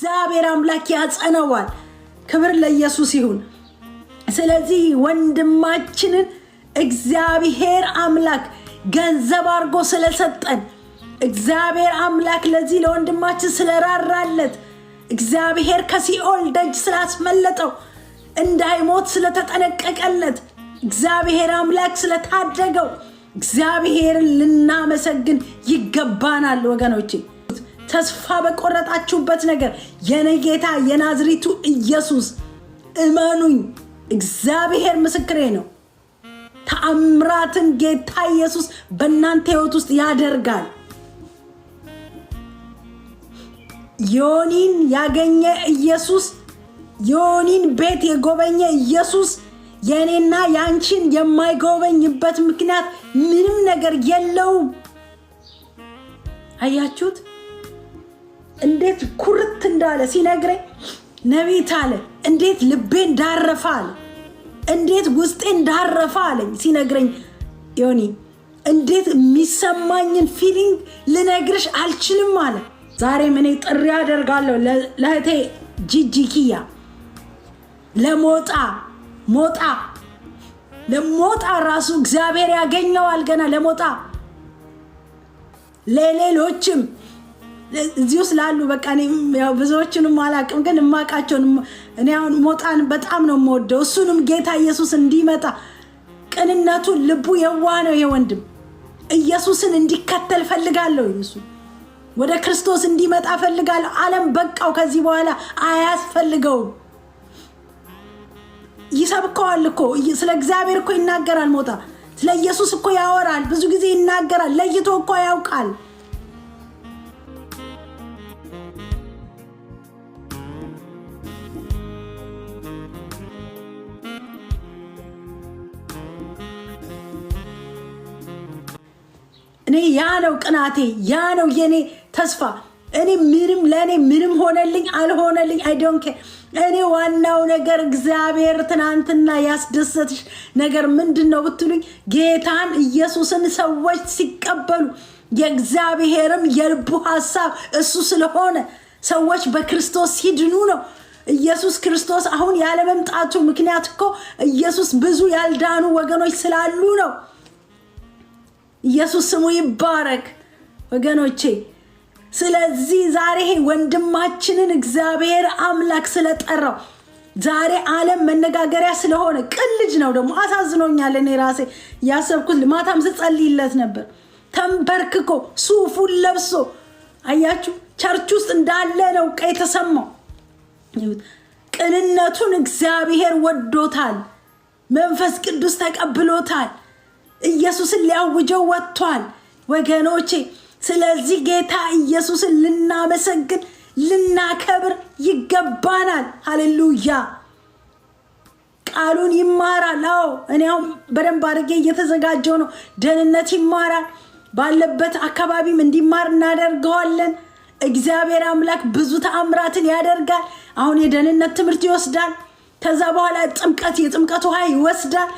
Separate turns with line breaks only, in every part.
እግዚአብሔር አምላክ ያጸናዋል። ክብር ለኢየሱስ ይሁን። ስለዚህ ወንድማችንን እግዚአብሔር አምላክ ገንዘብ አርጎ ስለሰጠን እግዚአብሔር አምላክ ለዚህ ለወንድማችን ስለራራለት እግዚአብሔር ከሲኦል ደጅ ስላስመለጠው እንዳይሞት ስለተጠነቀቀለት እግዚአብሔር አምላክ ስለታደገው እግዚአብሔር ልናመሰግን ይገባናል። ወገኖቼ ተስፋ በቆረጣችሁበት ነገር የኔ ጌታ የናዝሬቱ ኢየሱስ እመኑኝ፣ እግዚአብሔር ምስክሬ ነው። ተአምራትን ጌታ ኢየሱስ በእናንተ ሕይወት ውስጥ ያደርጋል። ዮኒን ያገኘ ኢየሱስ፣ ዮኒን ቤት የጎበኘ ኢየሱስ የኔና ያንቺን የማይጎበኝበት ምክንያት ምንም ነገር የለውም። አያችሁት እንዴት ኩርት እንዳለ ሲነግረኝ ነቢት አለ። እንዴት ልቤን ዳረፋል፣ እንዴት ውስጤን ዳረፋል ሲነግረኝ ዮኒ እንዴት የሚሰማኝን ፊሊንግ ልነግርሽ አልችልም አለ። ዛሬ እኔ ጥሪ አደርጋለሁ ለእህቴ ጂጂኪያ ለሞጣ ራሱ እግዚአብሔር ያገኘዋል ገና ለሞጣ ለሌሎችም እዚህ ውስጥ ላሉ በቃ እኔ ያው ብዙዎችንም አላቅም ግን ማቃቸውን እኔ አሁን ሞጣን በጣም ነው የምወደው። እሱንም ጌታ ኢየሱስ እንዲመጣ ቅንነቱ ልቡ የዋህ ነው የወንድም ኢየሱስን እንዲከተል ፈልጋለሁ። ኢየሱስ ወደ ክርስቶስ እንዲመጣ ፈልጋለሁ። ዓለም በቃው ከዚህ በኋላ አያስፈልገውም። ይሰብከዋል እኮ ስለ እግዚአብሔር እኮ ይናገራል። ሞጣ ስለ ኢየሱስ እኮ ያወራል፣ ብዙ ጊዜ ይናገራል፣ ለይቶ እኮ ያውቃል። እኔ ያ ነው ቅናቴ፣ ያ ነው የኔ ተስፋ። እኔ ለኔ ምንም ሆነልኝ አልሆነልኝ አይ ዶንት ኬር። እኔ ዋናው ነገር እግዚአብሔር ትናንትና ያስደሰትሽ ነገር ምንድነው ብትሉኝ ጌታን ኢየሱስን ሰዎች ሲቀበሉ የእግዚአብሔርም የልቡ ሐሳብ እሱ ስለሆነ ሰዎች በክርስቶስ ሲድኑ ነው። ኢየሱስ ክርስቶስ አሁን ያለ መምጣቱ ምክንያት እኮ ኢየሱስ ብዙ ያልዳኑ ወገኖች ስላሉ ነው። ኢየሱስ ስሙ ይባረክ ወገኖቼ። ስለዚህ ዛሬ ወንድማችንን እግዚአብሔር አምላክ ስለጠራው ዛሬ ዓለም መነጋገሪያ ስለሆነ ቅን ልጅ ነው። ደግሞ አሳዝኖኛል። እኔ ራሴ ያሰብኩት ማታም ስጸልይለት ነበር። ተንበርክኮ ሱፉን ለብሶ አያችሁ ቸርች ውስጥ እንዳለ ነው ቀይ ተሰማው። ቅንነቱን እግዚአብሔር ወዶታል። መንፈስ ቅዱስ ተቀብሎታል። ኢየሱስን ሊያውጀው ወጥቷል ወገኖቼ። ስለዚህ ጌታ ኢየሱስን ልናመሰግን ልናከብር ይገባናል። ሃሌሉያ። ቃሉን ይማራል። አዎ እኔ አሁን በደንብ አድርጌ እየተዘጋጀው ነው። ደህንነት ይማራል። ባለበት አካባቢም እንዲማር እናደርገዋለን። እግዚአብሔር አምላክ ብዙ ተአምራትን ያደርጋል። አሁን የደህንነት ትምህርት ይወስዳል። ከዛ በኋላ የጥምቀት ውሃ ይወስዳል።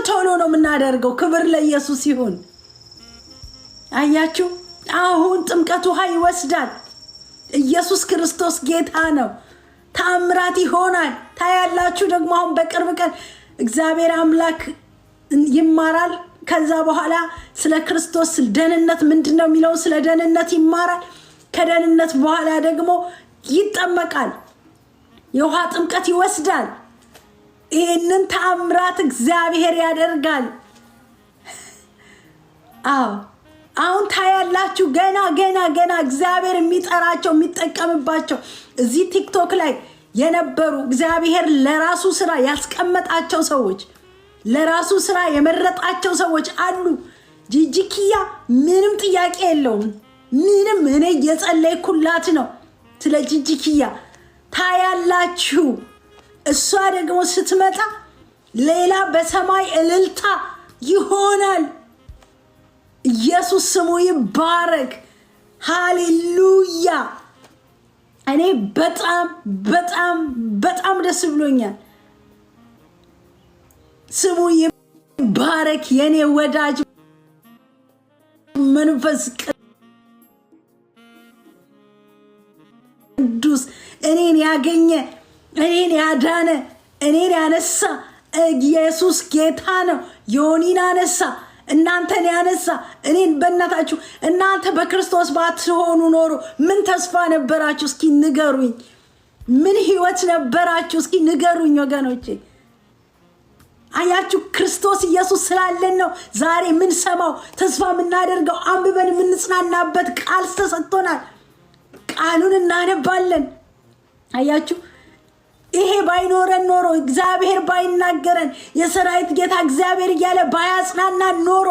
ቶሎ ነው የምናደርገው። ክብር ለኢየሱስ ይሁን። አያችሁ አሁን ጥምቀት ውሃ ይወስዳል። ኢየሱስ ክርስቶስ ጌታ ነው። ተአምራት ይሆናል። ታያላችሁ። ደግሞ አሁን በቅርብ ቀን እግዚአብሔር አምላክ ይማራል። ከዛ በኋላ ስለ ክርስቶስ ደህንነት ምንድነው የሚለው ስለ ደህንነት ይማራል። ከደህንነት በኋላ ደግሞ ይጠመቃል። የውሃ ጥምቀት ይወስዳል። ይህንን ተአምራት እግዚአብሔር ያደርጋል። አሁን ታያላችሁ። ገና እግዚአብሔር የሚጠራቸው የሚጠቀምባቸው እዚህ ቲክቶክ ላይ የነበሩ እግዚአብሔር ለራሱ ስራ ያስቀመጣቸው ሰዎች ለራሱ ስራ የመረጣቸው ሰዎች አሉ። ጂጂኪያ ምንም ጥያቄ የለውም። ምንም እኔ የጸለይኩላት ነው ስለ ጂጂኪያ። ታያላችሁ። እሷ ደግሞ ስትመጣ ሌላ በሰማይ እልልታ ይሆናል። ኢየሱስ ስሙ ይባረክ። ሃሌሉያ። እኔ በጣም ደስ ብሎኛል። ስሙ ይባረክ የኔ ወዳጅ መንፈስ ቅዱስ ቅዱስ እኔን ያገኘ እኔን ያዳነ እኔን ያነሳ ኢየሱስ ጌታ ነው። ዮኒን አነሳ፣ እናንተን ያነሳ። እኔን በእናታችሁ እናንተ በክርስቶስ ባትሆኑ ኖሮ ምን ተስፋ ነበራችሁ? እስኪ ንገሩኝ። ምን ህይወት ነበራችሁ? እስኪ ንገሩኝ ወገኖቼ። አያችሁ ክርስቶስ ኢየሱስ ስላለን ነው ዛሬ ምን ሰማው ተስፋ የምናደርገው። አንብበን የምንጽናናበት ቃል ተሰጥቶናል። ቃሉን እናነባለን። አያችሁ ይሄ ባይኖረን ኖሮ እግዚአብሔር ባይናገረን የሰራዊት ጌታ እግዚአብሔር እያለ ባያጽናናን ኖሮ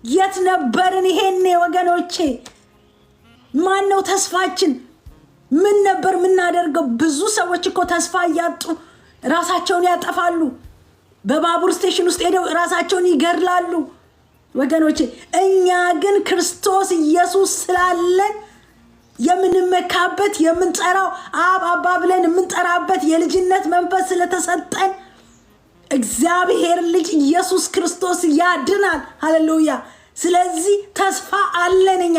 የት ነበርን? ይሄኔ ወገኖቼ ማን ነው ተስፋችን? ምን ነበር የምናደርገው? ብዙ ሰዎች እኮ ተስፋ እያጡ ራሳቸውን ያጠፋሉ። በባቡር ስቴሽን ውስጥ ሄደው ራሳቸውን ይገድላሉ ወገኖቼ። እኛ ግን ክርስቶስ ኢየሱስ ስላለን የምንመካበት የምንጠራው አብ አባ ብለን የምንጠራበት የልጅነት መንፈስ ስለተሰጠን እግዚአብሔር ልጅ ኢየሱስ ክርስቶስ ያድናል። ሃሌሉያ። ስለዚህ ተስፋ አለን። እኛ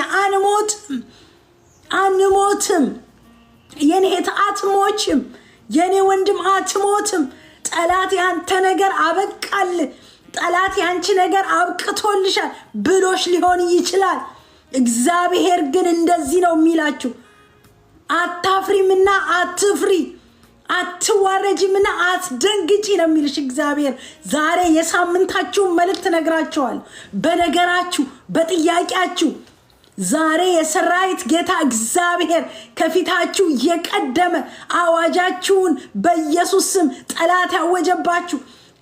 አንሞትም። የኔ እህት አትሞችም። የኔ ወንድም አትሞትም። ጠላት ያንተ ነገር አበቃል፣ ጠላት ያንቺ ነገር አብቅቶልሻል ብሎሽ ሊሆን ይችላል። እግዚአብሔር ግን እንደዚህ ነው የሚላችሁ፣ አታፍሪምና አትፍሪ፣ አትዋረጂምና አትደንግጪ ነው የሚልሽ እግዚአብሔር። ዛሬ የሳምንታችሁን መልእክት ነግራችኋል። በነገራችሁ በጥያቄያችሁ ዛሬ የሰራዊት ጌታ እግዚአብሔር ከፊታችሁ የቀደመ አዋጃችሁን በኢየሱስ ስም ጠላት ያወጀባችሁ፣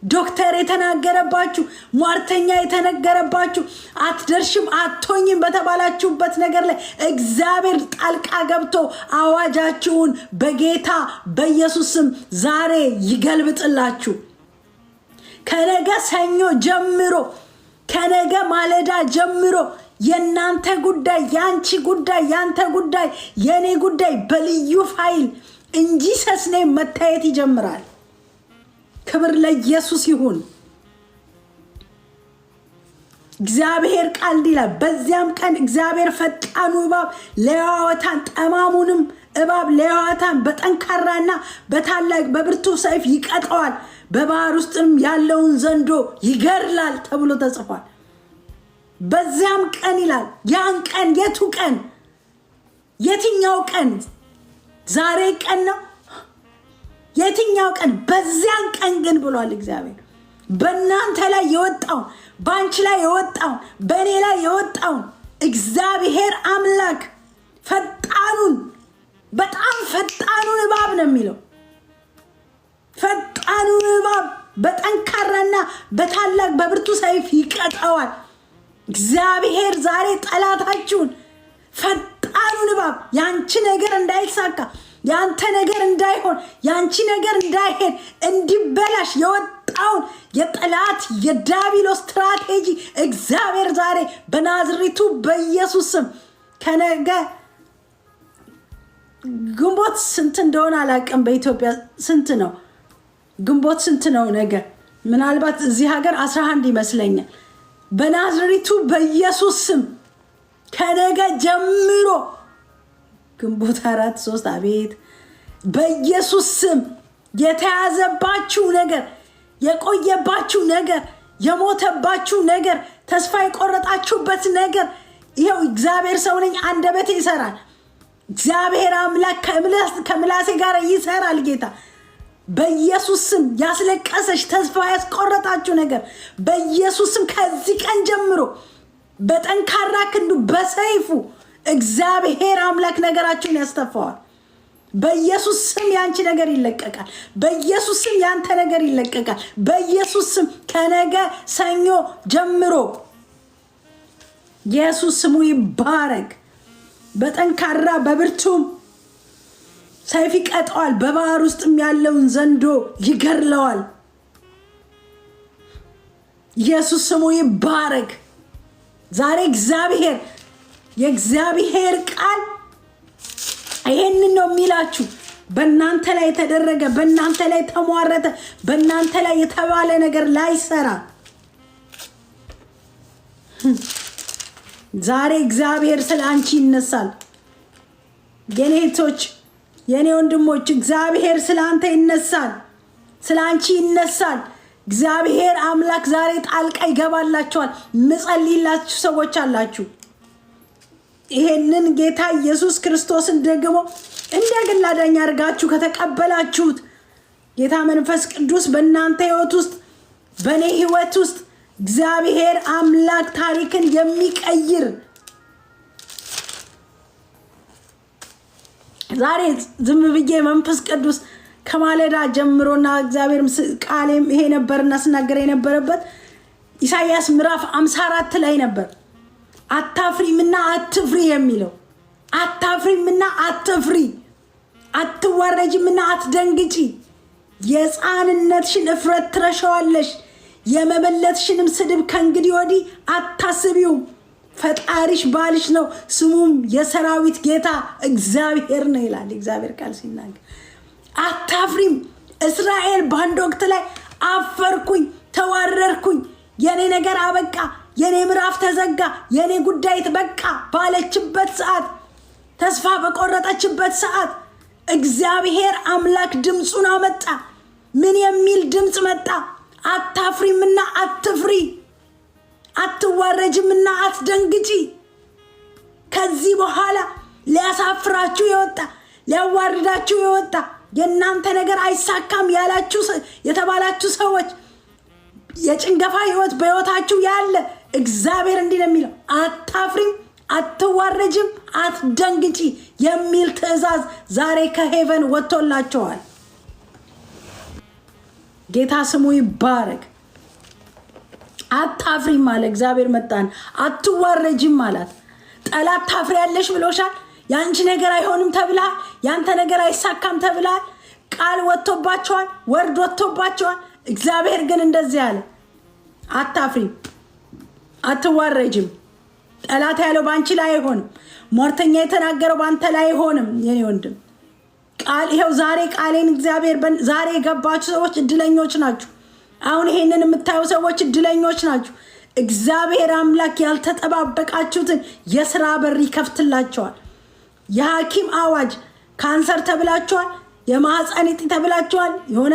ዶክተር የተናገረባችሁ፣ ሟርተኛ የተነገረባችሁ፣ አትደርሽም አትሆኝም በተባላችሁበት ነገር ላይ እግዚአብሔር ጣልቃ ገብቶ አዋጃችሁን በጌታ በኢየሱስ ስም ዛሬ ይገልብጥላችሁ። ከነገ ሰኞ ጀምሮ ከነገ ማለዳ ጀምሮ የናንተ ጉዳይ፣ ያንቺ ጉዳይ፣ ያንተ ጉዳይ፣ የኔ ጉዳይ በልዩ ፋይል እንጂ ሰስኔ መታየት ይጀምራል። ክብር ለኢየሱስ ይሁን። እግዚአብሔር ቃል ይላል፣ በዚያም ቀን እግዚአብሔር ፈጣኑ እባብ ለሕያዋን ጠማሙንም እባብ ለሕያዋን በጠንካራና በታላቅ በብርቱ ሰይፍ ይቀጠዋል፣ በባህር ውስጥም ያለውን ዘንዶ ይገድላል ተብሎ ተጽፏል። በዚያም ቀን ይላል። ያን ቀን የቱ ቀን? የትኛው ቀን? ዛሬ ቀን ነው? የትኛው ቀን? በዚያን ቀን ግን ብሏል እግዚአብሔር። በእናንተ ላይ የወጣውን፣ በአንቺ ላይ የወጣውን፣ በእኔ ላይ የወጣውን እግዚአብሔር አምላክ ፈጣኑን፣ በጣም ፈጣኑን እባብ ነው የሚለው። ፈጣኑን እባብ በጠንካራና በታላቅ በብርቱ ሰይፍ ይቀጠዋል። እግዚአብሔር ዛሬ ጠላታችሁን ፈጣኑን እባብ ያንቺ ነገር እንዳይሳካ፣ ያንተ ነገር እንዳይሆን፣ ያንቺ ነገር እንዳይሄድ፣ እንዲበላሽ የወጣውን የጠላት የዳቢሎስ ስትራቴጂ እግዚአብሔር ዛሬ በናዝሬቱ በኢየሱስ ስም ከነገ ግንቦት ስንት እንደሆነ አላውቅም። በኢትዮጵያ ስንት ነው? ግንቦት ስንት ነው ነገ? ምናልባት እዚህ ሀገር 11 ይመስለኛል። በናዝሬቱ በኢየሱስ ስም ከነገ ጀምሮ ግንቦት 4 3 አቤት በኢየሱስ ስም የተያዘባችሁ ነገር፣ የቆየባችሁ ነገር፣ የሞተባችሁ ነገር፣ ተስፋ የቆረጣችሁበት ነገር ይኸው እግዚአብሔር ሰው ነኝ አንደበቴ ይሰራል። እግዚአብሔር አምላክ ከምላሴ ጋር ይሰራል። ጌታ በኢየሱስ ስም ያስለቀሰሽ ተስፋ ያስቆረጣችሁ ነገር በኢየሱስ ስም ከዚህ ቀን ጀምሮ በጠንካራ ክንዱ በሰይፉ እግዚአብሔር አምላክ ነገራችሁን ያስተፋዋል። በኢየሱስ ስም ያንቺ ነገር ይለቀቃል። በኢየሱስ ስም ያንተ ነገር ይለቀቃል። በኢየሱስ ስም ከነገ ሰኞ ጀምሮ ኢየሱስ ስሙ ይባረክ። በጠንካራ በብርቱም ሰይፍ ይቀጠዋል፣ በባህር ውስጥም ያለውን ዘንዶ ይገድለዋል። ኢየሱስ ስሙ ይባረክ። ዛሬ የእግዚአብሔር ቃል ይሄንን ነው የሚላችሁ። በእናንተ ላይ የተደረገ፣ በእናንተ ላይ ተሟረተ፣ በእናንተ ላይ የተባለ ነገር ላይሰራ ዛሬ እግዚአብሔር ስለ አንቺ ይነሳል። የኔቶች የኔ ወንድሞች እግዚአብሔር ስላንተ ይነሳል፣ ስላንቺ ይነሳል። እግዚአብሔር አምላክ ዛሬ ጣልቃ ይገባላችኋል። ምጸልይላችሁ ሰዎች አላችሁ። ይሄንን ጌታ ኢየሱስ ክርስቶስን ደግሞ እንደግል አዳኝ አድርጋችሁ ከተቀበላችሁት ጌታ መንፈስ ቅዱስ በእናንተ ህይወት ውስጥ በኔ ህይወት ውስጥ እግዚአብሔር አምላክ ታሪክን የሚቀይር ዛሬ ዝም ብዬ መንፈስ ቅዱስ ከማለዳ ጀምሮና እግዚአብሔር ቃሌም ይሄ ነበርና ስናገር የነበረበት ኢሳይያስ ምዕራፍ 54 ላይ ነበር። አታፍሪምና አትፍሪ የሚለው አታፍሪምና አትፍሪ፣ አትዋረጂምና አትደንግጪ። የሕፃንነትሽን እፍረት ትረሻዋለሽ፣ የመበለትሽንም ስድብ ከእንግዲህ ወዲህ አታስቢውም። ፈጣሪሽ ባልሽ ነው፣ ስሙም የሰራዊት ጌታ እግዚአብሔር ነው ይላል እግዚአብሔር ቃል ሲናገር። አታፍሪም። እስራኤል በአንድ ወቅት ላይ አፈርኩኝ፣ ተዋረርኩኝ፣ የኔ ነገር አበቃ፣ የኔ ምዕራፍ ተዘጋ፣ የኔ ጉዳይ በቃ ባለችበት ሰዓት፣ ተስፋ በቆረጠችበት ሰዓት እግዚአብሔር አምላክ ድምፁን አመጣ። ምን የሚል ድምፅ መጣ? አታፍሪምና አትፍሪ፣ አትዋረጅምና አትደንግጪ። ከዚህ በኋላ ሊያሳፍራችሁ የወጣ ሊያዋርዳችሁ የወጣ የእናንተ ነገር አይሳካም ያላችሁ የተባላችሁ ሰዎች የጭንገፋ ህይወት በህይወታችሁ ያለ እግዚአብሔር እንዲህ ነው የሚለው፣ አታፍሪም፣ አትዋረጅም፣ አትደንግጪ የሚል ትእዛዝ ዛሬ ከሄቨን ወጥቶላቸዋል። ጌታ ስሙ ይባረክ። አታፍሪም አለ እግዚአብሔር መጣን። አትዋረጅም አላት። ጠላት ታፍሪያለሽ ብሎሻል። ያንቺ ነገር አይሆንም ተብሏል። ያንተ ነገር አይሳካም ተብሏል። ቃል ወጥቶባቸዋል፣ ወርድ ወጥቶባቸዋል። እግዚአብሔር ግን እንደዚህ አለ፣ አታፍሪም፣ አትዋረጅም። ጠላት ያለው ባንቺ ላይ አይሆንም። ሞርተኛ የተናገረው ባንተ ላይ አይሆንም። የኔ ወንድም ቃል ይሄው ዛሬ ቃሌን እግዚአብሔር ዛሬ የገባችሁ ሰዎች እድለኞች ናችሁ። አሁን ይሄንን የምታዩ ሰዎች እድለኞች ናችሁ። እግዚአብሔር አምላክ ያልተጠባበቃችሁትን የሥራ በር ይከፍትላቸዋል። የሐኪም አዋጅ ካንሰር ተብላችኋል፣ የማህፀን እጢ ተብላችኋል። የሆነ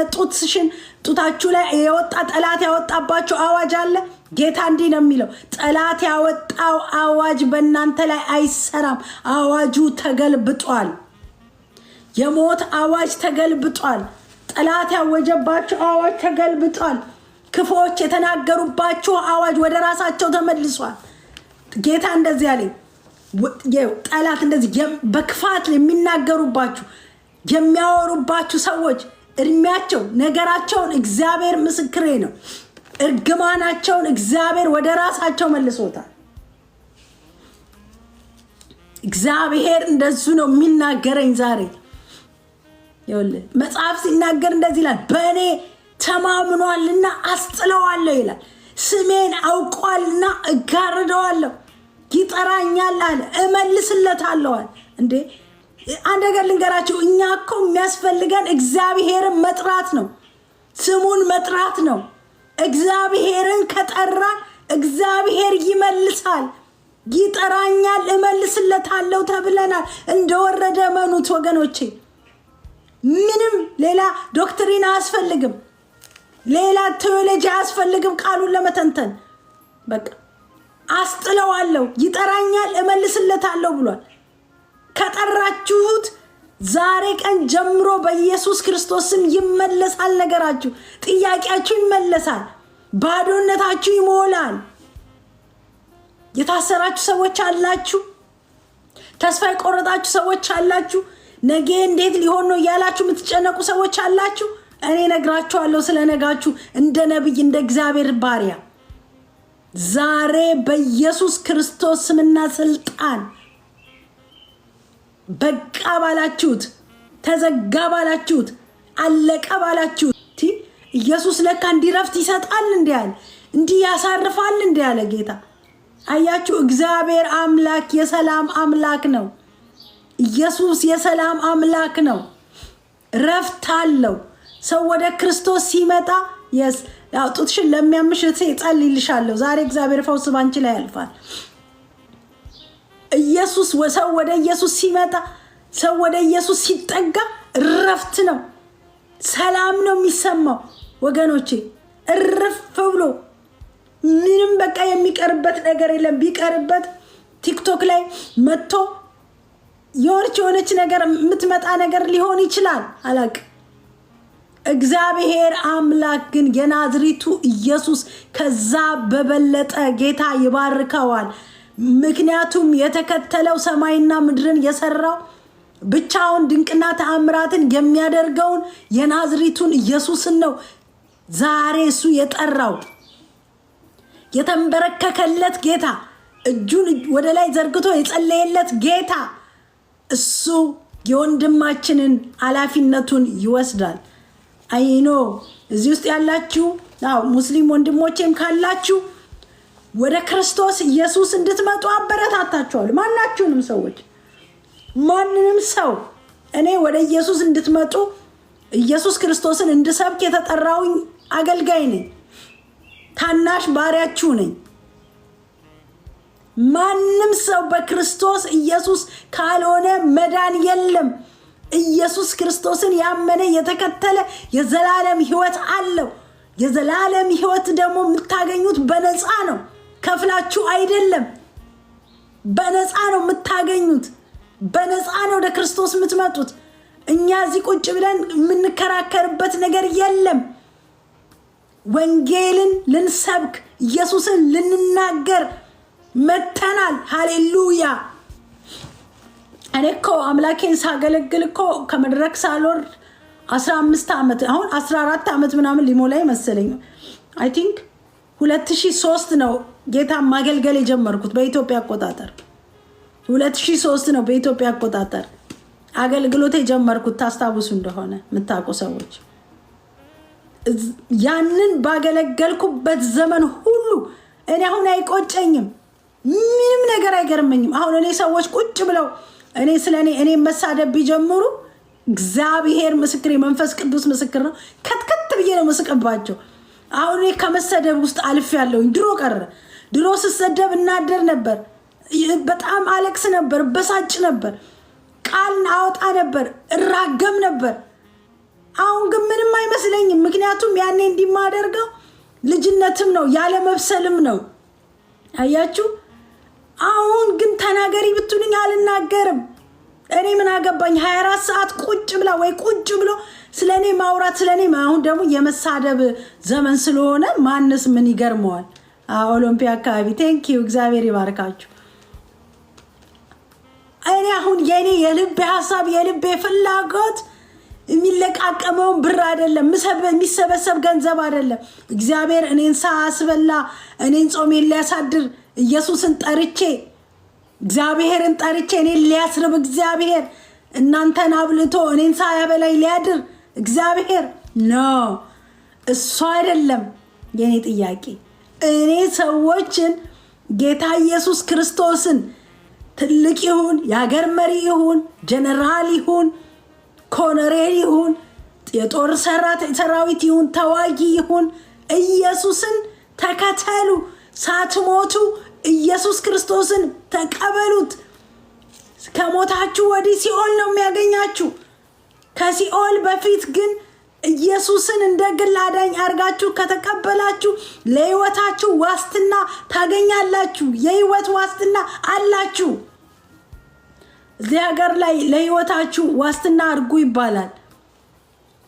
ጡታችሁ ላይ የወጣ ጠላት ያወጣባችሁ አዋጅ አለ። ጌታ እንዲህ ነው የሚለው፣ ጠላት ያወጣው አዋጅ በእናንተ ላይ አይሰራም። አዋጁ ተገልብጧል። የሞት አዋጅ ተገልብጧል። ጠላት ያወጀባችሁ አዋጅ ተገልብጧል። ክፉዎች የተናገሩባችሁ አዋጅ ወደ ራሳቸው ተመልሷል። ጌታ እንደዚህ አለኝ፣ ጠላት እንደዚህ በክፋት የሚናገሩባችሁ የሚያወሩባችሁ ሰዎች እድሜያቸው ነገራቸውን እግዚአብሔር ምስክሬ ነው፣ እርግማናቸውን እግዚአብሔር ወደ ራሳቸው መልሶታል። እግዚአብሔር እንደሱ ነው የሚናገረኝ ዛሬ። ይኸውልህ መጽሐፍ ሲናገር እንደዚህ ይላል፣ በእኔ ተማምኗልና አስጥለዋለሁ ይላል። ስሜን አውቋልና እጋርደዋለሁ፣ ይጠራኛል አለ እመልስለታለሁ አለ። እንዴ አንድ ነገር ልንገራችሁ፣ እኛ እኮ የሚያስፈልገን እግዚአብሔርን መጥራት ነው፣ ስሙን መጥራት ነው። እግዚአብሔርን ከጠራን እግዚአብሔር ይመልሳል። ይጠራኛል እመልስለታለሁ ተብለናል። እንደወረደ መኑት ወገኖቼ። ምንም ሌላ ዶክትሪን አያስፈልግም፣ ሌላ ቴዎሎጂ አያስፈልግም ቃሉን ለመተንተን። በቃ አስጥለዋለሁ፣ ይጠራኛል እመልስለታለሁ ብሏል። ከጠራችሁት ዛሬ ቀን ጀምሮ በኢየሱስ ክርስቶስ ስም ይመለሳል። ነገራችሁ፣ ጥያቄያችሁ ይመለሳል። ባዶነታችሁ ይሞላል። የታሰራችሁ ሰዎች አላችሁ። ተስፋ የቆረጣችሁ ሰዎች አላችሁ። ነገ እንዴት ሊሆን ነው እያላችሁ የምትጨነቁ ሰዎች አላችሁ። እኔ ነግራችኋለሁ ስለ ነጋችሁ እንደ ነብይ እንደ እግዚአብሔር ባሪያ ዛሬ በኢየሱስ ክርስቶስ ስምና ስልጣን በቃ ባላችሁት፣ ተዘጋ ባላችሁት፣ አለቀ ባላችሁት ኢየሱስ ለካ እንዲረፍት ይሰጣል እንዲያለ እንዲህ ያሳርፋል እንዲያለ ጌታ አያችሁ። እግዚአብሔር አምላክ የሰላም አምላክ ነው። ኢየሱስ የሰላም አምላክ ነው። ረፍት አለው። ሰው ወደ ክርስቶስ ሲመጣ ጡትሽን ለሚያምሽ ጸልይልሻለሁ። ዛሬ እግዚአብሔር ፈውስ ባንቺ ላይ ያልፋል። ኢየሱስ ሰው ወደ ኢየሱስ ሲመጣ ሰው ወደ ኢየሱስ ሲጠጋ እረፍት ነው፣ ሰላም ነው የሚሰማው ወገኖቼ። እረፍ ብሎ ምንም በቃ የሚቀርበት ነገር የለም። ቢቀርበት ቲክቶክ ላይ መጥቶ የሆነች ነገር የምትመጣ ነገር ሊሆን ይችላል አላቅ። እግዚአብሔር አምላክ ግን የናዝሪቱ ኢየሱስ ከዛ በበለጠ ጌታ ይባርከዋል። ምክንያቱም የተከተለው ሰማይና ምድርን የሰራው ብቻውን ድንቅና ተአምራትን የሚያደርገውን የናዝሪቱን ኢየሱስን ነው። ዛሬ እሱ የጠራው የተንበረከከለት ጌታ፣ እጁን ወደ ላይ ዘርግቶ የጸለየለት ጌታ እሱ የወንድማችንን ኃላፊነቱን ይወስዳል። አይኖ እዚህ ውስጥ ያላችሁ ሙስሊም ወንድሞቼም ካላችሁ ወደ ክርስቶስ ኢየሱስ እንድትመጡ አበረታታችኋል። ማናችሁንም ሰዎች ማንንም ሰው እኔ ወደ ኢየሱስ እንድትመጡ ኢየሱስ ክርስቶስን እንድሰብክ የተጠራውኝ አገልጋይ ነኝ። ታናሽ ባሪያችሁ ነኝ። ማንም ሰው በክርስቶስ ኢየሱስ ካልሆነ መዳን የለም። ኢየሱስ ክርስቶስን ያመነ የተከተለ የዘላለም ሕይወት አለው። የዘላለም ሕይወት ደግሞ የምታገኙት በነፃ ነው፣ ከፍላችሁ አይደለም። በነፃ ነው የምታገኙት። በነፃ ነው ወደ ክርስቶስ የምትመጡት። እኛ እዚህ ቁጭ ብለን የምንከራከርበት ነገር የለም። ወንጌልን ልንሰብክ ኢየሱስን ልንናገር መተናል። ሃሌሉያ። እኔ እኮ አምላኬን ሳገለግል እኮ ከመድረክ ሳልወርድ 15 ዓመት አሁን 14 ዓመት ምናምን ሊሞላኝ መሰለኝ። አይ ቲንክ 2003 ነው ጌታ ማገልገል የጀመርኩት በኢትዮጵያ አቆጣጠር። 2003 ነው በኢትዮጵያ አቆጣጠር አገልግሎት የጀመርኩት። ታስታውሱ እንደሆነ የምታውቁ ሰዎች ያንን ባገለገልኩበት ዘመን ሁሉ እኔ አሁን አይቆጨኝም፣ ምንም ነገር አይገርመኝም። አሁን እኔ ሰዎች ቁጭ ብለው እኔ ስለኔ እኔ መሳደብ ቢጀምሩ እግዚአብሔር ምስክር፣ መንፈስ ቅዱስ ምስክር ነው፣ ከትከት ብዬ ነው መስቀባቸው። አሁን እኔ ከመሰደብ ውስጥ አልፍ ያለውኝ ድሮ ቀረ። ድሮ ስሰደብ እናደር ነበር፣ በጣም አለቅስ ነበር፣ በሳጭ ነበር፣ ቃል አወጣ ነበር፣ እራገም ነበር። አሁን ግን ምንም አይመስለኝም። ምክንያቱም ያኔ እንዲማደርገው ልጅነትም ነው ያለ መብሰልም ነው። አያችሁ። አሁን ግን ተናገሪ ብትሉኝ አልናገርም። እኔ ምን አገባኝ? 24 ሰዓት ቁጭ ብላ ወይ ቁጭ ብሎ ስለኔ ማውራት ስለኔ። አሁን ደግሞ የመሳደብ ዘመን ስለሆነ ማንስ ምን ይገርመዋል? ኦሎምፒያ አካባቢ ቴንኪዩ፣ እግዚአብሔር ይባርካችሁ። እኔ አሁን የኔ የልቤ ሀሳብ የልቤ ፍላጎት የሚለቃቀመውን ብር አይደለም፣ የሚሰበሰብ ገንዘብ አይደለም። እግዚአብሔር እኔን ሳያስበላ እኔን ጾሜን ሊያሳድር ኢየሱስን ጠርቼ እግዚአብሔርን ጠርቼ እኔን ሊያስርብ እግዚአብሔር እናንተን አብልቶ እኔን ሳያበላይ ሊያድር እግዚአብሔር ነው። እሱ አይደለም የኔ ጥያቄ። እኔ ሰዎችን ጌታ ኢየሱስ ክርስቶስን ትልቅ ይሁን የሀገር መሪ ይሁን ጀነራል ይሁን ኮሎኔል ይሁን የጦር ሰራዊት ይሁን ተዋጊ ይሁን ኢየሱስን ተከተሉ። ሳትሞቱ ኢየሱስ ክርስቶስን ተቀበሉት። ከሞታችሁ ወዲህ ሲኦል ነው የሚያገኛችሁ። ከሲኦል በፊት ግን ኢየሱስን እንደ ግል አዳኝ አድርጋችሁ ከተቀበላችሁ ለሕይወታችሁ ዋስትና ታገኛላችሁ። የሕይወት ዋስትና አላችሁ። እዚህ ሀገር ላይ ለሕይወታችሁ ዋስትና አድርጉ ይባላል።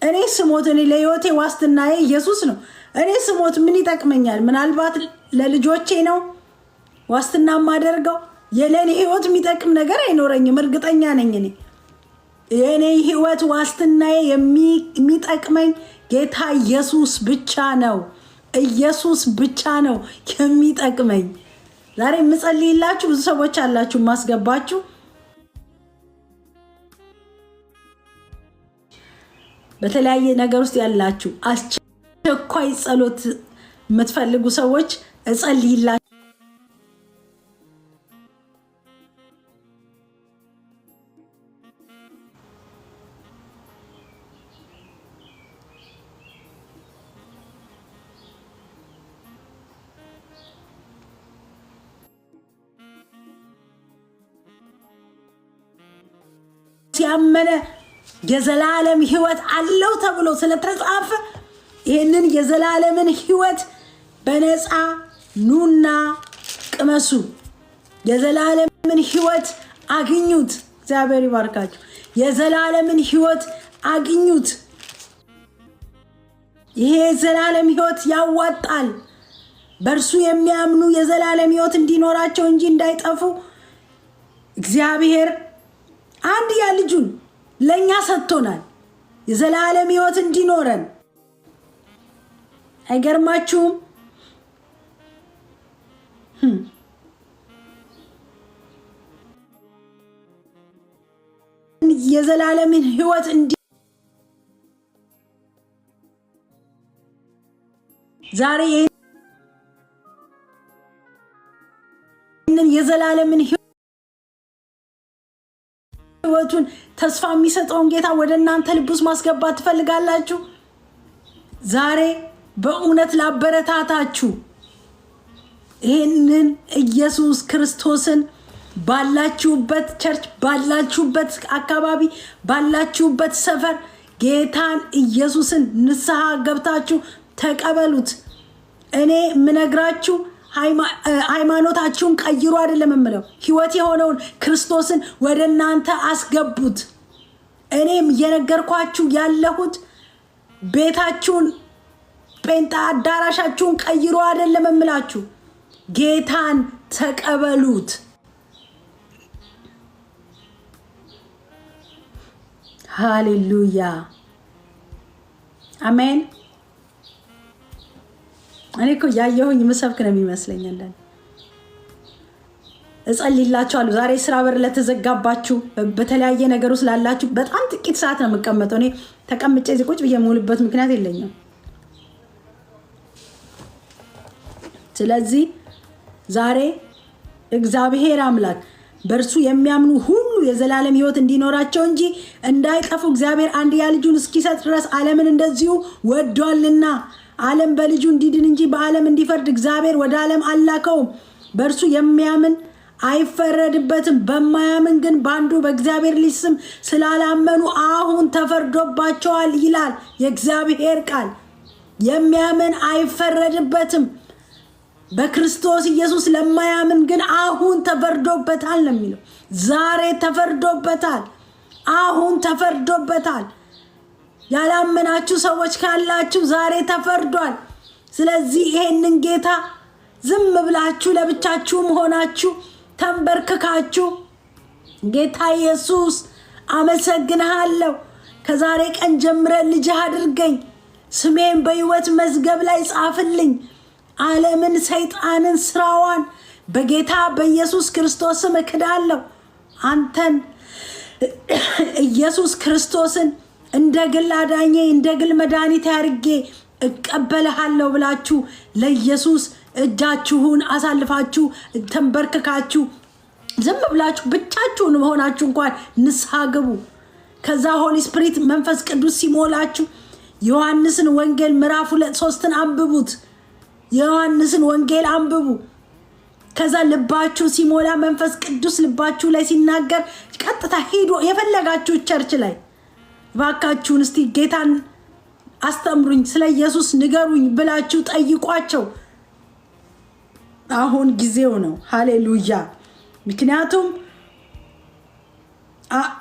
እኔ ስሞት እኔ ለሕይወቴ ዋስትናዬ ኢየሱስ ነው። እኔ ስሞት ምን ይጠቅመኛል? ምናልባት ለልጆቼ ነው ዋስትና ማደርገው። የለኔ ሕይወት የሚጠቅም ነገር አይኖረኝም። እርግጠኛ ነኝ እኔ የኔ ሕይወት ዋስትናዬ የሚጠቅመኝ ጌታ ኢየሱስ ብቻ ነው። ኢየሱስ ብቻ ነው የሚጠቅመኝ። ዛሬ የምጸልይላችሁ ብዙ ሰዎች አላችሁ ማስገባችሁ በተለያየ ነገር ውስጥ ያላችሁ አስቸኳይ ጸሎት የምትፈልጉ ሰዎች እጸልይላችሁ። ያመነ የዘላለም ሕይወት አለው ተብሎ ስለተጻፈ ይሄንን የዘላለምን ሕይወት በነፃ ኑና ቅመሱ። የዘላለምን ሕይወት አግኙት። እግዚአብሔር ይባርካችሁ። የዘላለምን ሕይወት አግኙት። ይሄ የዘላለም ሕይወት ያዋጣል። በእርሱ የሚያምኑ የዘላለም ሕይወት እንዲኖራቸው እንጂ እንዳይጠፉ እግዚአብሔር አንድያ ልጁን ለኛ ሰጥቶናል። የዘላለም ሕይወት እንዲኖረን አይገርማችሁም? የዘላለምን ሕይወት ዛሬ ይህንን የዘላለምን ሕይወቱን ተስፋ የሚሰጠውን ጌታ ወደ እናንተ ልብ ውስጥ ማስገባት ትፈልጋላችሁ? ዛሬ በእውነት ላበረታታችሁ ይህንን ኢየሱስ ክርስቶስን ባላችሁበት ቸርች፣ ባላችሁበት አካባቢ፣ ባላችሁበት ሰፈር ጌታን ኢየሱስን ንስሐ ገብታችሁ ተቀበሉት። እኔ ምነግራችሁ ሃይማኖታችሁን ቀይሩ አይደለም የምለው፣ ሕይወት የሆነውን ክርስቶስን ወደ እናንተ አስገቡት። እኔም እየነገርኳችሁ ያለሁት ቤታችሁን ጴንጣ አዳራሻችሁን ቀይሩ አይደለም የምላችሁ፣ ጌታን ተቀበሉት። ሃሌሉያ አሜን። እኔ እኮ ያየሁኝ ምሰብክ ነው የሚመስለኝ። እንደን እጸልይላችኋለሁ። ዛሬ ስራ በር ለተዘጋባችሁ፣ በተለያየ ነገር ውስጥ ላላችሁ በጣም ጥቂት ሰዓት ነው የምቀመጠው። እኔ ተቀምጬ እዚህ ቁጭ ብዬ የምውልበት ምክንያት የለኝም። ስለዚህ ዛሬ እግዚአብሔር አምላክ በእርሱ የሚያምኑ ሁሉ የዘላለም ሕይወት እንዲኖራቸው እንጂ እንዳይጠፉ እግዚአብሔር አንድያ ልጁን እስኪሰጥ ድረስ ዓለምን እንደዚሁ ወዷልና፣ ዓለም በልጁ እንዲድን እንጂ በዓለም እንዲፈርድ እግዚአብሔር ወደ ዓለም አላከውም። በእርሱ የሚያምን አይፈረድበትም። በማያምን ግን በአንዱ በእግዚአብሔር ልጅ ስም ስላላመኑ አሁን ተፈርዶባቸዋል ይላል የእግዚአብሔር ቃል። የሚያምን አይፈረድበትም። በክርስቶስ ኢየሱስ ለማያምን ግን አሁን ተፈርዶበታል ነው የሚለው። ዛሬ ተፈርዶበታል። አሁን ተፈርዶበታል። ያላመናችሁ ሰዎች ካላችሁ ዛሬ ተፈርዷል። ስለዚህ ይሄንን ጌታ ዝም ብላችሁ ለብቻችሁም ሆናችሁ ተንበርክካችሁ ጌታ ኢየሱስ አመሰግንሃለሁ፣ ከዛሬ ቀን ጀምረ ልጅህ አድርገኝ፣ ስሜን በሕይወት መዝገብ ላይ ጻፍልኝ፣ ዓለምን፣ ሰይጣንን፣ ስራዋን በጌታ በኢየሱስ ክርስቶስ ስም እክዳለሁ፣ አንተን ኢየሱስ ክርስቶስን እንደ ግል አዳኜ እንደ ግል መድኃኒት አድርጌ እቀበልሃለሁ ብላችሁ ለኢየሱስ እጃችሁን አሳልፋችሁ ተንበርክካችሁ ዝም ብላችሁ ብቻችሁን መሆናችሁ እንኳን ንስሐ ግቡ። ከዛ ሆሊ ስፒሪት መንፈስ ቅዱስ ሲሞላችሁ ዮሐንስን ወንጌል ምዕራፍ 2-3 አንብቡት። ዮሐንስን ወንጌል አንብቡ። ከዛ ልባችሁ ሲሞላ መንፈስ ቅዱስ ልባችሁ ላይ ሲናገር ቀጥታ ሄዶ የፈለጋችሁ ቸርች ላይ ባካችሁን እስቲ ጌታን አስተምሩኝ፣ ስለ ኢየሱስ ንገሩኝ ብላችሁ ጠይቋቸው። አሁን ጊዜው ነው። ሃሌሉያ። ምክንያቱም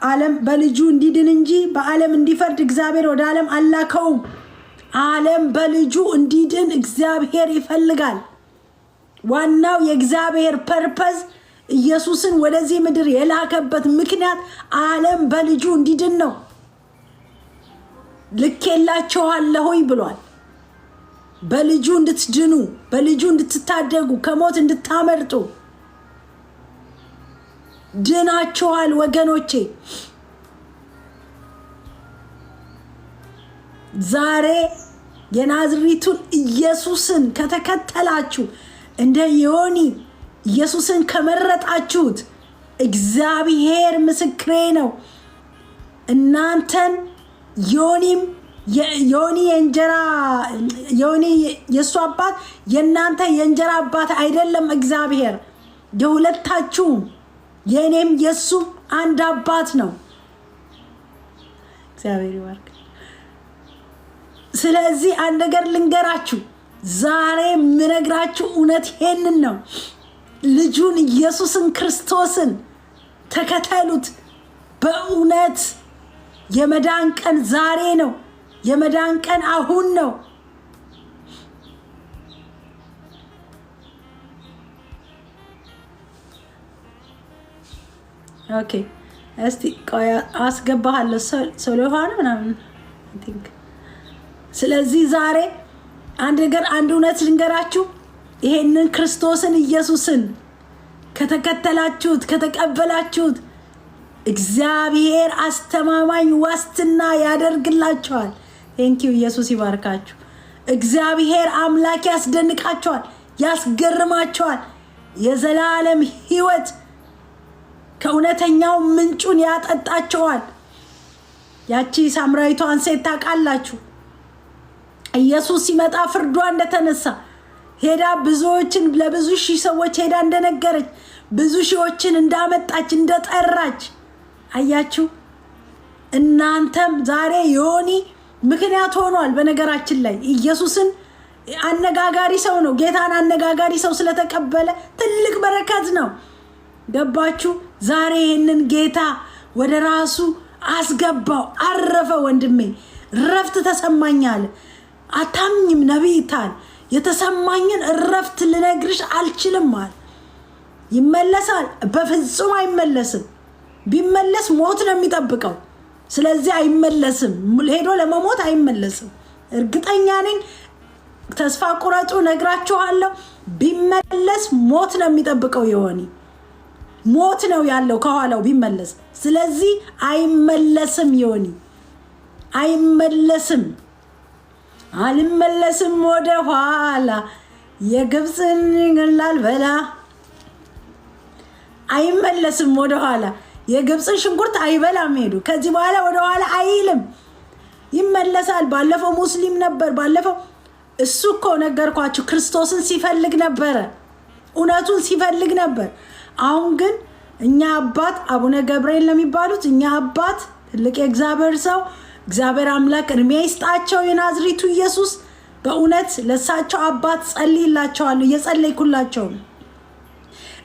ዓለም በልጁ እንዲድን እንጂ በዓለም እንዲፈርድ እግዚአብሔር ወደ ዓለም አላከውም። ዓለም በልጁ እንዲድን እግዚአብሔር ይፈልጋል። ዋናው የእግዚአብሔር ፐርፐዝ ኢየሱስን ወደዚህ ምድር የላከበት ምክንያት ዓለም በልጁ እንዲድን ነው። ልኬላችኋለሁኝ ብሏል። በልጁ እንድትድኑ፣ በልጁ እንድትታደጉ፣ ከሞት እንድታመልጡ ድናችኋል ወገኖቼ። ዛሬ የናዝሬቱን ኢየሱስን ከተከተላችሁ፣ እንደ ዮኒ ኢየሱስን ከመረጣችሁት እግዚአብሔር ምስክሬ ነው። እናንተን ዮኒ የእሱ አባት የእናንተ የእንጀራ አባት አይደለም። እግዚአብሔር የሁለታችሁም የእኔም የእሱም አንድ አባት ነው። እግዚአብሔር ይባርክ። ስለዚህ አንድ ነገር ልንገራችሁ፣ ዛሬ የምነግራችሁ እውነት ይሄንን ነው። ልጁን ኢየሱስን ክርስቶስን ተከተሉት። በእውነት የመዳን ቀን ዛሬ ነው። የመዳን ቀን አሁን ነው። ኦኬ እስቲ ቆይ አስገባሃለሁ ሶሎሃን ምናምን ቲንክ። ስለዚህ ዛሬ አንድ ነገር አንድ እውነት ልንገራችሁ። ይሄንን ክርስቶስን ኢየሱስን ከተከተላችሁት ከተቀበላችሁት እግዚአብሔር አስተማማኝ ዋስትና ያደርግላችኋል። ቴንኪው ኢየሱስ ይባርካችሁ። እግዚአብሔር አምላክ ያስደንቃችኋል፣ ያስገርማችኋል። የዘላለም ሕይወት ከእውነተኛው ምንጩን ያጠጣችኋል። ያቺ ሳምራዊቷን ሴት ታውቃላችሁ። ኢየሱስ ሲመጣ ፍርዷ እንደተነሳ ሄዳ ብዙዎችን ለብዙ ሺህ ሰዎች ሄዳ እንደነገረች ብዙ ሺዎችን እንዳመጣች እንደጠራች አያችሁ። እናንተም ዛሬ ዮኒ ምክንያት ሆኗል። በነገራችን ላይ ኢየሱስን አነጋጋሪ ሰው ነው። ጌታን አነጋጋሪ ሰው ስለተቀበለ ትልቅ በረከት ነው። ገባችሁ? ዛሬ ይህንን ጌታ ወደ ራሱ አስገባው። አረፈ ወንድሜ፣ ረፍት ተሰማኛል። አታምኝም ነቢይታል የተሰማኝን ረፍት ልነግርሽ አልችልም አለ። ይመለሳል? በፍጹም አይመለስም። ቢመለስ ሞት ነው የሚጠብቀው። ስለዚህ አይመለስም። ሄዶ ለመሞት አይመለስም። እርግጠኛ ነኝ። ተስፋ ቁረጡ፣ ነግራችኋለሁ። ቢመለስ ሞት ነው የሚጠብቀው። ዮኒ ሞት ነው ያለው ከኋላው ቢመለስ። ስለዚህ አይመለስም። ዮኒ አይመለስም። አልመለስም ወደ ኋላ የግብፅን ላልበላ። አይመለስም ወደ ኋላ የግብፅን ሽንኩርት አይበላም። ሄዱ ከዚህ በኋላ ወደ ኋላ አይልም። ይመለሳል። ባለፈው ሙስሊም ነበር። ባለፈው እሱ እኮ ነገርኳችሁ ክርስቶስን ሲፈልግ ነበረ፣ እውነቱን ሲፈልግ ነበር። አሁን ግን እኛ አባት አቡነ ገብርኤል ነው የሚባሉት። እኛ አባት ትልቅ የእግዚአብሔር ሰው እግዚአብሔር አምላክ እድሜ ይስጣቸው። የናዝሬቱ ኢየሱስ በእውነት ለሳቸው አባት ጸልይላቸዋለሁ፣ እየጸለይኩላቸው ነው።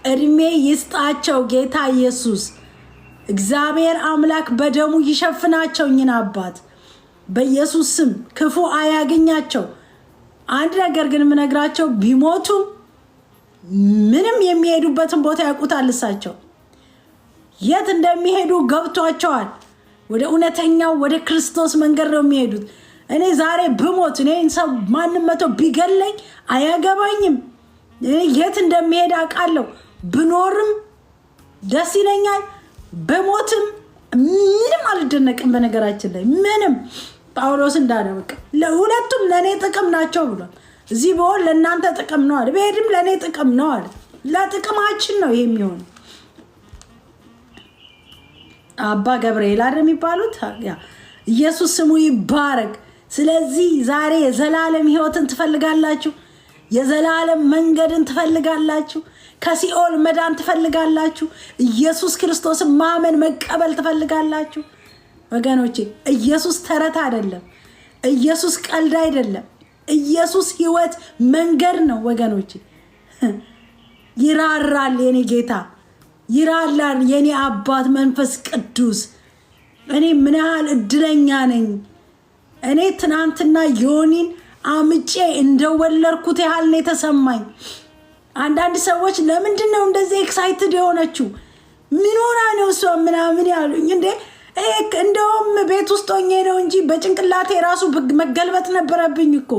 እድሜ ይስጣቸው ጌታ ኢየሱስ። እግዚአብሔር አምላክ በደሙ ይሸፍናቸው። እኝን አባት በኢየሱስ ስም ክፉ አያገኛቸው። አንድ ነገር ግን የምነግራቸው ቢሞቱም ምንም የሚሄዱበትን ቦታ ያውቁታል። እሳቸው የት እንደሚሄዱ ገብቷቸዋል። ወደ እውነተኛው ወደ ክርስቶስ መንገድ ነው የሚሄዱት። እኔ ዛሬ ብሞት እኔ ሰው ማንም መቶ ቢገለኝ አያገባኝም። የት እንደሚሄድ አውቃለሁ። ብኖርም ደስ ይለኛል፣ በሞትም ምንም አልደነቅም። በነገራችን ላይ ምንም ጳውሎስ እንዳለው በቃ ለሁለቱም ለኔ ጥቅም ናቸው ብሏል። እዚህ በሆን ለእናንተ ጥቅም ነው አለ፣ በሄድም ለኔ ጥቅም ነው አለ። ለጥቅማችን ነው ይሄ የሚሆነው። አባ ገብርኤል አይደል የሚባሉት? ኢየሱስ ስሙ ይባረክ። ስለዚህ ዛሬ የዘላለም ሕይወትን ትፈልጋላችሁ? የዘላለም መንገድን ትፈልጋላችሁ? ከሲኦል መዳን ትፈልጋላችሁ? ኢየሱስ ክርስቶስን ማመን መቀበል ትፈልጋላችሁ? ወገኖቼ ኢየሱስ ተረት አይደለም። ኢየሱስ ቀልድ አይደለም። ኢየሱስ ሕይወት መንገድ ነው። ወገኖቼ ይራራል የኔ ጌታ፣ ይራራል የኔ አባት መንፈስ ቅዱስ። እኔ ምን ያህል እድለኛ ነኝ። እኔ ትናንትና ዮኒን አምጬ እንደወለድኩት ያህል ነው የተሰማኝ። አንዳንድ ሰዎች ለምንድን ነው እንደዚህ ኤክሳይትድ የሆነችው? ምን ሆና ነው እሷ ምናምን ያሉኝ። እንዴ እንደውም ቤት ውስጥ ሆኜ ነው እንጂ በጭንቅላቴ ራሱ መገልበጥ ነበረብኝ እኮ።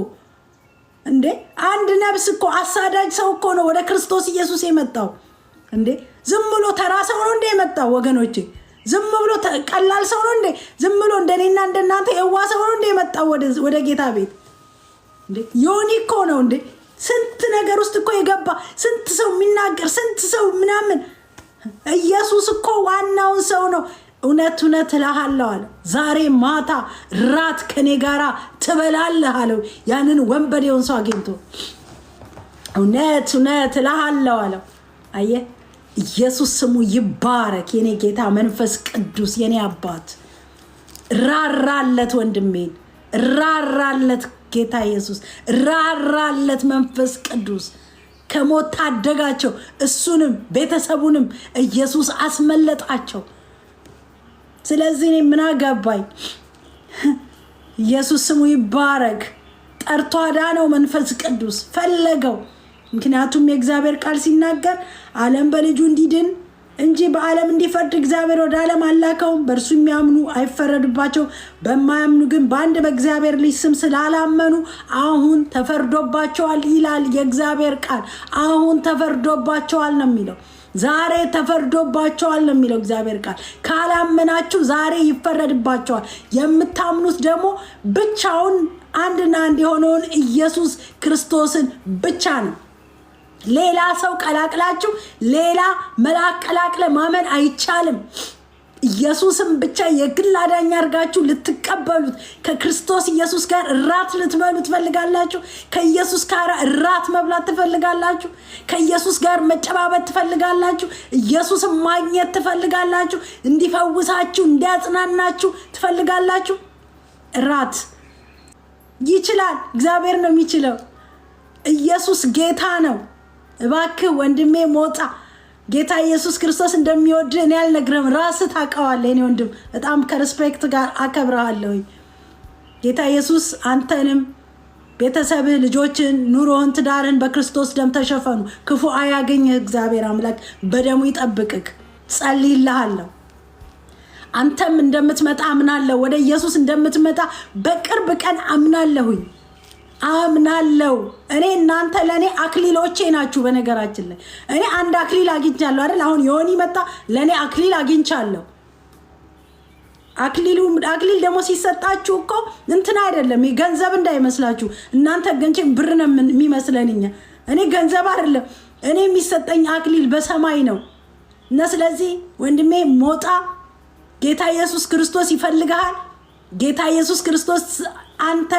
እንዴ አንድ ነብስ እኮ አሳዳጅ ሰው እኮ ነው ወደ ክርስቶስ ኢየሱስ የመጣው። እንዴ ዝም ብሎ ተራ ሰው ነው እንደ የመጣው ወገኖቼ? ዝም ብሎ ቀላል ሰው ነው እንዴ? ዝም ብሎ እንደኔና እንደናንተ የዋ ሰው ነው እንደ የመጣው ወደ ጌታ ቤት? እንዴ ዮኒ እኮ ነው እንዴ ስንት ነገር ውስጥ እኮ የገባ፣ ስንት ሰው የሚናገር፣ ስንት ሰው ምናምን። ኢየሱስ እኮ ዋናውን ሰው ነው። እውነት እውነት እልሃለሁ አለ፣ ዛሬ ማታ ራት ከኔ ጋራ ትበላለህ አለው። ያንን ወንበዴውን ሰው አግኝቶ እውነት እውነት እልሃለሁ አለው። አየህ፣ ኢየሱስ ስሙ ይባረክ። የኔ ጌታ መንፈስ ቅዱስ፣ የኔ አባት ራራለት ወንድሜን ራራለት ጌታ ኢየሱስ ራራለት መንፈስ ቅዱስ ከሞት ታደጋቸው እሱንም ቤተሰቡንም ኢየሱስ አስመለጣቸው ስለዚህ እኔ ምን አገባኝ ኢየሱስ ስሙ ይባረክ ጠርቶ አዳነው መንፈስ ቅዱስ ፈለገው ምክንያቱም የእግዚአብሔር ቃል ሲናገር ዓለም በልጁ እንዲድን እንጂ በዓለም እንዲፈርድ እግዚአብሔር ወደ ዓለም አላከውም በእርሱ የሚያምኑ አይፈረድባቸው በማያምኑ ግን በአንድ በእግዚአብሔር ልጅ ስም ስላላመኑ አሁን ተፈርዶባቸዋል ይላል የእግዚአብሔር ቃል አሁን ተፈርዶባቸዋል ነው የሚለው ዛሬ ተፈርዶባቸዋል ነው የሚለው እግዚአብሔር ቃል ካላመናችሁ ዛሬ ይፈረድባቸዋል የምታምኑት ደግሞ ብቻውን አንድና አንድ የሆነውን ኢየሱስ ክርስቶስን ብቻ ነው ሌላ ሰው ቀላቅላችሁ ሌላ መልአክ ቀላቅለ ማመን አይቻልም ኢየሱስን ብቻ የግል አዳኝ አድርጋችሁ ልትቀበሉት ከክርስቶስ ኢየሱስ ጋር ራት ልትበሉ ትፈልጋላችሁ ከኢየሱስ ጋር ራት መብላት ትፈልጋላችሁ ከኢየሱስ ጋር መጨባበጥ ትፈልጋላችሁ ኢየሱስን ማግኘት ትፈልጋላችሁ እንዲፈውሳችሁ እንዲያጽናናችሁ ትፈልጋላችሁ ራት ይችላል እግዚአብሔር ነው የሚችለው ኢየሱስ ጌታ ነው እባክህ ወንድሜ ሞጣ ጌታ ኢየሱስ ክርስቶስ እንደሚወድ እኔ አልነግርህም ራስህ ታውቀዋለህ እኔ ወንድም በጣም ከሪስፔክት ጋር አከብርሃለሁ ጌታ ኢየሱስ አንተንም ቤተሰብህ ልጆችን ኑሮህን ትዳርህን በክርስቶስ ደም ተሸፈኑ ክፉ አያገኝህ እግዚአብሔር አምላክ በደሙ ይጠብቅህ ጸልይልሃለሁ አንተም እንደምትመጣ አምናለሁ ወደ ኢየሱስ እንደምትመጣ በቅርብ ቀን አምናለሁኝ አምናለሁ እኔ እናንተ ለኔ አክሊሎቼ ናችሁ በነገራችን ላይ እኔ አንድ አክሊል አግኝቻለሁ አይደል አሁን ዮኒ መጣ ለኔ አክሊል አግኝቻለሁ አክሊል ደግሞ ሲሰጣችሁ እኮ እንትና አይደለም ገንዘብ እንዳይመስላችሁ እናንተ ገንቼ ብር ነው የሚመስለንኛ እኔ ገንዘብ አይደለም እኔ የሚሰጠኝ አክሊል በሰማይ ነው እና ስለዚህ ወንድሜ ሞጣ ጌታ ኢየሱስ ክርስቶስ ይፈልጋል ጌታ ኢየሱስ ክርስቶስ አንተ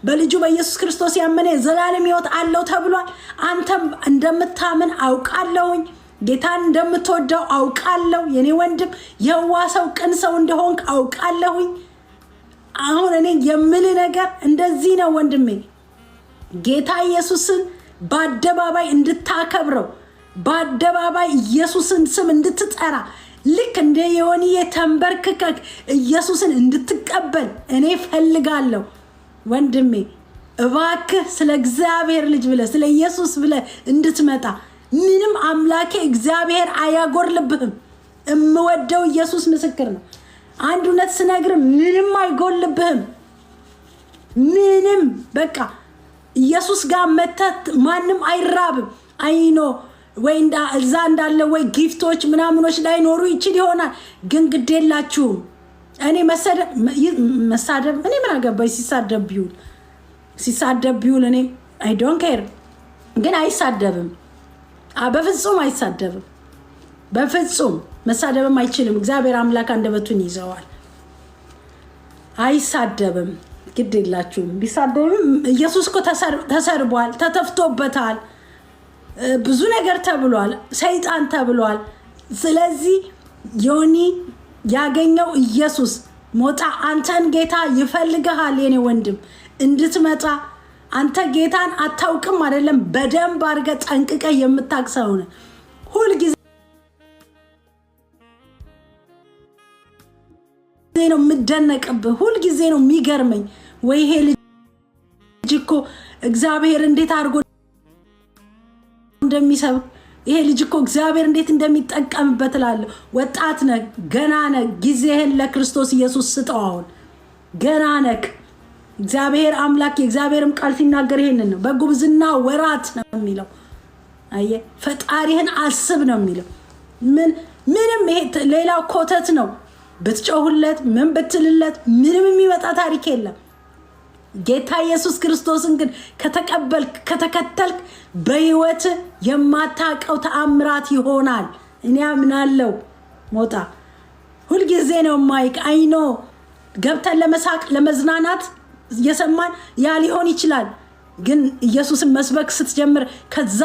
በልጁ በኢየሱስ ክርስቶስ ያመነ ዘላለም ሕይወት አለው ተብሏል አንተም እንደምታምን አውቃለሁኝ ጌታን እንደምትወደው አውቃለሁ የኔ ወንድም የዋሰው ቅን ሰው እንደሆንክ አውቃለሁኝ አሁን እኔ የምል ነገር እንደዚህ ነው ወንድሜ ጌታ ኢየሱስን በአደባባይ እንድታከብረው በአደባባይ ኢየሱስን ስም እንድትጠራ ልክ እንደ ዮኒ ተንበርክከክ ኢየሱስን እንድትቀበል እኔ ፈልጋለሁ ወንድሜ እባክህ ስለ እግዚአብሔር ልጅ ብለህ ስለ ኢየሱስ ብለህ እንድትመጣ ምንም አምላኬ እግዚአብሔር አያጎርልብህም እምወደው ኢየሱስ ምስክር ነው አንድ እውነት ስነግር ምንም አይጎልብህም ምንም በቃ ኢየሱስ ጋር መተት ማንም አይራብም አይኖ ወይ እዛ እንዳለ ወይ ጊፍቶች ምናምኖች ላይ ኖሩ ይችል ይሆናል ግን ግዴላችሁም እኔ መሳደብ እኔ ምን አገባኝ ሲሳደብ ቢውል እኔ I don't care ግን አይሳደብም በፍጹም አይሳደብም በፍጹም መሳደብም አይችልም እግዚአብሔር አምላክ አንደበቱን ይዘዋል አይሳደብም ግዴላችሁም ቢሳደብም ኢየሱስ እኮ ተሰርቧል ተተፍቶበታል ብዙ ነገር ተብሏል ሰይጣን ተብሏል ስለዚህ ዮኒ ያገኘው ኢየሱስ ሞጣ አንተን ጌታ ይፈልግሃል የኔ ወንድም እንድትመጣ አንተ ጌታን አታውቅም አይደለም በደንብ አርገ ጠንቅቀ የምታክሰው ነው ሁሉ ጊዜ ነው ምደነቅብህ ሁሉ ጊዜ ነው የሚገርመኝ ወይ ይሄ ልጅ እኮ እግዚአብሔር እንዴት አርጎ እንደሚሰብ ይሄ ልጅ እኮ እግዚአብሔር እንዴት እንደሚጠቀምበት እላለሁ ወጣት ነህ ገና ነህ ጊዜህን ለክርስቶስ ኢየሱስ ስጠው አሁን ገና ነህ እግዚአብሔር አምላክ የእግዚአብሔርም ቃል ሲናገር ይሄንን ነው በጉብዝና ወራት ነው የሚለው አየ ፈጣሪህን አስብ ነው የሚለው ምንም ይሄ ሌላው ኮተት ነው ብትጮህለት ምን ብትልለት ምንም የሚመጣ ታሪክ የለም ጌታ ኢየሱስ ክርስቶስን ግን ከተቀበልክ ከተከተልክ በህይወት የማታቀው ተአምራት ይሆናል እኔ አምናለሁ ሞጣ ሁሉ ጊዜ ነው ማይክ አይኖ ገብተን ለመሳቅ ለመዝናናት የሰማን ያ ሊሆን ይችላል ግን ኢየሱስን መስበክ ስትጀምር ከዛ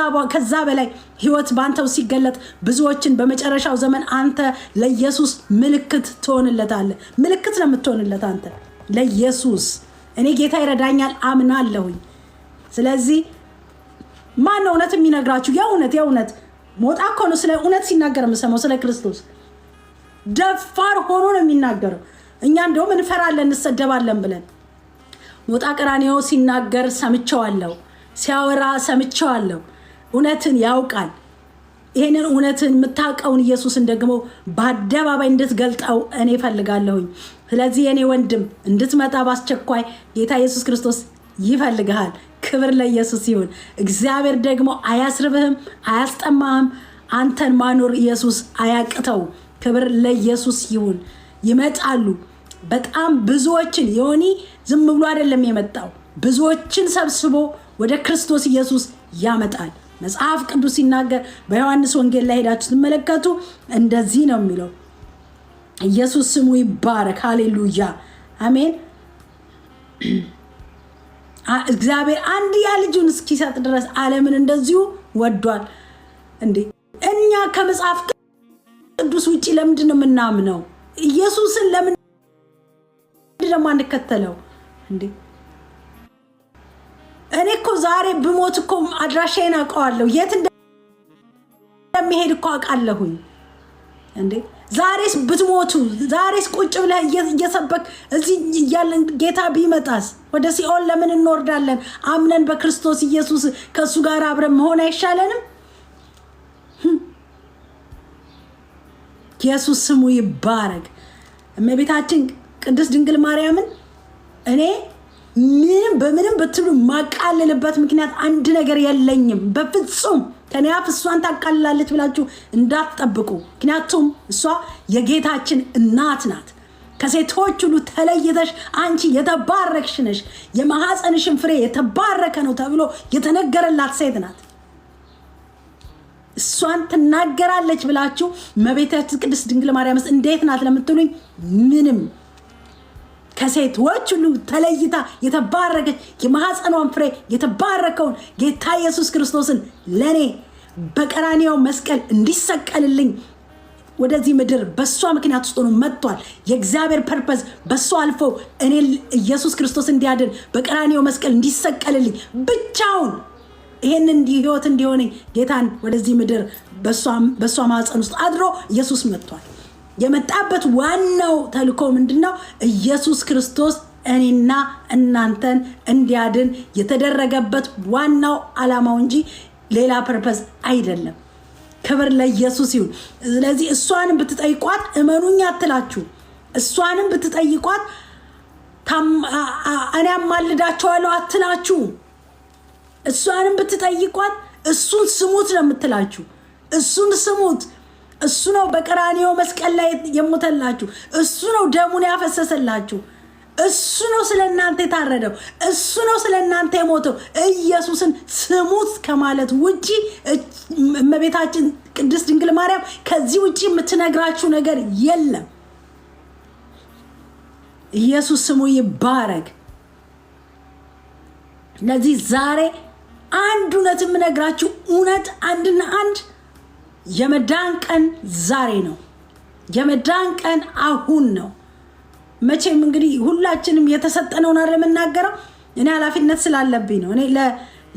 በላይ ህይወት ባንተው ሲገለጥ ብዙዎችን በመጨረሻው ዘመን አንተ ለኢየሱስ ምልክት ትሆንለታለህ። ምልክት ነው የምትሆንለት አንተ ለኢየሱስ። እኔ ጌታ ይረዳኛል አምናለሁኝ። ስለዚህ ማን ነው እውነት የሚነግራችሁ? የእውነት ሞጣ እኮ ነው ስለ እውነት ሲናገር የምሰማው፣ ስለ ክርስቶስ ደፋር ሆኖ ነው የሚናገረው። እኛ እንደውም እንፈራለን እንሰደባለን ብለን። ሞጣ ቀራንዮ ሲናገር ሰምቼዋለሁ፣ ሲያወራ ሰምቼዋለሁ። እውነትን ያውቃል። ይሄንን እውነትን የምታውቀውን ኢየሱስን ደግሞ በአደባባይ እንድትገልጠው እኔ እፈልጋለሁኝ። ስለዚህ የኔ ወንድም እንድትመጣ ባስቸኳይ ጌታ ኢየሱስ ክርስቶስ ይፈልግሃል። ክብር ለኢየሱስ ይሁን። እግዚአብሔር ደግሞ አያስርብህም፣ አያስጠማህም። አንተን ማኖር ኢየሱስ አያቅተው። ክብር ለኢየሱስ ይሁን። ይመጣሉ በጣም ብዙዎችን። ዮኒ ዝም ብሎ አይደለም የመጣው፣ ብዙዎችን ሰብስቦ ወደ ክርስቶስ ኢየሱስ ያመጣል። መጽሐፍ ቅዱስ ሲናገር በዮሐንስ ወንጌል ላይ ሄዳችሁ ትመለከቱ፣ እንደዚህ ነው የሚለው። ኢየሱስ ስሙ ይባረክ። ሃሌሉያ አሜን። እግዚአብሔር አንድያ ልጁን እስኪሰጥ ድረስ ዓለምን እንደዚሁ ወዷል። እንዴ እኛ ከመጽሐፍ ቅዱስ ውጪ ለምንድን ነው የምናምነው? ኢየሱስን ለምን እንደማንከተለው እንዴ? እኔ እኮ ዛሬ ብሞት እኮ አድራሻዬን አውቀዋለሁ፣ የት እንደሚሄድ እኮ አውቃለሁኝ። እንዴ ዛሬስ ብትሞቱ፣ ዛሬስ ቁጭ ብለህ እየሰበክ እዚህ እያለን ጌታ ቢመጣስ ወደ ሲኦል ለምን እንወርዳለን? አምነን በክርስቶስ ኢየሱስ ከእሱ ጋር አብረን መሆን አይሻለንም? ኢየሱስ ስሙ ይባረክ። እመቤታችን ቅድስት ድንግል ማርያምን እኔ በምንም ብትሉ ማቃለልበት ምክንያት አንድ ነገር የለኝም። በፍጹም ከኔ አፍ እሷን ታቃልላለች ብላችሁ እንዳትጠብቁ። ምክንያቱም እሷ የጌታችን እናት ናት። ከሴቶች ሁሉ ተለይተሽ አንቺ የተባረክሽ ነሽ፣ የማህፀንሽን ፍሬ የተባረከ ነው ተብሎ የተነገረላት ሴት ናት። እሷን ትናገራለች ብላችሁ እመቤታችን ቅድስት ድንግል ማርያም እንዴት ናት ለምትሉኝ፣ ምንም ከሴቶች ሁሉ ተለይታ የተባረከች የማህፀኗን ፍሬ የተባረከውን ጌታ ኢየሱስ ክርስቶስን ለኔ በቀራንዮ መስቀል እንዲሰቀልልኝ ወደዚህ ምድር በሷ ምክንያት ውስጥ ሆኖ መጥቷል። የእግዚአብሔር ፐርፐዝ በሷ አልፎ እኔ ኢየሱስ ክርስቶስ እንዲያድን በቀራንዮ መስቀል እንዲሰቀልልኝ ብቻውን ይሄንን ህይወት እንዲሆነኝ ጌታን ወደዚህ ምድር በሷ ማህፀን ውስጥ አድሮ ኢየሱስ መጥቷል። የመጣበት ዋናው ተልእኮ ምንድነው? ኢየሱስ ክርስቶስ እኔና እናንተን እንዲያድን የተደረገበት ዋናው ዓላማው እንጂ ሌላ ፐርፐዝ አይደለም። ክብር ለኢየሱስ ይሁን። ስለዚህ እሷንም ብትጠይቋት እመኑኝ አትላችሁ። እሷንም ብትጠይቋት እኔ አማልዳቸዋለሁ አትላችሁ። እሷንም ብትጠይቋት እሱን ስሙት ነው የምትላችሁ። እሱን ስሙት። እሱ ነው በቀራንዮ መስቀል ላይ የሞተላችሁ። እሱ ነው ደሙን ያፈሰሰላችሁ። እሱ ነው ስለናንተ የታረደው። እሱ ነው ስለናንተ የሞተው። ኢየሱስን ስሙት ከማለት ውጪ እመቤታችን ቅድስት ድንግል ማርያም ከዚህ ውጪ የምትነግራችሁ ነገር የለም። ኢየሱስ ስሙ ይባረክ። ለዚህ ዛሬ አንድ እውነት የምነግራችሁ እውነት አንድና አንድ የመዳን ቀን ዛሬ ነው። የመዳን ቀን አሁን ነው። መቼም እንግዲህ ሁላችንም የተሰጠነውን አይደል የምናገረው። እኔ ኃላፊነት ስላለብኝ ነው። እኔ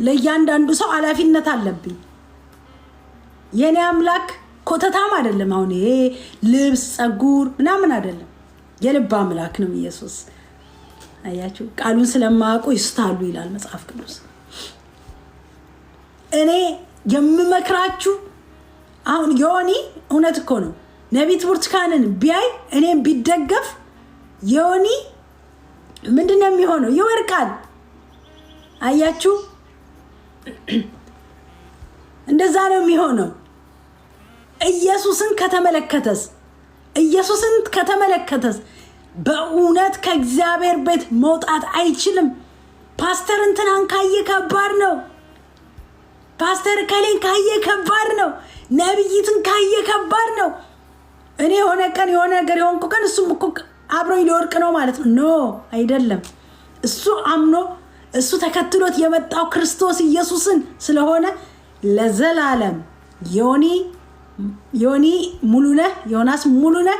ለእያንዳንዱ ሰው ኃላፊነት አለብኝ። የኔ አምላክ ኮተታም አይደለም። አሁን ይሄ ልብስ ጸጉር ምናምን አይደለም። የልብ አምላክ ነው ኢየሱስ። አያችሁ፣ ቃሉን ስለማያውቁ ይስታሉ ይላል መጽሐፍ ቅዱስ። እኔ የምመክራችሁ አሁን ዮኒ እውነት እኮ ነው። ነቢት ብርቱካንን ቢያይ እኔም ቢደገፍ ዮኒ ምንድነው የሚሆነው? ይወርቃል። አያችሁ፣ እንደዛ ነው የሚሆነው። ኢየሱስን ከተመለከተስ በእውነት ከእግዚአብሔር ቤት መውጣት አይችልም። ፓስተር እንትናን ካየ ከባድ ነው። ፓስተር ከሌን ካየ ከባድ ነው። ነብይትን ካየ ከባድ ነው። እኔ የሆነ ቀን የሆነ ነገር የሆንኩ ቀን እሱም እኮ አብሮኝ ሊወርቅ ነው ማለት ነው። ኖ አይደለም። እሱ አምኖ እሱ ተከትሎት የመጣው ክርስቶስ ኢየሱስን ስለሆነ ለዘላለም ዮኒ ሙሉነህ ዮናስ ሙሉነህ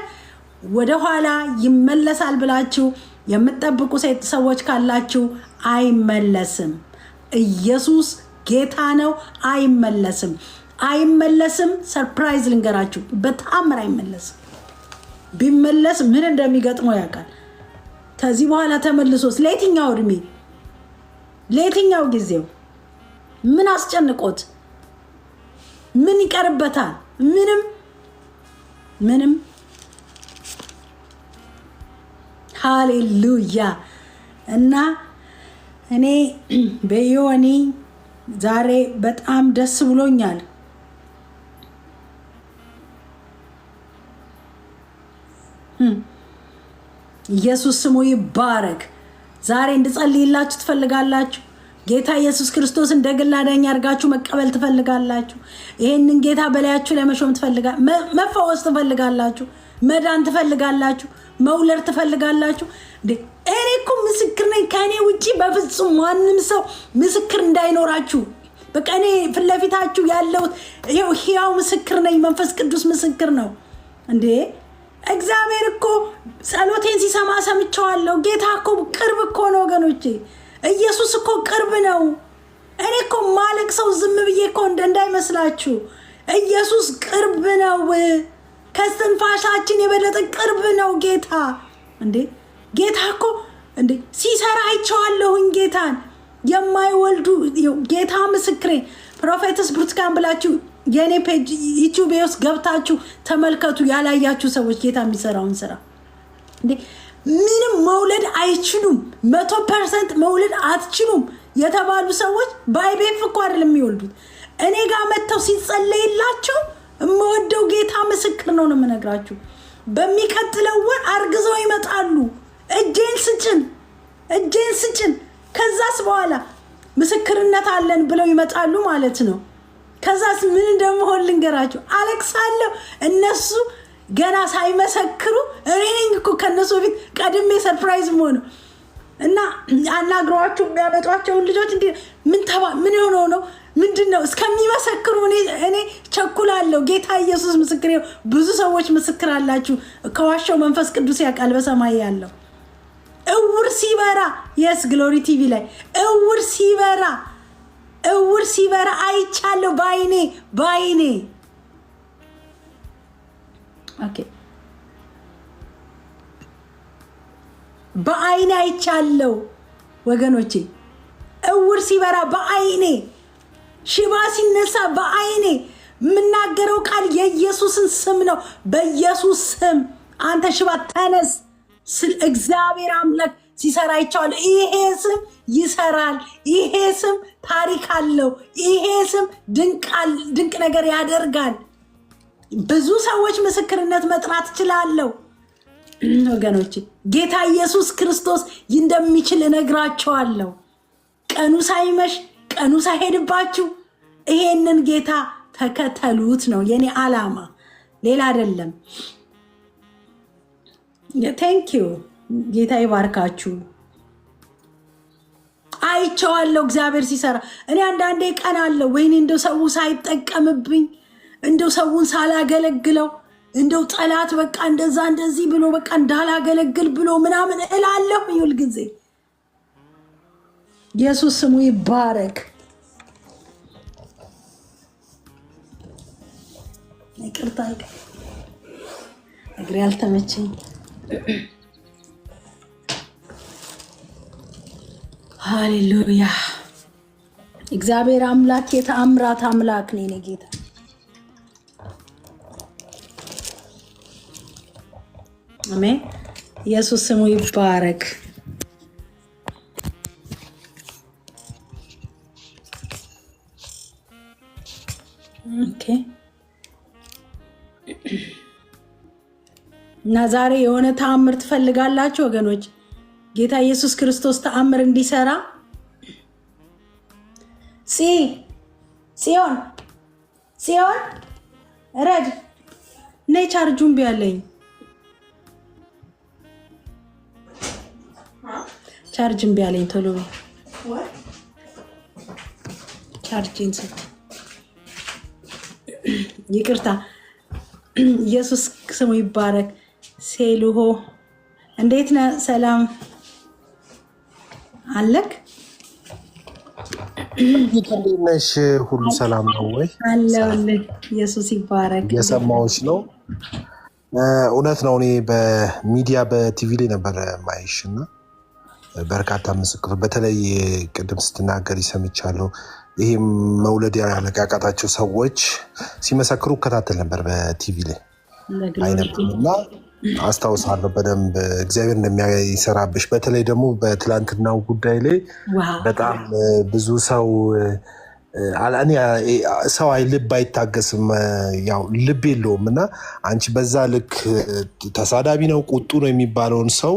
ወደ ኋላ ይመለሳል ብላችሁ የምትጠብቁ ሰዎች ካላችሁ አይመለስም። ኢየሱስ ጌታ ነው። አይመለስም። ሰርፕራይዝ ልንገራችሁ፣ በጣምር አይመለስም። ቢመለስ ምን እንደሚገጥመው ያውቃል። ከዚህ በኋላ ተመልሶስ ለየትኛው እድሜ ለየትኛው ጊዜው ምን አስጨንቆት ምን ይቀርበታል? ምንም። ሃሌሉያ። እና እኔ በዮኒ ዛሬ በጣም ደስ ብሎኛል። ኢየሱስ ስሙ ይባረክ። ዛሬ እንድጸልይላችሁ ትፈልጋላችሁ? ጌታ ኢየሱስ ክርስቶስ እንደ ግል አዳኝ አድርጋችሁ መቀበል ትፈልጋላችሁ? ይሄንን ጌታ በላያችሁ ላይ መሾም ትፈልጋላችሁ? መፈወስ ትፈልጋላችሁ? መዳን ትፈልጋላችሁ? መውለድ ትፈልጋላችሁ? እኔ እኮ ምስክር ነኝ። ከእኔ ውጪ በፍጹም ማንም ሰው ምስክር እንዳይኖራችሁ። በቃ እኔ ፊት ለፊታችሁ ያለው ሕያው ምስክር ነኝ። መንፈስ ቅዱስ ምስክር ነው። እግዚአብሔር እኮ ጸሎቴን ሲሰማ ሰምቻለሁ። ጌታ እኮ ቅርብ እኮ ነው ወገኖቼ። ኢየሱስ እኮ ቅርብ ነው። እኔ እኮ ማለቅ ሰው ዝም ብዬ እኮ እንዳይመስላችሁ። ኢየሱስ ቅርብ ነው። ከስትንፋሻችን የበለጠ ቅርብ ነው ጌታ። ጌታ እኮ ሲሰራ አይቼዋለሁኝ። ጌታን የማይወልዱ ጌታ ምስክሬ። ፕሮፌትስ ብርቱካን ብላችሁ የኔ ፔጅ ዩቲዩብ ውስጥ ገብታችሁ ተመልከቱ። ያላያችሁ ሰዎች ጌታ የሚሰራውን ስራ ምንም መውለድ አይችሉም። 100% መውለድ አትችሉም የተባሉ ሰዎች በአይቤፍ እኮ አይደለም የሚወልዱት። እኔ ጋር መጥተው ሲጸለይላቸው የምወደው ጌታ ምስክር ነው የምነግራችሁ። በሚቀጥለው ወር አርግዘው ይመጣሉ። እጄን ስጭን ከዛስ በኋላ ምስክርነት አለን ብለው ይመጣሉ ማለት ነው። ከዛስ ምን እንደምሆን ልንገራችሁ። አለቅሳለሁ። እነሱ ገና ሳይመሰክሩ እኔ ነኝ እኮ ከነሱ በፊት ቀድሜ ሰርፕራይዝ ሆኖ እና አናግሯቸው የሚያመጧቸውን ልጆች ምን ሆነው ነው ምንድነው እስከሚመሰክሩ እኔ ቸኩላለሁ። ጌታ ኢየሱስ ምስክር ነው። ብዙ ሰዎች ምስክር አላችሁ። ከዋሻው መንፈስ ቅዱስ ያውቃል በሰማይ ያለው። እውር ሲበራ የስ ግሎሪ ቲቪ ላይ እውር ሲበራ አይቻለሁ ባይኔ። ኦኬ በአይኔ አይቻለሁ ወገኖቼ። እውር ሲበራ በአይኔ፣ ሽባ ሲነሳ በአይኔ። የምናገረው ቃል የኢየሱስን ስም ነው። በኢየሱስ ስም አንተ ሽባ ተነስ ስል እግዚአብሔር አምላክ ሲሰራ አይቻለሁ። ይሄ ስም ይሰራል። ይሄ ስም ታሪክ አለው። ይሄ ስም ድንቅ ነገር ያደርጋል። ብዙ ሰዎች ምስክርነት መጥራት እችላለሁ ወገኖቼ። ጌታ ኢየሱስ ክርስቶስ እንደሚችል እነግራቸዋለሁ። ቀኑ ሳይመሽ ቀኑ ሳይሄድባችሁ ይሄንን ጌታ ተከተሉት ነው የኔ ዓላማ፣ ሌላ አይደለም። ቴንኪዩ። ጌታ ይባርካችሁ። አይቼዋለሁ እግዚአብሔር ሲሰራ። እኔ አንዳንዴ ቀን አለው ወይኔ እንደው ሰው ሳይጠቀምብኝ፣ እንደው ሰውን ሳላገለግለው፣ እንደው ጠላት በቃ እንደዛ እንደዚህ ብሎ በቃ እንዳላገለግል ብሎ ምናምን እላለሁ። ይሁን ጊዜ ኢየሱስ ስሙ ይባረክ። ይቅርታ እግሬ አልተመቸኝ። ሃሌሉያ። እግዚአብሔር አምላክ የተአምራት አምላክ ነው የኔ ጌታ። አሜን። ኢየሱስ ስሙ ይባረክ። ኦኬ። እና ዛሬ የሆነ ተአምር ትፈልጋላችሁ ወገኖች? ጌታ ኢየሱስ ክርስቶስ ተአምር እንዲሰራ ሲሆን ረድ ነይ ቻርጁን ቢያለኝ ቻርጅን ቢያለኝ ቶሎ ቻርጅን ሰጥ ይቅርታ ኢየሱስ ስሙ ይባረክ። ሴሉሆ እንዴት ነህ? ሰላም አለክ?
ይተልነሽ ሁሉ ሰላም ነው ወይ?
አለሁልህ። ኢየሱስ ይባረክ።
የሰማሁሽ ነው። እውነት ነው። እኔ በሚዲያ በቲቪ ላይ ነበር ማይሽ እና በርካታ ምስክሮች በተለይ ቅድም ስትናገር ይሰምቻለሁ። ይሄም መውለድ ያቃታቸው ሰዎች ሲመሰክሩ እከታተል ነበር በቲቪ ላይ አይነበርና አስታውሳለሁ በደንብ እግዚአብሔር እንደሚሰራብሽ። በተለይ ደግሞ በትላንትናው ጉዳይ ላይ በጣም ብዙ ሰው ሰው ልብ አይታገስም፣ ያው ልብ የለውም እና አንቺ በዛ ልክ ተሳዳቢ ነው ቁጡ ነው የሚባለውን ሰው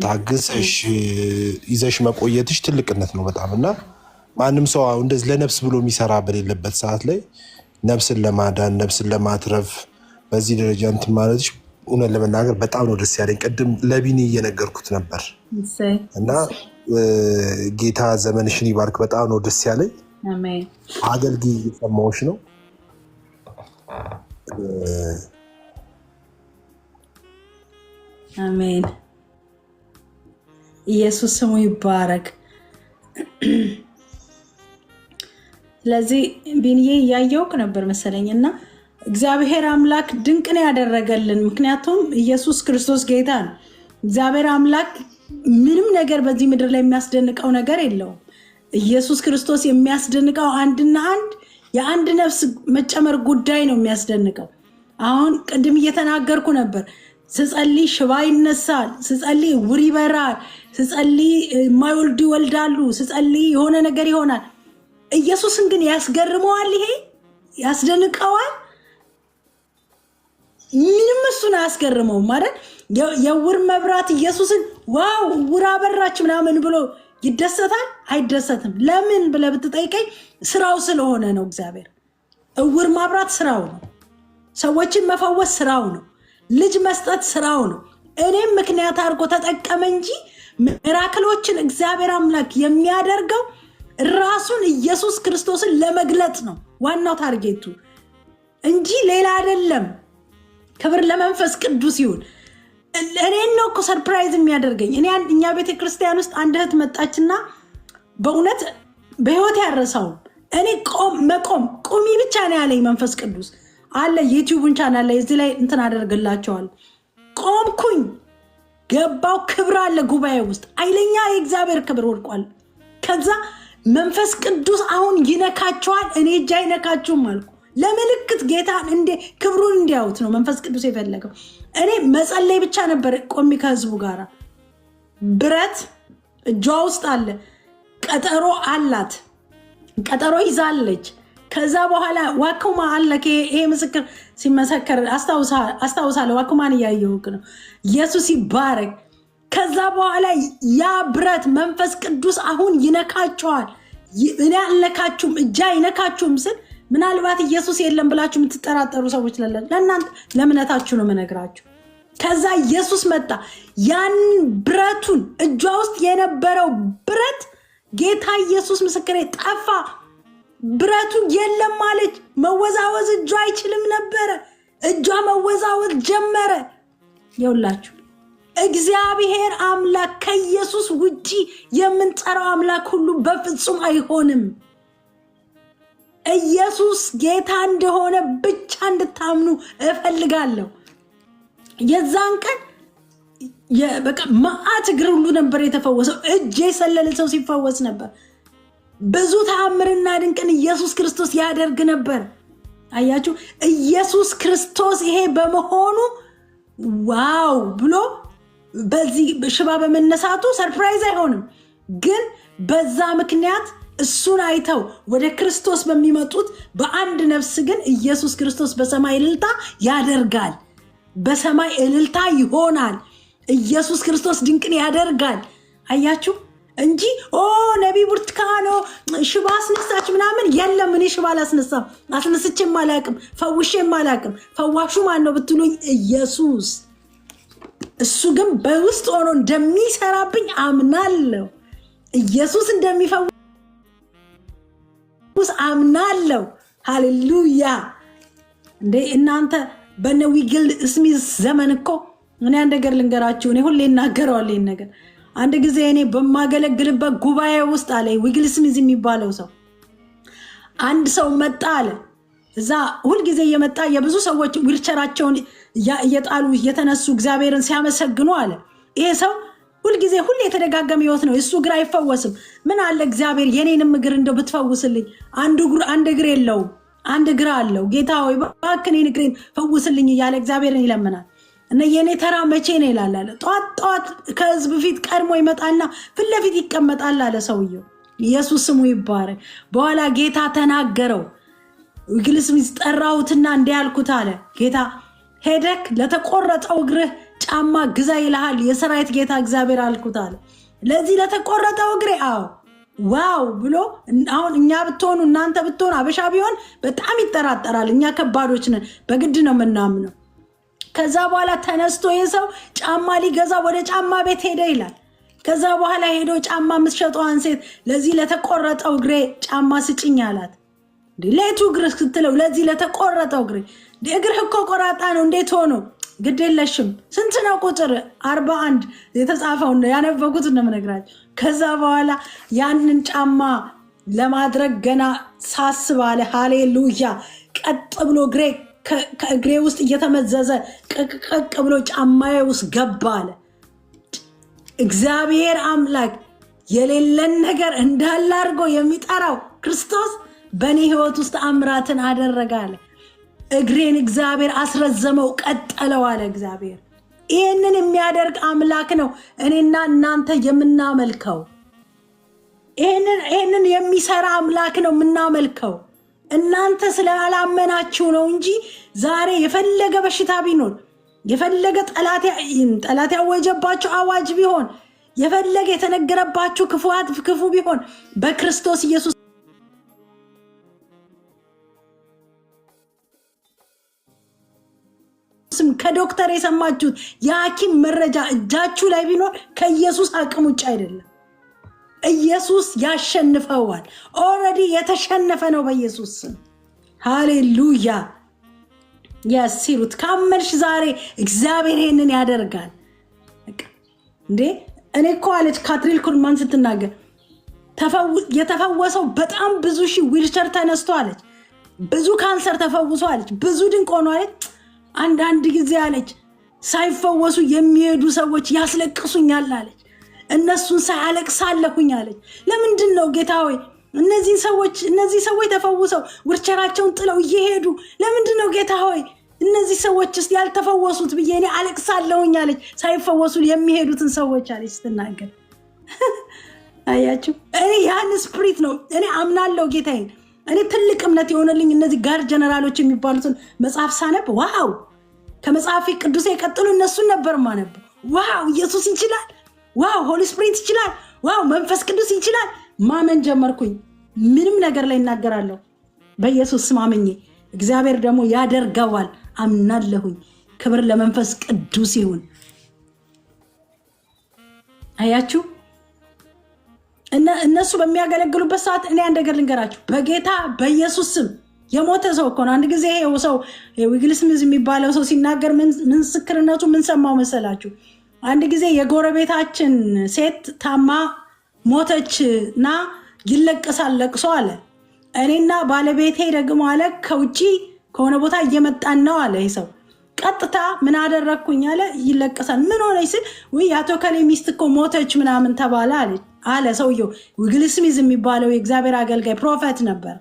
ታግሰሽ ይዘሽ መቆየትሽ ትልቅነት ነው በጣም። እና ማንም ሰው እንደዚህ ለነፍስ ብሎ የሚሰራ በሌለበት ሰዓት ላይ ነፍስን ለማዳን ነፍስን ለማትረፍ በዚህ ደረጃ እንትን ማለትሽ እውነት ለመናገር በጣም ነው ደስ ያለኝ። ቅድም ለቢኒ እየነገርኩት ነበር እና ጌታ ዘመንሽን ይባርክ። በጣም ነው ደስ ያለኝ። አገልግይ እየሰማሁሽ ነው።
አሜን። ኢየሱስ ስሙ ይባረክ። ስለዚህ ቢኒዬ እያየውክ ነበር መሰለኝና እግዚአብሔር አምላክ ድንቅን ያደረገልን። ምክንያቱም ኢየሱስ ክርስቶስ ጌታ ነው። እግዚአብሔር አምላክ ምንም ነገር በዚህ ምድር ላይ የሚያስደንቀው ነገር የለውም። ኢየሱስ ክርስቶስ የሚያስደንቀው አንድና አንድ የአንድ ነፍስ መጨመር ጉዳይ ነው የሚያስደንቀው። አሁን ቅድም እየተናገርኩ ነበር። ስጸልይ ሽባ ይነሳል፣ ስጸልይ ዕውር ይበራል፣ ስጸልይ የማይወልዱ ይወልዳሉ፣ ስጸልይ የሆነ ነገር ይሆናል። ኢየሱስን ግን ያስገርመዋል፣ ይሄ ያስደንቀዋል። ምንም እሱን አያስገርመውም ማለት የዕውር መብራት ኢየሱስን ዋው ዕውር አበራች ምናምን ብሎ ይደሰታል? አይደሰትም። ለምን ብለህ ብትጠይቀኝ ስራው ስለሆነ ነው። እግዚአብሔር ዕውር ማብራት ስራው ነው። ሰዎችን መፈወስ ስራው ነው። ልጅ መስጠት ስራው ነው። እኔም ምክንያት አድርጎ ተጠቀመ እንጂ ሚራክሎችን እግዚአብሔር አምላክ የሚያደርገው ራሱን ኢየሱስ ክርስቶስን ለመግለጥ ነው ዋናው ታርጌቱ እንጂ ሌላ አይደለም። ክብር ለመንፈስ ቅዱስ ይሁን። እኔን ነው እኮ ሰርፕራይዝ የሚያደርገኝ። እኛ ቤተክርስቲያን ውስጥ አንድ እህት መጣችና በእውነት በህይወት ያረሳው እኔ መቆም ቁሚ ብቻ ነው ያለኝ መንፈስ ቅዱስ አለ። ዩቲዩብን ቻናል ላይ እዚህ ላይ እንትን አደርግላቸዋል። ቆምኩኝ፣ ገባው። ክብር አለ ጉባኤ ውስጥ ኃይለኛ የእግዚአብሔር ክብር ወድቋል። ከዛ መንፈስ ቅዱስ አሁን ይነካቸዋል፣ እኔ እጅ አይነካችሁም አልኩ። ለምልክት ጌታ ክብሩን እንዲያዩት ነው መንፈስ ቅዱስ የፈለገው። እኔ መጸለይ ብቻ ነበር ቆሚ ከህዝቡ ጋር። ብረት እጇ ውስጥ አለ፣ ቀጠሮ አላት፣ ቀጠሮ ይዛለች። ከዛ በኋላ ዋኩማ አለ። ይሄ ምስክር ሲመሰከር አስታውሳለሁ። ዋኩማን እያየሁክ ነው። ኢየሱስ ይባረክ። ከዛ በኋላ ያ ብረት መንፈስ ቅዱስ አሁን ይነካቸዋል። እኔ አልነካችሁም፣ እጃ አይነካችሁም ስል ምናልባት ኢየሱስ የለም ብላችሁ የምትጠራጠሩ ሰዎች ለእናንተ ለእምነታችሁ ነው የምነግራችሁ። ከዛ ኢየሱስ መጣ። ያን ብረቱን እጇ ውስጥ የነበረው ብረት ጌታ ኢየሱስ ምስክሬ ጠፋ። ብረቱ የለም አለች። መወዛወዝ እጇ አይችልም ነበረ። እጇ መወዛወዝ ጀመረ። ይኸውላችሁ እግዚአብሔር አምላክ ከኢየሱስ ውጪ የምንጠራው አምላክ ሁሉ በፍጹም አይሆንም። ኢየሱስ ጌታ እንደሆነ ብቻ እንድታምኑ እፈልጋለሁ። የዛን ቀን በቃ መዓት እግር ሁሉ ነበር የተፈወሰው። እጅ የሰለለ ሰው ሲፈወስ ነበር። ብዙ ተአምርና ድንቅን ኢየሱስ ክርስቶስ ያደርግ ነበር። አያችሁ፣ ኢየሱስ ክርስቶስ ይሄ በመሆኑ ዋው ብሎ በዚህ ሽባ በመነሳቱ ሰርፕራይዝ አይሆንም። ግን በዛ ምክንያት እሱን አይተው ወደ ክርስቶስ በሚመጡት በአንድ ነፍስ ግን ኢየሱስ ክርስቶስ በሰማይ እልልታ ያደርጋል። በሰማይ እልልታ ይሆናል። ኢየሱስ ክርስቶስ ድንቅን ያደርጋል። አያችሁ እንጂ ነቢይ ብርቱካን ሽባ አስነሳች ምናምን የለም። እኔ ሽባ አላስነሳም፣ አስነስቼም አላቅም፣ ፈውሼም አላቅም። ፈዋሹ ማን ነው ብትሉኝ ኢየሱስ። እሱ ግን በውስጥ ሆኖ እንደሚሰራብኝ አምናለሁ። ኢየሱስ እንደሚፈውስ አምናለሁ። ሃሌሉያ። እንዴ እናንተ በነዊግል ስሚዝ ዘመን እኮ እኔ አንድ ነገር ልንገራችሁ። እኔ ሁሌ እናገረዋለሁ ይሄን ነገር። አንድ ጊዜ እኔ በማገለግልበት ጉባኤ ውስጥ አለ ዊግል ስሚዝ የሚባለው ሰው አንድ ሰው መጣ አለ። እዛ ሁል ጊዜ እየመጣ የብዙ ሰዎች ዊልቸራቸውን እየጣሉ እየተነሱ እግዚአብሔርን ሲያመሰግኑ አለ። ይሄ ሰው ሁል ጊዜ ሁሌ የተደጋገመ ህይወት ነው። እሱ እግር አይፈወስም። ምን አለ እግዚአብሔር የኔንም እግር እንደው ብትፈውስልኝ፣ አንድ እግር የለውም፣ አንድ እግር አለው። ጌታ ሆይ እባክህ እኔን እግሬን ፈውስልኝ እያለ እግዚአብሔርን ይለምናል። እና የኔ ተራ መቼ ነው ይላል አለ። ጠዋት ከህዝብ ፊት ቀድሞ ይመጣና ፊት ለፊት ይቀመጣል አለ ሰውየው። ኢየሱስ ስሙ ይባረክ። በኋላ ጌታ ተናገረው። ዊግል ስሚዝ ጠራሁትና እንዲህ አልኩት አለ ጌታ፣ ሄደክ ለተቆረጠው እግርህ ጫማ ግዛ ይልሃል የሰራዊት ጌታ እግዚአብሔር አልኩት አለ። ለዚህ ለተቆረጠው እግሬ አዎ ዋው ብሎ አሁን እኛ ብትሆኑ እናንተ ብትሆኑ አበሻ ቢሆን በጣም ይጠራጠራል። እኛ ከባዶች ነን፣ በግድ ነው የምናምነው። ከዛ በኋላ ተነስቶ የሰው ጫማ ሊገዛ ወደ ጫማ ቤት ሄደ ይላል። ከዛ በኋላ ሄዶ ጫማ የምትሸጠዋን ሴት ለዚህ ለተቆረጠው እግሬ ጫማ ስጭኝ አላት። ለቱ እግር ስትለው ለዚህ ለተቆረጠው እግሬ፣ እግርህ እኮ ቆራጣ ነው እንዴት ሆኖ? ግድ የለሽም ስንት ነው ቁጥር 41 የተጻፈው ያነበኩት እንደምነግራችሁ። ከዛ በኋላ ያንን ጫማ ለማድረግ ገና ሳስብ አለ ሃሌሉያ ቀጥ ብሎ ከእግሬ ውስጥ እየተመዘዘ ቀቅ ብሎ ጫማዬ ውስጥ ገባ አለ። እግዚአብሔር አምላክ የሌለን ነገር እንዳለ አድርጎ የሚጠራው ክርስቶስ በእኔ ህይወት ውስጥ አምራትን አደረገ አለ። እግሬን እግዚአብሔር አስረዘመው፣ ቀጠለው አለ እግዚአብሔር። ይህንን የሚያደርግ አምላክ ነው እኔና እናንተ የምናመልከው። ይህንን የሚሰራ አምላክ ነው የምናመልከው። እናንተ ስላላመናችሁ ነው እንጂ ዛሬ የፈለገ በሽታ ቢኖር፣ የፈለገ ጠላት ያወጀባችሁ አዋጅ ቢሆን፣ የፈለገ የተነገረባችሁ ክፉ ቢሆን በክርስቶስ ኢየሱስ ከዶክተር የሰማችሁት የሐኪም መረጃ እጃችሁ ላይ ቢኖር ከኢየሱስ አቅም ውጭ አይደለም። ኢየሱስ ያሸንፈዋል። ኦልሬዲ የተሸነፈ ነው በኢየሱስ ስም። ሃሌሉያ ያሲሩት ካመንሽ ዛሬ እግዚአብሔር ይሄንን ያደርጋል። እንዴ እኔ እኮ አለች ካትሪል ኩልማን ስትናገር የተፈወሰው በጣም ብዙ ሺህ ዊልቸር ተነስቶ አለች፣ ብዙ ካንሰር ተፈውሶ አለች፣ ብዙ ድንቅ ሆኖ አለች። አንዳንድ ጊዜ አለች ሳይፈወሱ የሚሄዱ ሰዎች ያስለቅሱኛል አለች፣ እነሱን ሳያለቅሳለሁኝ አለች። ለምንድን ነው ጌታ ሆይ እነዚህ ሰዎች ተፈውሰው ዊልቸራቸውን ጥለው እየሄዱ ለምንድን ነው ጌታ ሆይ እነዚህ ሰዎች እስቲ ያልተፈወሱት ብዬ እኔ አለቅሳለሁኝ አለች። ሳይፈወሱ የሚሄዱትን ሰዎች አለች ስትናገር። አያችሁ እኔ ያን ስፕሪት ነው እኔ አምናለሁ ጌታዬን። እኔ ትልቅ እምነት የሆነልኝ እነዚህ ጋር ጀነራሎች የሚባሉትን መጽሐፍ ሳነብ ዋው፣ ከመጽሐፍ ቅዱስ የቀጥሉ እነሱን ነበር ማነብ። ዋው ኢየሱስ ይችላል፣ ዋው ሆሊ ስፕሪት ይችላል፣ ዋው መንፈስ ቅዱስ ይችላል። ማመን ጀመርኩኝ። ምንም ነገር ላይ እናገራለሁ በኢየሱስ ስም አምኜ፣ እግዚአብሔር ደግሞ ያደርገዋል አምናለሁኝ። ክብር ለመንፈስ ቅዱስ ይሁን። አያችሁ እነሱ በሚያገለግሉበት ሰዓት እኔ አንድ ነገር ልንገራችሁ፣ በጌታ በኢየሱስ ስም የሞተ ሰው እኮ ነው። አንድ ጊዜ ይሄው ሰው ዊግል ስሚዝ የሚባለው ሰው ሲናገር ምስክርነቱ ምን ሰማው መሰላችሁ? አንድ ጊዜ የጎረቤታችን ሴት ታማ ሞተችና ይለቀሳል ለቅሶ አለ። እኔና ባለቤቴ ደግሞ አለ ከውጪ ከሆነ ቦታ እየመጣን ነው አለ። ይሄ ሰው ቀጥታ ምን አደረግኩኝ አለ፣ ይለቀሳል። ምን ሆነች ስል ወይ አቶ ከሌ ሚስት እኮ ሞተች ምናምን ተባለ አለ ሰውየው። ዊግል ስሚዝ የሚባለው የእግዚአብሔር አገልጋይ ፕሮፌት ነበር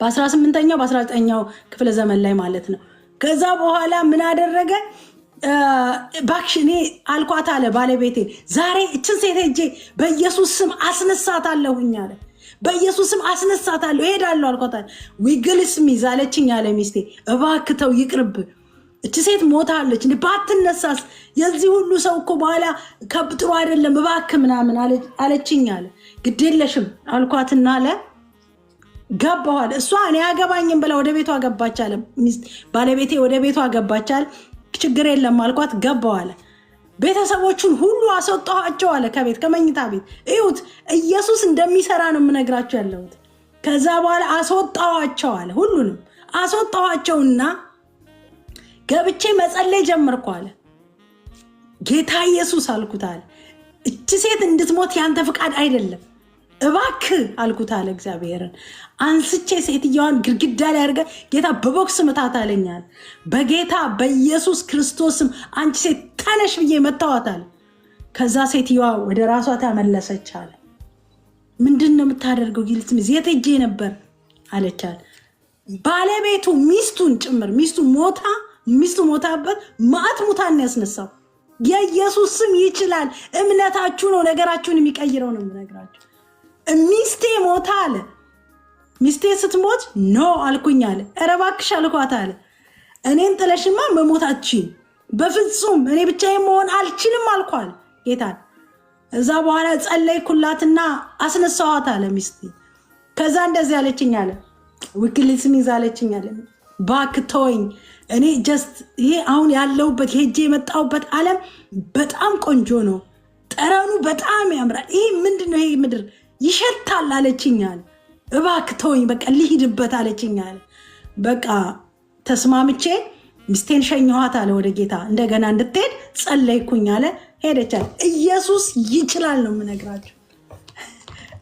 በ18ኛው በ19ኛው ክፍለ ዘመን ላይ ማለት ነው። ከዛ በኋላ ምን አደረገ? ባክሽ እኔ አልኳት አለ ባለቤቴ፣ ዛሬ እችን ሴት ሄጄ በኢየሱስ ስም አስነሳታለሁኝ አለ። በኢየሱስ ስም አስነሳታለሁ እሄዳለሁ አልኳት አለ። ዊግል ስሚዝ አለችኝ አለ ሚስቴ፣ እባክህ ተው ይቅርብ፣ እች ሴት ሞታለች እንዴ ባትነሳስ፣ የዚህ ሁሉ ሰው እኮ በኋላ ከብጥሩ አይደለም እባክህ ምናምን አለችኝ አለ። ግዴለሽም አልኳትና አለ ገባኋል። እሷ እኔ አገባኝም ብላ ወደ ቤቷ ገባች አለ። ባለቤቴ ወደ ቤቷ ገባች አለ። ችግር የለም አልኳት። ገባዋለ ቤተሰቦቹን ሁሉ አስወጣኋቸው አለ ከቤት ከመኝታ ቤት። እዩት ኢየሱስ እንደሚሰራ ነው የምነግራችሁ ያለሁት። ከዛ በኋላ አስወጣኋቸው አለ። ሁሉንም አስወጣኋቸውና ገብቼ መጸለይ ጀመርኩ አለ። ጌታ ኢየሱስ አልኩት አለ እቺ ሴት እንድትሞት ያንተ ፍቃድ አይደለም እባክህ አልኩት አለ። እግዚአብሔርን አንስቼ ሴትየዋን ግድግዳ ላይ አድርገ ጌታ በቦክስ ምታት አለኛል። በጌታ በኢየሱስ ክርስቶስም አንቺ ሴት ተነሽ ብዬ መታወታል። ከዛ ሴትየዋ ወደ ራሷ ተመለሰች አለ። ምንድን ነው የምታደርገው? ይልት የት ሄጄ ነበር አለቻል። ባለቤቱ ሚስቱን ጭምር ሚስቱ ሞታበት ማዕት ሙታን ያስነሳው የኢየሱስ ስም ይችላል። እምነታችሁ ነው ነገራችሁን የሚቀይረው ነው የምነግራችሁ። ሚስቴ ሞታ አለ። ሚስቴ ስትሞት ኖ አልኩኝ አለ። ኧረ እባክሽ አልኳት አለ። እኔን ጥለሽማ መሞታችን በፍጹም እኔ ብቻዬን መሆን አልችልም አልኳል ጌታን። እዛ በኋላ ጸለይኩላትና አስነሳኋት አለ ሚስቴ። ከዛ እንደዚህ አለችኝ አለ ውክልስም ይዛለችኝ አለ እባክህ ተወኝ እኔ ጀስት ይሄ አሁን ያለሁበት ሄጄ የመጣሁበት ዓለም በጣም ቆንጆ ነው፣ ጠረኑ በጣም ያምራል። ይሄ ምንድነው? ይሄ ምድር ይሸታል አለችኛል። እባክህ ተወኝ በቃ ልሂድበት አለችኛል። በቃ ተስማምቼ ሚስቴን ሸኘኋት አለ ወደ ጌታ። እንደገና እንድትሄድ ጸለይኩኝ አለ። ሄደቻል። ኢየሱስ ይችላል ነው የምነግራችሁ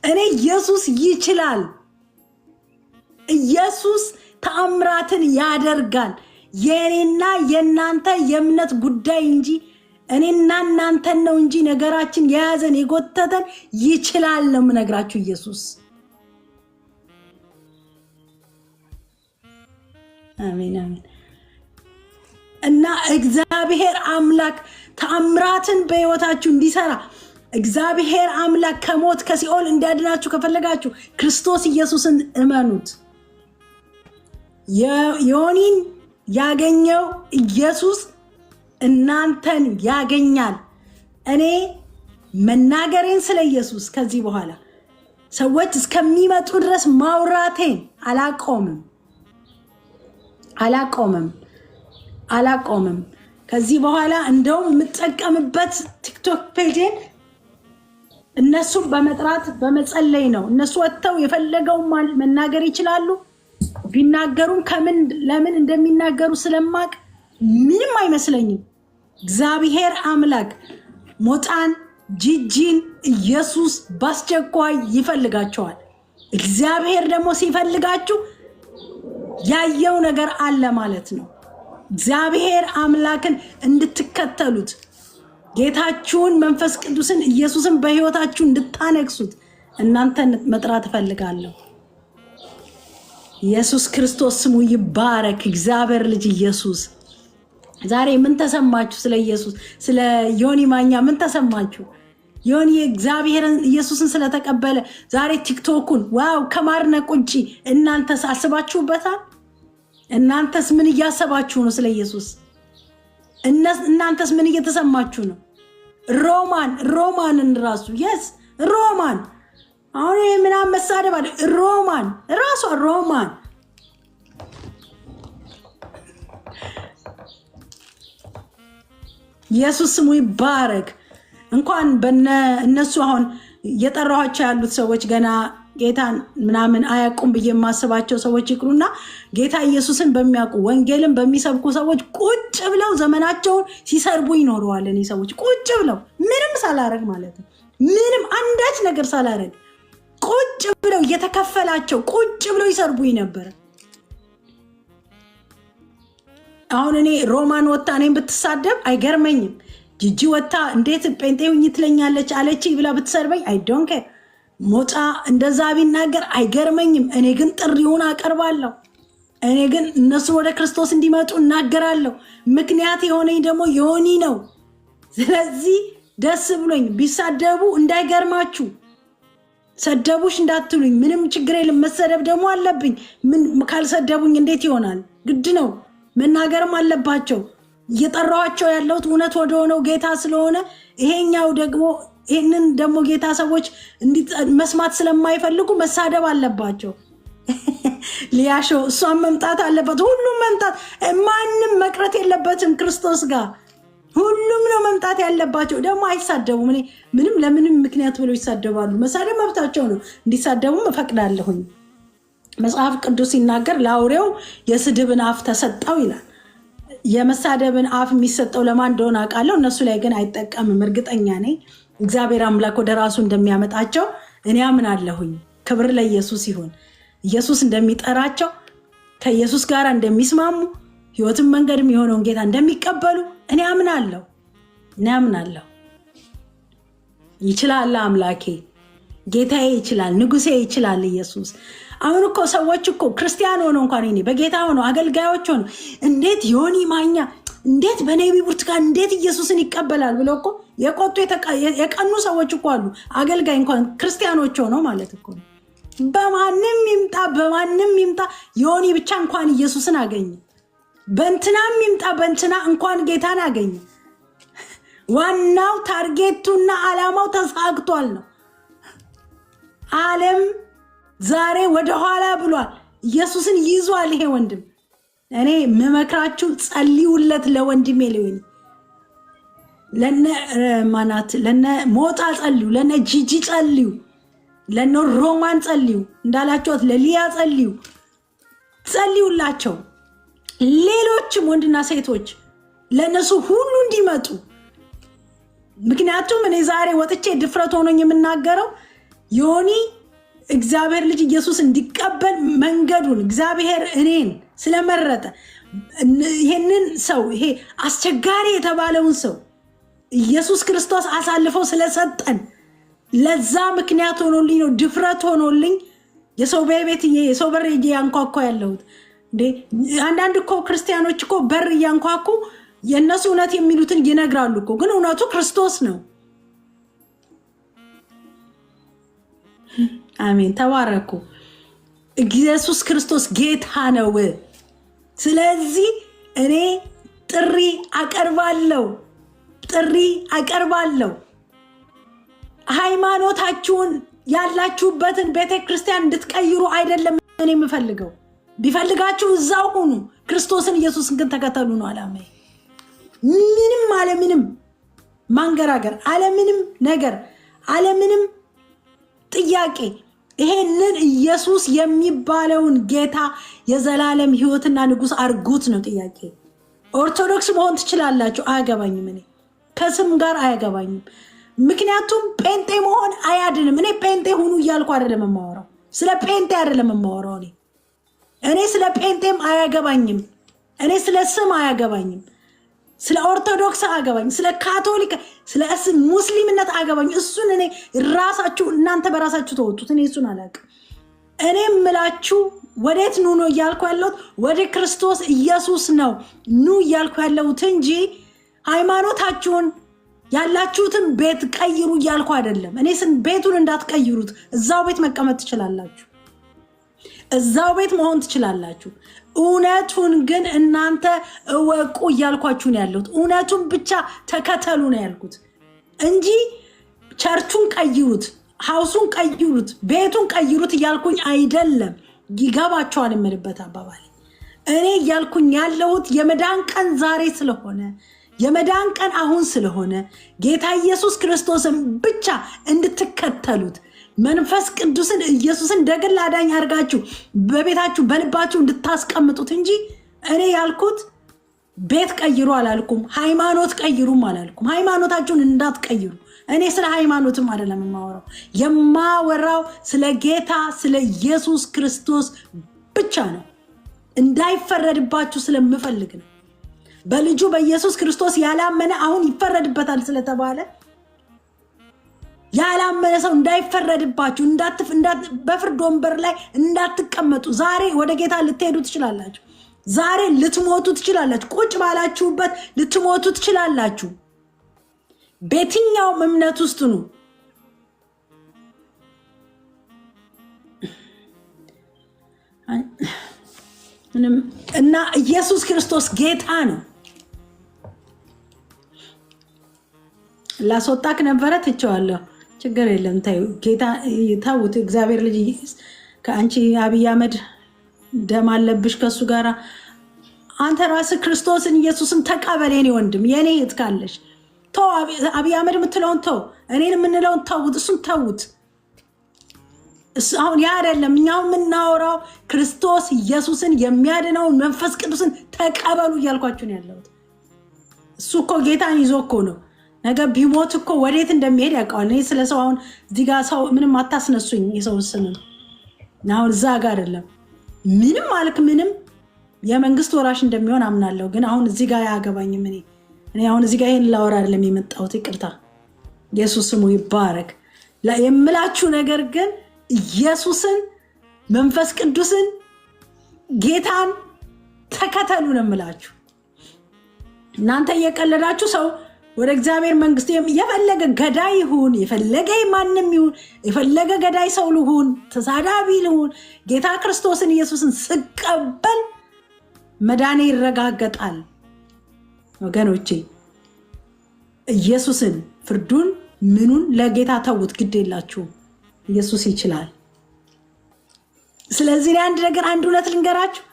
እኔ። ኢየሱስ ይችላል። ኢየሱስ ተአምራትን ያደርጋል። የኔና የናንተ የእምነት ጉዳይ እንጂ እኔና እናንተን ነው እንጂ ነገራችን የያዘን የጎተተን ይችላል ነው የምነግራችሁ ኢየሱስ። አሜን አሜን። እና እግዚአብሔር አምላክ ተአምራትን በህይወታችሁ እንዲሰራ እግዚአብሔር አምላክ ከሞት ከሲኦል እንዲያድናችሁ ከፈለጋችሁ ክርስቶስ ኢየሱስን እመኑት። ዮኒን ያገኘው ኢየሱስ እናንተን ያገኛል። እኔ መናገሬን ስለ ኢየሱስ ከዚህ በኋላ ሰዎች እስከሚመጡ ድረስ ማውራቴን አላቆምም። ከዚህ በኋላ እንደውም የምጠቀምበት ቲክቶክ ፔጅን እነሱን በመጥራት በመጸለይ ነው። እነሱ ወጥተው የፈለገውን መናገር ይችላሉ። ቢናገሩም ለምን እንደሚናገሩ ስለማቅ ምንም አይመስለኝም። እግዚአብሔር አምላክ ሞጣን ጂጂን ኢየሱስ ባስቸኳይ ይፈልጋቸዋል። እግዚአብሔር ደግሞ ሲፈልጋችሁ ያየው ነገር አለ ማለት ነው። እግዚአብሔር አምላክን እንድትከተሉት ጌታችሁን መንፈስ ቅዱስን ኢየሱስን በህይወታችሁ እንድታነግሱት እናንተን መጥራት እፈልጋለሁ። ኢየሱስ ክርስቶስ ስሙ ይባረክ። እግዚአብሔር ልጅ ኢየሱስ። ዛሬ ምን ተሰማችሁ? ስለ ኢየሱስ ስለ ዮኒ ማኛ ምን ተሰማችሁ? ዮኒ እግዚአብሔርን ኢየሱስን ስለተቀበለ ዛሬ ቲክቶኩን ዋው ከማድነቅ ውጪ እናንተስ አስባችሁበታል? እናንተስ ምን እያሰባችሁ ነው ስለ ኢየሱስ? እናንተስ ምን እየተሰማችሁ ነው? ሮማንን ራሱ የስ ሮማን አሁን ምናምን መሳደብ አለ። ሮማን ራሷ ሮማን ኢየሱስ ስሙ ይባረክ። እንኳን እነሱ አሁን እየጠራኋቸው ያሉት ሰዎች ገና ጌታን ምናምን አያውቁም ብዬ የማስባቸው ሰዎች ይቅሩና ጌታ ኢየሱስን በሚያውቁ ወንጌልን በሚሰብኩ ሰዎች ቁጭ ብለው ዘመናቸውን ሲሰርቡ ይኖረዋል። እኔ ሰዎች ቁጭ ብለው ምንም ሳላረግ ማለት ነው፣ ምንም አንዳች ነገር ሳላረግ ቁጭ ብለው እየተከፈላቸው ቁጭ ብለው ይሰርቡኝ ነበር። አሁን እኔ ሮማን ወጣ እኔም ብትሳደብ አይገርመኝም። ጂጂ ወጣ እንዴት ጴንጤ ሁኝ ትለኛለች አለች ብላ ብትሰርበኝ አይ ዶንት ኬር። ሞጣ እንደዛ ቢናገር አይገርመኝም። እኔ ግን ጥሪውን አቀርባለሁ። እኔ ግን እነሱ ወደ ክርስቶስ እንዲመጡ እናገራለሁ። ምክንያት የሆነኝ ደግሞ ዮኒ ነው። ስለዚህ ደስ ብሎኝ ቢሳደቡ እንዳይገርማችሁ። ሰደቡሽ እንዳትሉኝ፣ ምንም ችግር የለም። መሰደብ ደግሞ አለብኝ። ምን ካልሰደቡኝ እንዴት ይሆናል? ግድ ነው መናገርም አለባቸው። እየጠራኋቸው ያለሁት እውነት ወደ ሆነው ጌታ ስለሆነ ይሄኛው ደግሞ ይህንን ደግሞ ጌታ ሰዎች መስማት ስለማይፈልጉ መሳደብ አለባቸው። ሊያሾ እሷን መምጣት አለበት፣ ሁሉም መምጣት፣ ማንም መቅረት የለበትም ክርስቶስ ጋር። ሁሉም ነው መምጣት ያለባቸው። ደግሞ አይሳደቡም። እኔ ምንም ለምንም ምክንያት ብለው ይሳደባሉ። መሳደብ መብታቸው ነው፣ እንዲሳደቡም እፈቅዳለሁኝ። መጽሐፍ ቅዱስ ሲናገር ለአውሬው የስድብን አፍ ተሰጠው ይላል። የመሳደብን አፍ የሚሰጠው ለማን እንደሆነ አውቃለሁ። እነሱ ላይ ግን አይጠቀምም። እርግጠኛ ነኝ እግዚአብሔር አምላክ ወደ ራሱ እንደሚያመጣቸው እኔ አምናለሁኝ። ክብር ለኢየሱስ ይሁን። ኢየሱስ እንደሚጠራቸው፣ ከኢየሱስ ጋር እንደሚስማሙ፣ ህይወትን መንገድም የሆነውን ጌታ እንደሚቀበሉ እኔ አምናለሁ። ይችላል አምላኬ፣ ጌታዬ ይችላል፣ ንጉሴ ይችላል ኢየሱስ። አሁን እኮ ሰዎች እኮ ክርስቲያን ሆነው እንኳን እኔ በጌታ ሆነው አገልጋዮች ሆነው እንዴት ዮኒ ማኛ እንዴት በኔቢ ብርቱካን እንዴት ኢየሱስን ይቀበላል ብለው እኮ የቆጡ የቀኑ ሰዎች እኮ አሉ። አገልጋይ እንኳን ክርስቲያኖች ሆነው ማለት እኮ ነው። በማንም ይምጣ ዮኒ ብቻ እንኳን ኢየሱስን አገኘ፣ በእንትናም ይምጣ በእንትና እንኳን ጌታን አገኘ። ዋናው ታርጌቱና ዓላማው ተሳክቷል ነው። ዓለም ዛሬ ወደኋላ ብሏል፣ ኢየሱስን ይዟል። ይሄ ወንድም እኔ የምመክራችሁ ጸልዩለት፣ ለወንድሜ ሊሆን ለነ ማናት ለነ ሞጣ ጸልዩ፣ ለነ ጂጂ ጸልዩ፣ ለነ ሮማን ጸልዩ፣ እንዳላችሁት ለሊያ ጸልዩላቸው። ሌሎችም ወንድና ሴቶች ለነሱ ሁሉ እንዲመጡ። ምክንያቱም እኔ ዛሬ ወጥቼ ድፍረት ሆኖኝ የምናገረው ዮኒ እግዚአብሔር ልጅ ኢየሱስ እንዲቀበል መንገዱን እግዚአብሔር እኔን ስለመረጠ ይሄንን ሰው ይሄ አስቸጋሪ የተባለውን ሰው ኢየሱስ ክርስቶስ አሳልፈው ስለሰጠን ለዛ ምክንያት ሆኖልኝ ነው፣ ድፍረት ሆኖልኝ የሰው ቤት የሰው በር እያንኳኳ ያለሁት። እንዴ አንዳንድ እኮ ክርስቲያኖች እኮ በር እያንኳኩ የእነሱ እውነት የሚሉትን ይነግራሉ እኮ፣ ግን እውነቱ ክርስቶስ ነው። አሜን፣ ተባረኩ። ኢየሱስ ክርስቶስ ጌታ ነው። ስለዚህ እኔ ጥሪ አቀርባለሁ። ሃይማኖታችሁን ያላችሁበትን ቤተክርስቲያን እንድትቀይሩ አይደለም እኔ የምፈልገው። ቢፈልጋችሁ እዛው ሁኑ፣ ክርስቶስን ኢየሱስን ግን ተከተሉ ነው ዓላማዬ። ምንም አለምንም ማንገራገር፣ አለምንም ነገር፣ አለምንም ጥያቄ ይሄንን ኢየሱስ የሚባለውን ጌታ የዘላለም ሕይወትና ንጉስ አርጉት ነው ጥያቄ። ኦርቶዶክስ መሆን ትችላላችሁ፣ አያገባኝም። እኔ ከስም ጋር አያገባኝም። ምክንያቱም ጴንጤ መሆን አያድንም። እኔ ጴንጤ ሁኑ እያልኩ አይደለም የማወራው፣ ስለ ጴንጤ አይደለም የማወራው። እኔ ስለ ጴንጤም አያገባኝም። እኔ ስለ ስም አያገባኝም። ስለ ኦርቶዶክስ አያገባኝም። ስለ ካቶሊክ፣ ስለ ሙስሊምነት አያገባኝም። እሱን እኔ ራሳችሁ እናንተ በራሳችሁ ተወጡት። እኔ እሱን አላውቅም። እኔ የምላችሁ ወዴት ኑ ነው እያልኩ ያለሁት፣ ወደ ክርስቶስ ኢየሱስ ነው ኑ እያልኩ ያለሁት እንጂ ሃይማኖታችሁን ያላችሁትን ቤት ቀይሩ እያልኩ አይደለም። እኔ ቤቱን እንዳትቀይሩት፣ እዛው ቤት መቀመጥ ትችላላችሁ፣ እዛው ቤት መሆን ትችላላችሁ። እውነቱን ግን እናንተ እወቁ እያልኳችሁ ነው ያለሁት። እውነቱን ብቻ ተከተሉ ነው ያልኩት እንጂ ቸርቹን ቀይሩት፣ ሀውሱን ቀይሩት፣ ቤቱን ቀይሩት እያልኩኝ አይደለም። ይገባችኋል የምልበት አባባል። እኔ እያልኩኝ ያለሁት የመዳን ቀን ዛሬ ስለሆነ፣ የመዳን ቀን አሁን ስለሆነ ጌታ ኢየሱስ ክርስቶስን ብቻ እንድትከተሉት፣ መንፈስ ቅዱስን ኢየሱስን ደግል አዳኝ አድርጋችሁ በቤታችሁ በልባችሁ እንድታስቀምጡት እንጂ እኔ ያልኩት ቤት ቀይሩ አላልኩም፣ ሃይማኖት ቀይሩም አላልኩም። ሃይማኖታችሁን እንዳትቀይሩ። እኔ ስለ ሃይማኖትም አይደለም የማወራው ስለ ጌታ ስለ ኢየሱስ ክርስቶስ ብቻ ነው። እንዳይፈረድባችሁ ስለምፈልግ ነው። በልጁ በኢየሱስ ክርስቶስ ያላመነ አሁን ይፈረድበታል ስለተባለ ያላመነ ሰው እንዳይፈረድባችሁ፣ በፍርድ ወንበር ላይ እንዳትቀመጡ። ዛሬ ወደ ጌታ ልትሄዱ ትችላላችሁ። ዛሬ ልትሞቱ ትችላላችሁ። ቁጭ ባላችሁበት ልትሞቱ ትችላላችሁ። በየትኛውም እምነት ውስጥ ነው። እና ኢየሱስ ክርስቶስ ጌታ ነው። ላስወጣክ ነበረ ትቼዋለሁ። ችግር የለም ታዩ ጌታ ታውት እግዚአብሔር ልጅ ከአንቺ አብይ አህመድ ደም አለብሽ ከሱ ጋራ አንተ ራስህ ክርስቶስን ኢየሱስን ተቀበል። የኔ ወንድም የኔ እህት ካለሽ ተው። አብይ አህመድ የምትለውን ተው፣ እኔን የምንለውን ተውት፣ እሱን ተውት። አሁን ያ አይደለም። እኛው የምናወራው ክርስቶስ ኢየሱስን የሚያድነውን መንፈስ ቅዱስን ተቀበሉ እያልኳችሁ ነው ያለሁት። እሱ እኮ ጌታን ይዞ እኮ ነው ነገ ቢሞት እኮ ወዴት እንደሚሄድ ያውቀዋል። እኔ ስለ ሰው አሁን እዚህ ጋር ሰው ምንም አታስነሱኝ። የሰው ስም አሁን እዛ ጋር አይደለም ምንም አልክ ምንም የመንግስት ወራሽ እንደሚሆን አምናለሁ። ግን አሁን እዚህ ጋር አያገባኝም። እኔ አሁን እዚህ ጋር ይሄን ላወራ አይደለም የመጣሁት። ይቅርታ፣ ኢየሱስ ስሙ ይባረክ። የምላችሁ ነገር ግን ኢየሱስን መንፈስ ቅዱስን ጌታን ተከተሉ ነው የምላችሁ። እናንተ እየቀለዳችሁ ሰው ወደ እግዚአብሔር መንግስት የፈለገ ገዳይ ይሁን የፈለገ ማንም ይሁን የፈለገ ገዳይ ሰው ልሁን ተሳዳቢ ልሁን ጌታ ክርስቶስን ኢየሱስን ስቀበል መዳኔ ይረጋገጣል። ወገኖቼ ኢየሱስን ፍርዱን ምኑን ለጌታ ተውት፣ ግድ የላችሁ ኢየሱስ ይችላል። ስለዚህ አንድ ነገር አንድ እውነት ልንገራችሁ።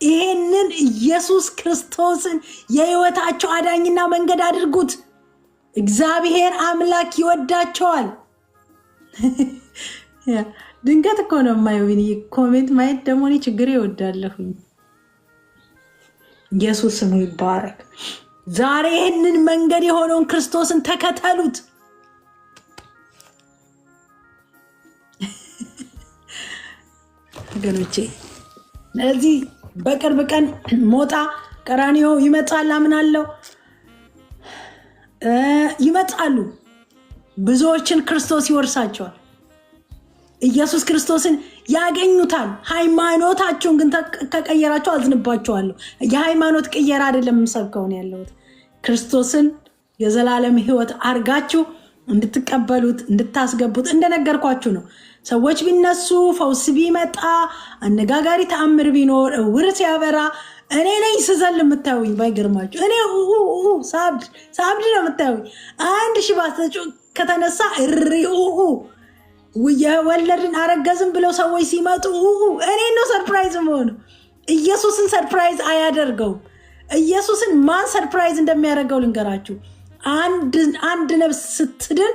ይሄንን ኢየሱስ ክርስቶስን የህይወታቸው አዳኝና መንገድ አድርጉት። እግዚአብሔር አምላክ ይወዳቸዋል። ድንገት እኮ ነው የማየው ኮሜንት ማየት ደግሞ እኔ ችግሬ ይወዳለሁኝ። ኢየሱስ ስሙ ይባረክ። ዛሬ ይህንን መንገድ የሆነውን ክርስቶስን ተከተሉት። ወገኖቼ ስለዚህ በቅርብ ቀን ሞጣ ቀራኒዮ ይመጣል አምናለሁ። ይመጣሉ ብዙዎችን ክርስቶስ ይወርሳቸዋል። ኢየሱስ ክርስቶስን ያገኙታል። ሃይማኖታቸውን ግን ከቀየራቸው አዝንባቸዋለሁ። የሃይማኖት ቅየራ አይደለም የምሰብከው ነው ያለሁት። ክርስቶስን የዘላለም ህይወት አርጋችሁ እንድትቀበሉት እንድታስገቡት እንደነገርኳችሁ ነው። ሰዎች ቢነሱ ፈውስ ቢመጣ አነጋጋሪ ተአምር ቢኖር እውር ሲያበራ እኔ ነኝ ስዘል የምታዩኝ። ባይገርማችሁ እኔ ሳብድ ነው የምታዩኝ። አንድ ሽባ ከተነሳ የወለድን አረገዝም ብለው ሰዎች ሲመጡ እኔ ነው ሰርፕራይዝ መሆኑ። ኢየሱስን ሰርፕራይዝ አያደርገውም። ኢየሱስን ማን ሰርፕራይዝ እንደሚያደርገው ልንገራችሁ። አንድ ነፍስ ስትድን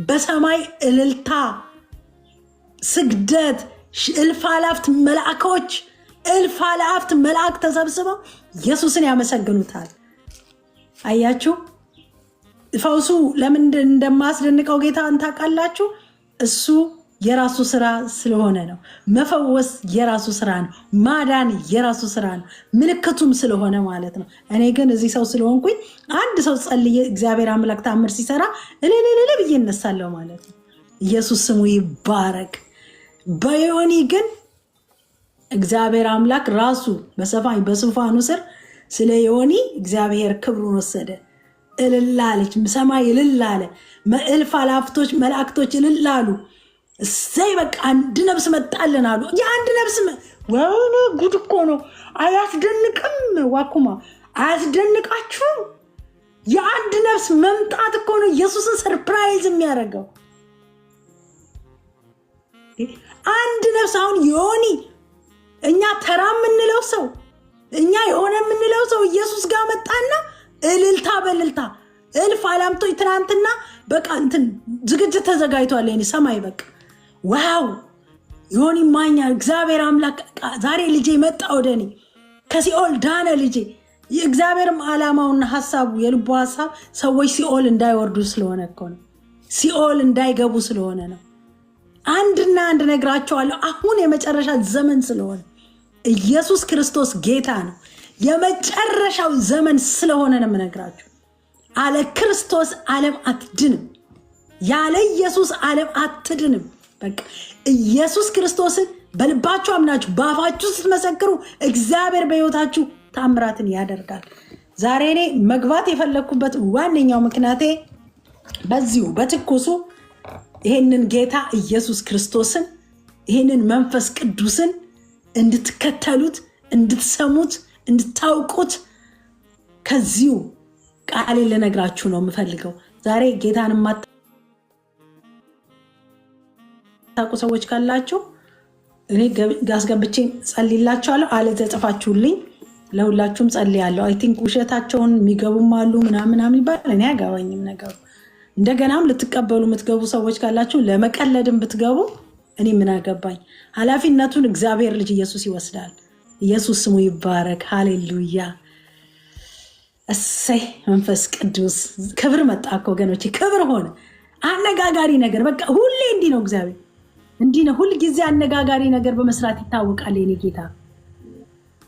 በሰማይ እልልታ፣ ስግደት፣ እልፍ አላፍት መልአክ ተሰብስበው ኢየሱስን ያመሰግኑታል። አያችሁ ፈውሱ ለምን እንደማስደንቀው ጌታ እንታውቃላችሁ? እሱ የራሱ ስራ ስለሆነ ነው። መፈወስ የራሱ ስራ ነው። ማዳን የራሱ ስራ ነው። ምልክቱም ስለሆነ ማለት ነው። እኔ ግን እዚህ ሰው ስለሆንኩኝ አንድ ሰው ጸልዬ እግዚአብሔር አምላክ ተአምር ሲሰራ እልልልል ብዬ እነሳለሁ ማለት ነው። ኢየሱስ ስሙ ይባረክ። በዮኒ ግን እግዚአብሔር አምላክ ራሱ በዙፋኑ ስር ስለ ዮኒ እግዚአብሔር ክብሩን ወሰደ። እልላለች ሰማይ እልላለ፣ እልፍ አላፍቶች መላእክቶች እልላሉ። እሰይ በቃ አንድ ነብስ መጣልን አሉ። የአንድ ነብስ ወይኔ ጉድ እኮ ነው። አያስደንቅም? ዋኩማ አያስደንቃችሁም? የአንድ ነብስ መምጣት እኮ ነው ኢየሱስን ሰርፕራይዝ የሚያደርገው። አንድ ነብስ አሁን ዮኒ እኛ ተራ የምንለው ሰው እኛ የሆነ የምንለው ሰው ኢየሱስ ጋር መጣና እልልታ በእልልታ እልፍ አላምቶች ትናንትና በቃ እንትን ዝግጅት ተዘጋጅቷል። የኔ ሰማይ በቃ ዋው ዮኒ ማኛ እግዚአብሔር አምላክ ዛሬ ልጄ መጣ ወደኔ ከሲኦል ዳነ ልጄ። የእግዚአብሔርም ዓላማውና ሐሳቡ የልቡ ሐሳብ ሰዎች ሲኦል እንዳይወርዱ ስለሆነ እኮ ነው። ሲኦል እንዳይገቡ ስለሆነ ነው። አንድና አንድ ነግራቸዋለሁ። አሁን የመጨረሻ ዘመን ስለሆነ ኢየሱስ ክርስቶስ ጌታ ነው። የመጨረሻው ዘመን ስለሆነ ነው የምነግራችሁ። አለ ክርስቶስ ዓለም አትድንም። ያለ ኢየሱስ ዓለም አትድንም። በቃ ኢየሱስ ክርስቶስን በልባችሁ አምናችሁ በአፋችሁ ስትመሰክሩ እግዚአብሔር በሕይወታችሁ ታምራትን ያደርጋል። ዛሬ እኔ መግባት የፈለግኩበት ዋነኛው ምክንያቴ በዚሁ በትኩሱ ይሄንን ጌታ ኢየሱስ ክርስቶስን ይሄንን መንፈስ ቅዱስን እንድትከተሉት፣ እንድትሰሙት፣ እንድታውቁት ከዚሁ ቃሌ ልነግራችሁ ነው የምፈልገው። ዛሬ ጌታን የማታውቁ ሰዎች ካላችሁ እኔ ጋስገብቼ ጸልይላችኋለሁ። አለ ተጽፋችሁልኝ ለሁላችሁም ጸልያለሁ። አይ ቲንክ ውሸታቸውን የሚገቡም አሉ ምናምን ይባላል። እኔ አያገባኝም ነገሩ። እንደገናም ልትቀበሉ የምትገቡ ሰዎች ካላችሁ ለመቀለድም ብትገቡ እኔ ምን አገባኝ። ኃላፊነቱን እግዚአብሔር ልጅ ኢየሱስ ይወስዳል። ኢየሱስ ስሙ ይባረክ። ሃሌሉያ። እሰይ መንፈስ ቅዱስ ክብር መጣ እኮ ወገኖቼ፣ ክብር ሆነ። አነጋጋሪ ነገር በቃ ሁሌ እንዲህ ነው። እግዚአብሔር እንዲህ ነው። ሁል ጊዜ አነጋጋሪ ነገር በመስራት ይታወቃል የኔ ጌታ።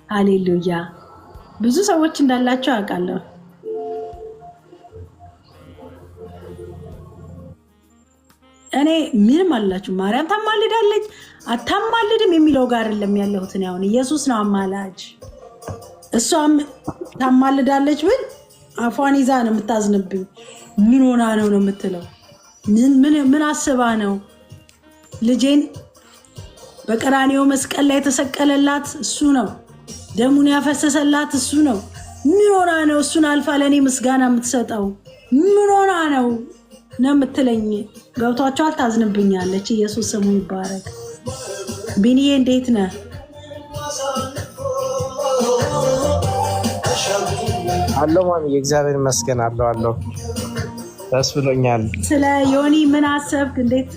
ሃሌሉያ። ብዙ ሰዎች እንዳላቸው አውቃለሁ። እኔ ምንም አላችሁ ማርያም ታማልዳለች አታማልድም የሚለው ጋር አይደለም ያለሁት። እኔ አሁን ኢየሱስ ነው አማላጅ። እሷም ታማልዳለች ብል አፏን ይዛ ነው የምታዝንብኝ። ምን ሆና ነው የምትለው? ምን አስባ ነው? ልጄን በቀራንዮ መስቀል ላይ የተሰቀለላት እሱ ነው። ደሙን ያፈሰሰላት እሱ ነው። ምን ሆና ነው እሱን አልፋ ለእኔ ምስጋና የምትሰጠው? ምን ሆና ነው የምትለኝ? ገብቷቸዋል። ታዝንብኛለች። ኢየሱስ ስሙ ይባረክ። ቢኒዬ እንዴት ነህ?
አለው ማሚ የእግዚአብሔር ይመስገን አለው ደስ ብሎኛል።
ስለ ዮኒ ምን አሰብክ? እንዴት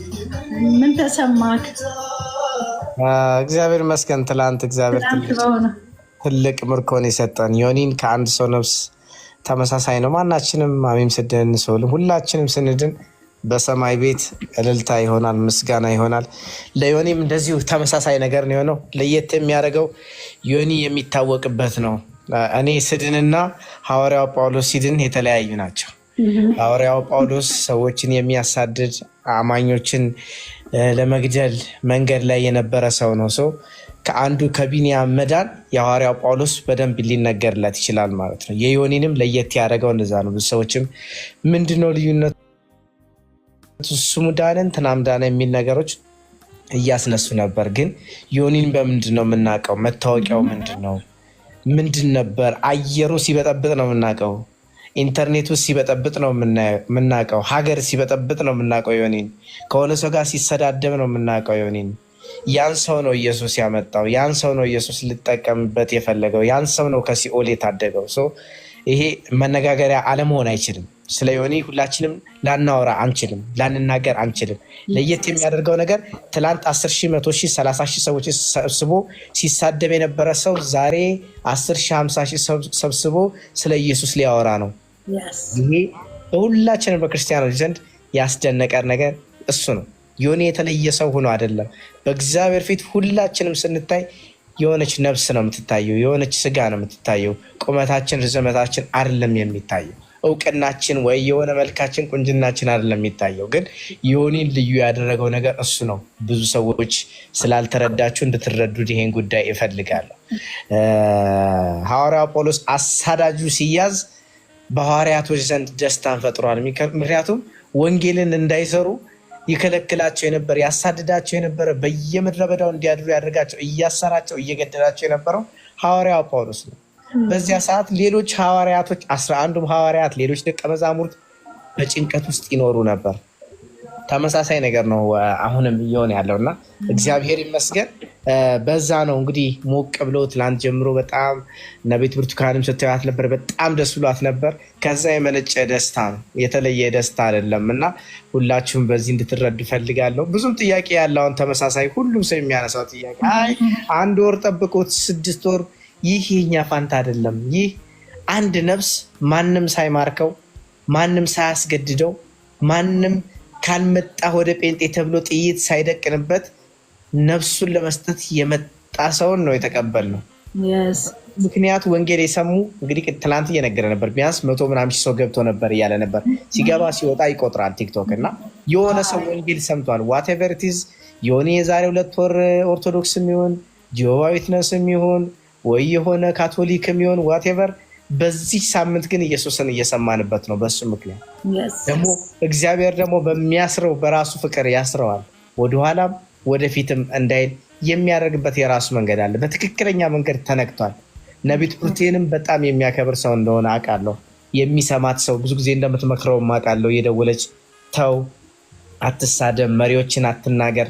ምን ተሰማክ?
እግዚአብሔር ይመስገን። ትላንት እግዚአብሔር ትልቅ ምርኮን የሰጠን ዮኒን ከአንድ ሰው ነፍስ ተመሳሳይ ነው። ማናችንም ማሚም ስድን ሰውልም ሁላችንም ስንድን በሰማይ ቤት እልልታ ይሆናል፣ ምስጋና ይሆናል። ለዮኒም እንደዚሁ ተመሳሳይ ነገር ነው የሆነው። ለየት የሚያደርገው ዮኒ የሚታወቅበት ነው። እኔ ስድንና ሐዋርያው ጳውሎስ ሲድን የተለያዩ ናቸው። ሐዋርያው ጳውሎስ ሰዎችን የሚያሳድድ አማኞችን ለመግደል መንገድ ላይ የነበረ ሰው ነው። ሰው ከአንዱ ከቢንያም መዳን የሐዋርያው ጳውሎስ በደንብ ሊነገርለት ይችላል ማለት ነው። የዮኒንም ለየት ያደረገው እንደዛ ነው። ብዙ ሰዎችም ምንድነው ልዩነቱ ስሙ ዳነን ትናም ዳነ የሚል ነገሮች እያስነሱ ነበር። ግን ዮኒን በምንድነው የምናውቀው? መታወቂያው ምንድነው? ምንድን ነበር? አየሩ ሲበጠብጥ ነው የምናውቀው። ኢንተርኔቱ ሲበጠብጥ ነው የምናውቀው። ሀገር ሲበጠብጥ ነው የምናውቀው ዮኒን። ከሆነ ሰው ጋር ሲሰዳደብ ነው የምናውቀው ዮኒን። ያን ሰው ነው ኢየሱስ ያመጣው። ያን ሰው ነው ኢየሱስ ሊጠቀምበት የፈለገው። ያን ሰው ነው ከሲኦል የታደገው። ይሄ መነጋገሪያ አለመሆን አይችልም። ስለ ዮኒ ሁላችንም ላናወራ አንችልም፣ ላንናገር አንችልም። ለየት የሚያደርገው ነገር ትላንት 10,000 100,000 30,000 ሰዎች ሰብስቦ ሲሳደብ የነበረ ሰው ዛሬ 10,000 50,000 ሰብስቦ ስለ ኢየሱስ ሊያወራ ነው። ይሄ በሁላችንም በክርስቲያኖች ዘንድ ያስደነቀን ነገር እሱ ነው። ዮኒ የተለየ ሰው ሆኖ አይደለም። በእግዚአብሔር ፊት ሁላችንም ስንታይ የሆነች ነፍስ ነው የምትታየው፣ የሆነች ስጋ ነው የምትታየው። ቁመታችን ርዝመታችን አይደለም የሚታየው። እውቅናችን ወይ የሆነ መልካችን ቁንጅናችን አይደለም የሚታየው። ግን ዮኒን ልዩ ያደረገው ነገር እሱ ነው። ብዙ ሰዎች ስላልተረዳችሁ እንድትረዱት ይሄን ጉዳይ እፈልጋለሁ። ሐዋርያው ጳውሎስ አሳዳጁ ሲያዝ በሐዋርያቶች ዘንድ ደስታን ፈጥሯል። ምክንያቱም ወንጌልን እንዳይሰሩ ይከለክላቸው የነበረ ያሳድዳቸው የነበረ በየምድረ በዳው እንዲያድሩ ያደርጋቸው እያሰራቸው እየገደላቸው የነበረው ሐዋርያው ጳውሎስ ነው። በዚያ ሰዓት ሌሎች ሐዋርያቶች 11ዱም ሐዋርያት ሌሎች ደቀ መዛሙርት በጭንቀት ውስጥ ይኖሩ ነበር። ተመሳሳይ ነገር ነው አሁንም እየሆነ ያለው እና እግዚአብሔር ይመስገን። በዛ ነው እንግዲህ ሞቅ ብሎ ትላንት ጀምሮ በጣም ነቤት ብርቱካንም ስታዩት ነበር። በጣም ደስ ብሏት ነበር። ከዛ የመነጨ ደስታ ነው፣ የተለየ ደስታ አይደለም። እና ሁላችሁም በዚህ እንድትረዱ ፈልጋለሁ። ብዙም ጥያቄ ያለውን ተመሳሳይ ሁሉም ሰው የሚያነሳው ጥያቄ አይ 1 ወር ጠብቆት 6 ወር፣ ይህ የኛ ፋንታ አይደለም። ይህ አንድ ነፍስ ማንም ሳይማርከው ማንም ሳያስገድደው ማንም ካልመጣ ወደ ጴንጤ ተብሎ ጥይት ሳይደቅንበት ነፍሱን ለመስጠት የመጣ ሰውን ነው የተቀበልነው። ምክንያቱ ወንጌል የሰሙ እንግዲህ ትላንት እየነገረ ነበር። ቢያንስ 100 ምናምን ሺህ ሰው ገብቶ ነበር እያለ ነበር። ሲገባ ሲወጣ ይቆጥራል ቲክቶክ እና የሆነ ሰው ወንጌል ሰምቷል። ዋቴቨር ኢት ኢዝ የሆነ የዛሬ 2 ወር ኦርቶዶክስ የሚሆን ጂሆቫ ዊትነስ የሚሆን ወይ የሆነ ካቶሊክ የሚሆን ዋቴቨር፣ በዚህ ሳምንት ግን ኢየሱስን እየሰማንበት ነው። በሱ ምክንያት ደግሞ እግዚአብሔር ደግሞ በሚያስረው በራሱ ፍቅር ያስረዋል። ወደኋላም ወደፊትም እንዳይል የሚያደርግበት የራሱ መንገድ አለ። በትክክለኛ መንገድ ተነክቷል። ነቢት ፕሩቴንም በጣም የሚያከብር ሰው እንደሆነ አውቃለሁ። የሚሰማት ሰው ብዙ ጊዜ እንደምትመክረው አውቃለሁ። የደወለች ተው፣ አትሳደብ፣ መሪዎችን አትናገር፣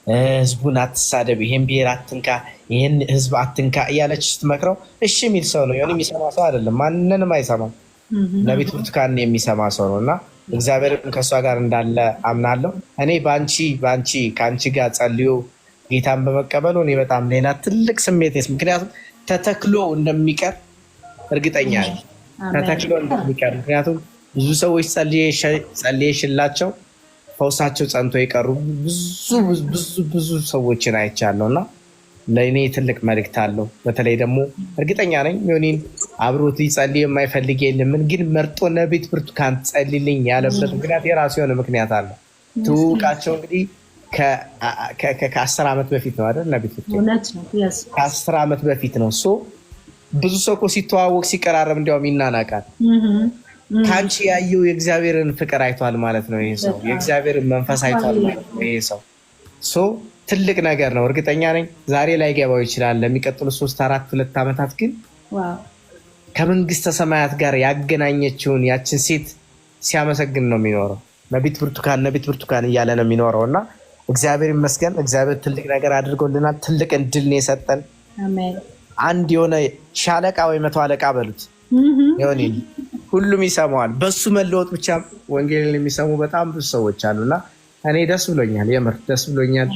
ህዝቡን አትሳደብ፣ ይሄን ብሔር አትንካ፣ ይሄን ህዝብ አትንካ እያለች ስትመክረው እሺ የሚል ሰው ነው። የሆነ የሚሰማ ሰው አይደለም፣ ማንንም አይሰማም። ነቢት ብርቱካን የሚሰማ ሰው ነው እና እግዚአብሔርም ከእሷ ጋር እንዳለ አምናለሁ። እኔ ከአንቺ ጋር ጸልዮ ጌታን በመቀበሉ እኔ በጣም ሌላ ትልቅ ስሜት ምክንያቱም ተተክሎ እንደሚቀር እርግጠኛ ነኝ። ተተክሎ እንደሚቀር ምክንያቱም ብዙ ሰዎች ጸልየሽላቸው ፈውሳቸው ጸንቶ የቀሩ ብዙ ሰዎችን አይቻለሁ እና ለእኔ ትልቅ መልእክት አለው። በተለይ ደግሞ እርግጠኛ ነኝ ዮኒን አብሮት ሊጸልይ የማይፈልግ የለምን፣ ግን መርጦ ነቢት ብርቱካን ጸልይልኝ ያለበት ምክንያት የራሱ የሆነ ምክንያት አለ። ትውውቃቸው እንግዲህ ከ10 ዓመት በፊት ነው አይደል? ነቢት ከ10 ዓመት በፊት ነው። ብዙ ሰው እኮ ሲተዋወቅ ሲቀራረብ እንዲያውም ይናናቃል። ከአንቺ ያየው የእግዚአብሔርን ፍቅር አይቷል ማለት ነው። ይሄ ሰው የእግዚአብሔርን መንፈስ አይቷል ማለት ነው። ይሄ ሰው ትልቅ ነገር ነው። እርግጠኛ ነኝ ዛሬ ላይ ገባው ይችላል። ለሚቀጥሉ 3-4 ዓመታት ግን ከመንግስተ ሰማያት ጋር ያገናኘችውን ያችን ሴት ሲያመሰግን ነው የሚኖረው። ነቢት ብርቱካን እያለ ነው የሚኖረው እና እግዚአብሔር ይመስገን። እግዚአብሔር ትልቅ ነገር አድርጎልናል። ትልቅ እድል ነው የሰጠን። አንድ የሆነ ሻለቃ ወይ 100 አለቃ በሉት ሆኒ ሁሉም ይሰማዋል። በሱ መለወጥ ብቻ ወንጌልን የሚሰሙ በጣም ብዙ ሰዎች አሉና እኔ ደስ ብሎኛል። የምር ደስ ብሎኛል።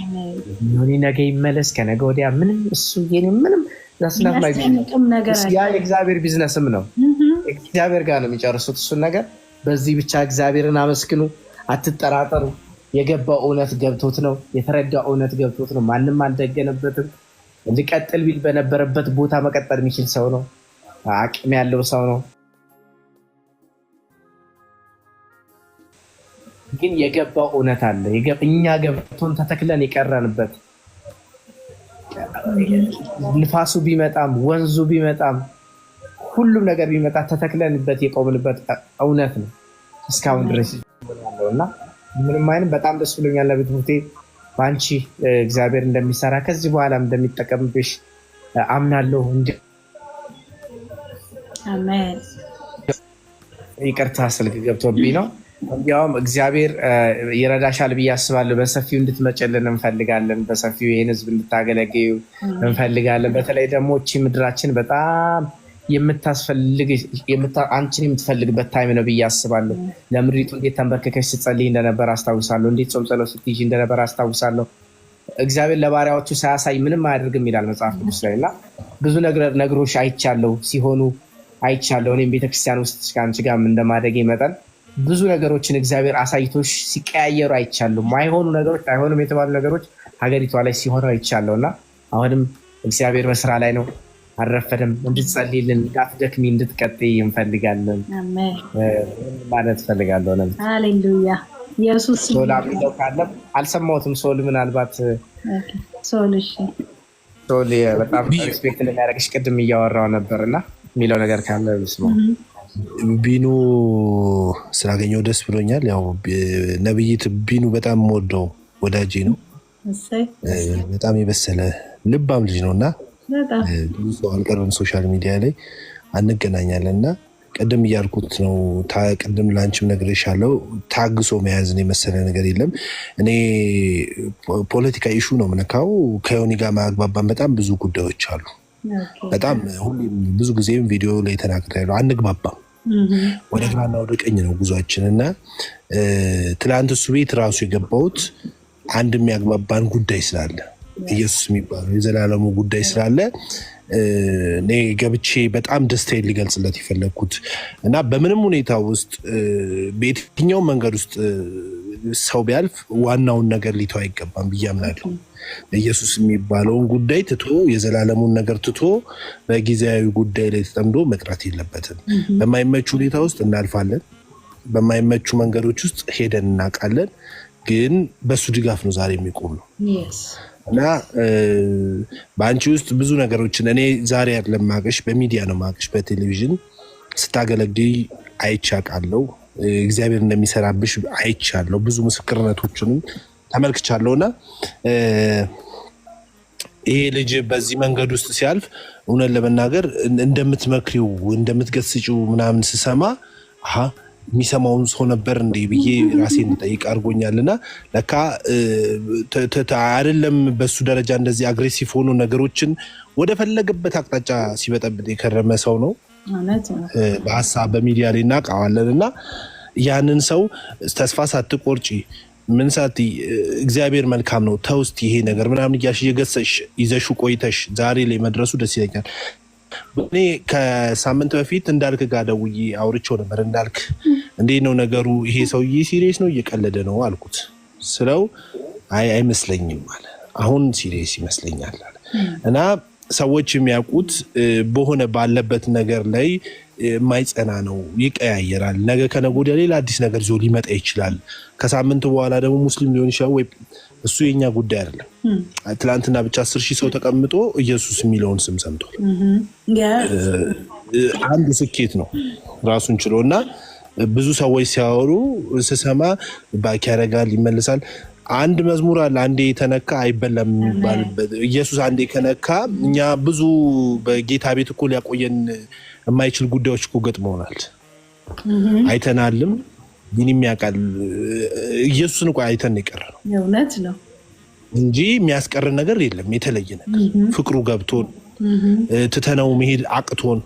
ዮኒ ነገ ይመለስ ከነገ ወዲያ ምንም እሱ ምንም ያ የእግዚአብሔር ቢዝነስም ነው። እግዚአብሔር ጋር ነው የሚጨርሱት እሱን ነገር። በዚህ ብቻ እግዚአብሔርን አመስግኑ፣ አትጠራጠሩ። የገባው እውነት ገብቶት ነው፣ የተረዳው እውነት ገብቶት ነው። ማንም አልደገነበትም። ሊቀጥል ቢል በነበረበት ቦታ መቀጠል የሚችል ሰው ነው። አቅም ያለው ሰው ነው። ግን የገባው እውነት አለ። እኛ ገብቶን ተተክለን የቀረንበት ንፋሱ ቢመጣም ወንዙ ቢመጣም ሁሉም ነገር ቢመጣ ተተክለንበት የቆምንበት እውነት ነው እስካሁን ድረስ ያለው እና ምንም አይነት በጣም ደስ ብሎኛል። ነቢት ብርቴ በአንቺ እግዚአብሔር እንደሚሰራ ከዚህ በኋላም እንደሚጠቀምብሽ አምናለሁ።
አሜን።
ይቅርታ ስልክ ገብቶብኝ ነው። እንዲያውም እግዚአብሔር ይረዳሻል ብዬ አስባለሁ። በሰፊው እንድትመጭልን እንፈልጋለን። በሰፊው ይህን ህዝብ እንድታገለግዩ እንፈልጋለን። በተለይ ደግሞ እቺ ምድራችን በጣም አንቺን የምትፈልግበት ታይም ነው ብዬ አስባለሁ። ለምድሪቱ እንዴት ተንበርክከሽ ስትጸልይ እንደነበር አስታውሳለሁ። እንዴት ጾም ጸሎት ስትይዥ እንደነበር አስታውሳለሁ። እግዚአብሔር ለባሪያዎቹ ሳያሳይ ምንም አያደርግም ይላል መጽሐፍ ቅዱስ ላይ እና ብዙ ነገሮች አይቻለሁ ሲሆኑ አይቻለሁ። እኔም ቤተክርስቲያን ውስጥ ከአንቺ ጋር እንደማደጌ መጠን ብዙ ነገሮችን እግዚአብሔር አሳይቶሽ ሲቀያየሩ አይቻለሁ። ማይሆኑ ነገሮች አይሆኑም የተባሉ ነገሮች ሀገሪቷ ላይ ሲሆኑ አይቻለሁ እና አሁንም እግዚአብሔር በስራ ላይ ነው። አልረፈደም። እንድትጸልይልን እንዳትደክሚ እንድትቀጥይ እንፈልጋለን ማለት ፈልጋለሁ።
ሃሌሉያ ኢየሱስ
ሶል አብለው ካለ አልሰማሁትም። ሶል ምናልባት ሶል በጣም ሪስፔክት ለሚያደርግሽ ቅድም እያወራው ነበርና የሚለው ነገር ካለ ብስማ።
ቢኑ ስላገኘው ደስ ብሎኛል። ያው ነብይት ቢኑ በጣም የምወደው ወዳጄ ነው። በጣም የበሰለ ልባም ልጅ ነው እና ብዙ ሰው አልቀርብም ሶሻል ሚዲያ ላይ አንገናኛለን እና ቅድም እያልኩት ነው። ቅድም ላንቺም ነግሬሻለሁ። ታግሶ መያዝን የመሰለ ነገር የለም። እኔ ፖለቲካ ኢሹ ነው የምነካው። ከዮኒ ጋር ማግባባን በጣም ብዙ ጉዳዮች አሉ። በጣም ሁሌም ብዙ ጊዜም ቪዲዮ ላይ ተናግሬያለሁ። አንግባባም። ወደ ግራና ወደ ቀኝ ነው ጉዟችን እና ትላንት እሱ ቤት ራሱ የገባሁት አንድ የሚያግባባን ጉዳይ ስላለ ኢየሱስ የሚባለው የዘላለሙ ጉዳይ ስላለ እኔ ገብቼ በጣም ደስታዬን ሊገልጽለት የፈለግኩት እና በምንም ሁኔታ ውስጥ በየትኛው መንገድ ውስጥ ሰው ቢያልፍ ዋናውን ነገር ሊተው አይገባም ብዬ አምናለሁ። ኢየሱስ የሚባለውን ጉዳይ ትቶ የዘላለሙን ነገር ትቶ በጊዜያዊ ጉዳይ ላይ ተጠምዶ መቅረት የለበትም። በማይመቹ ሁኔታ ውስጥ እናልፋለን። በማይመቹ መንገዶች ውስጥ ሄደን እናውቃለን። ግን በሱ ድጋፍ ነው ዛሬ የሚቆም ነው እና በአንቺ ውስጥ ብዙ ነገሮችን እኔ ዛሬ አይደለም ማቀሽ፣ በሚዲያ ነው ማቀሽ። በቴሌቪዥን ስታገለግይ አይቻቃለሁ። እግዚአብሔር እንደሚሰራብሽ አይቻለሁ። ብዙ ምስክርነቶችንም ተመልክቻለሁና ይሄ ልጅ በዚህ መንገድ ውስጥ ሲያልፍ እውነት ለመናገር እንደምትመክሪው እንደምትገስጪው ምናምን ስሰማ የሚሰማውን ሰው ነበር እንዴ ብዬ ራሴን ጠይቅ አድርጎኛልና ለካ አይደለም በሱ ደረጃ እንደዚህ አግሬሲቭ ሆኖ ነገሮችን ወደ ፈለገበት አቅጣጫ ሲበጠብጥ የከረመ ሰው ነው። በሀሳብ በሚዲያ ላይ እናውቀዋለንና ያንን ሰው ተስፋ ሳትቆርጪ ምን ሳት እግዚአብሔር መልካም ነው ተውስት ይሄ ነገር ምናምን እያልሽ እየገሰሽ ይዘሹ ቆይተሽ ዛሬ ላይ መድረሱ ደስ ይለኛል። እኔ ከሳምንት በፊት እንዳልክ ጋር ደውዬ አውርቼው ነበር። እንዳልክ እንዴት ነው ነገሩ? ይሄ ሰውዬ ሲሪየስ ነው እየቀለደ ነው አልኩት። ስለው አይመስለኝም አለ። አሁን ሲሪየስ ይመስለኛል አለ። እና ሰዎች የሚያውቁት በሆነ ባለበት ነገር ላይ የማይጸና ነው፣ ይቀያየራል። ነገ ከነገ ወዲያ ሌላ አዲስ ነገር ይዞ ሊመጣ ይችላል። ከሳምንት በኋላ ደግሞ ሙስሊም ሊሆን ይችላል ወይ እሱ የኛ ጉዳይ አይደለም። ትላንትና ብቻ 10,000 ሰው ተቀምጦ ኢየሱስ የሚለውን ስም ሰምቷል። አንድ ስኬት ነው ራሱን ችሎ እና ብዙ ሰዎች ሲያወሩ ስሰማ ባኪ ያደርጋል ይመልሳል። አንድ መዝሙር አለ አንዴ የተነካ አይበላም የሚባልበት። ኢየሱስ አንዴ ከነካ እኛ ብዙ በጌታ ቤት እኮ ሊያቆየን የማይችል ጉዳዮች እኮ ገጥመውናል፣ አይተናልም። ይህንም ያውቃል። ኢየሱስን እኮ አይተን የቀረ ነው
እውነት ነው
እንጂ የሚያስቀርን ነገር የለም። የተለየ ነገር ፍቅሩ ገብቶን ትተነው መሄድ አቅቶን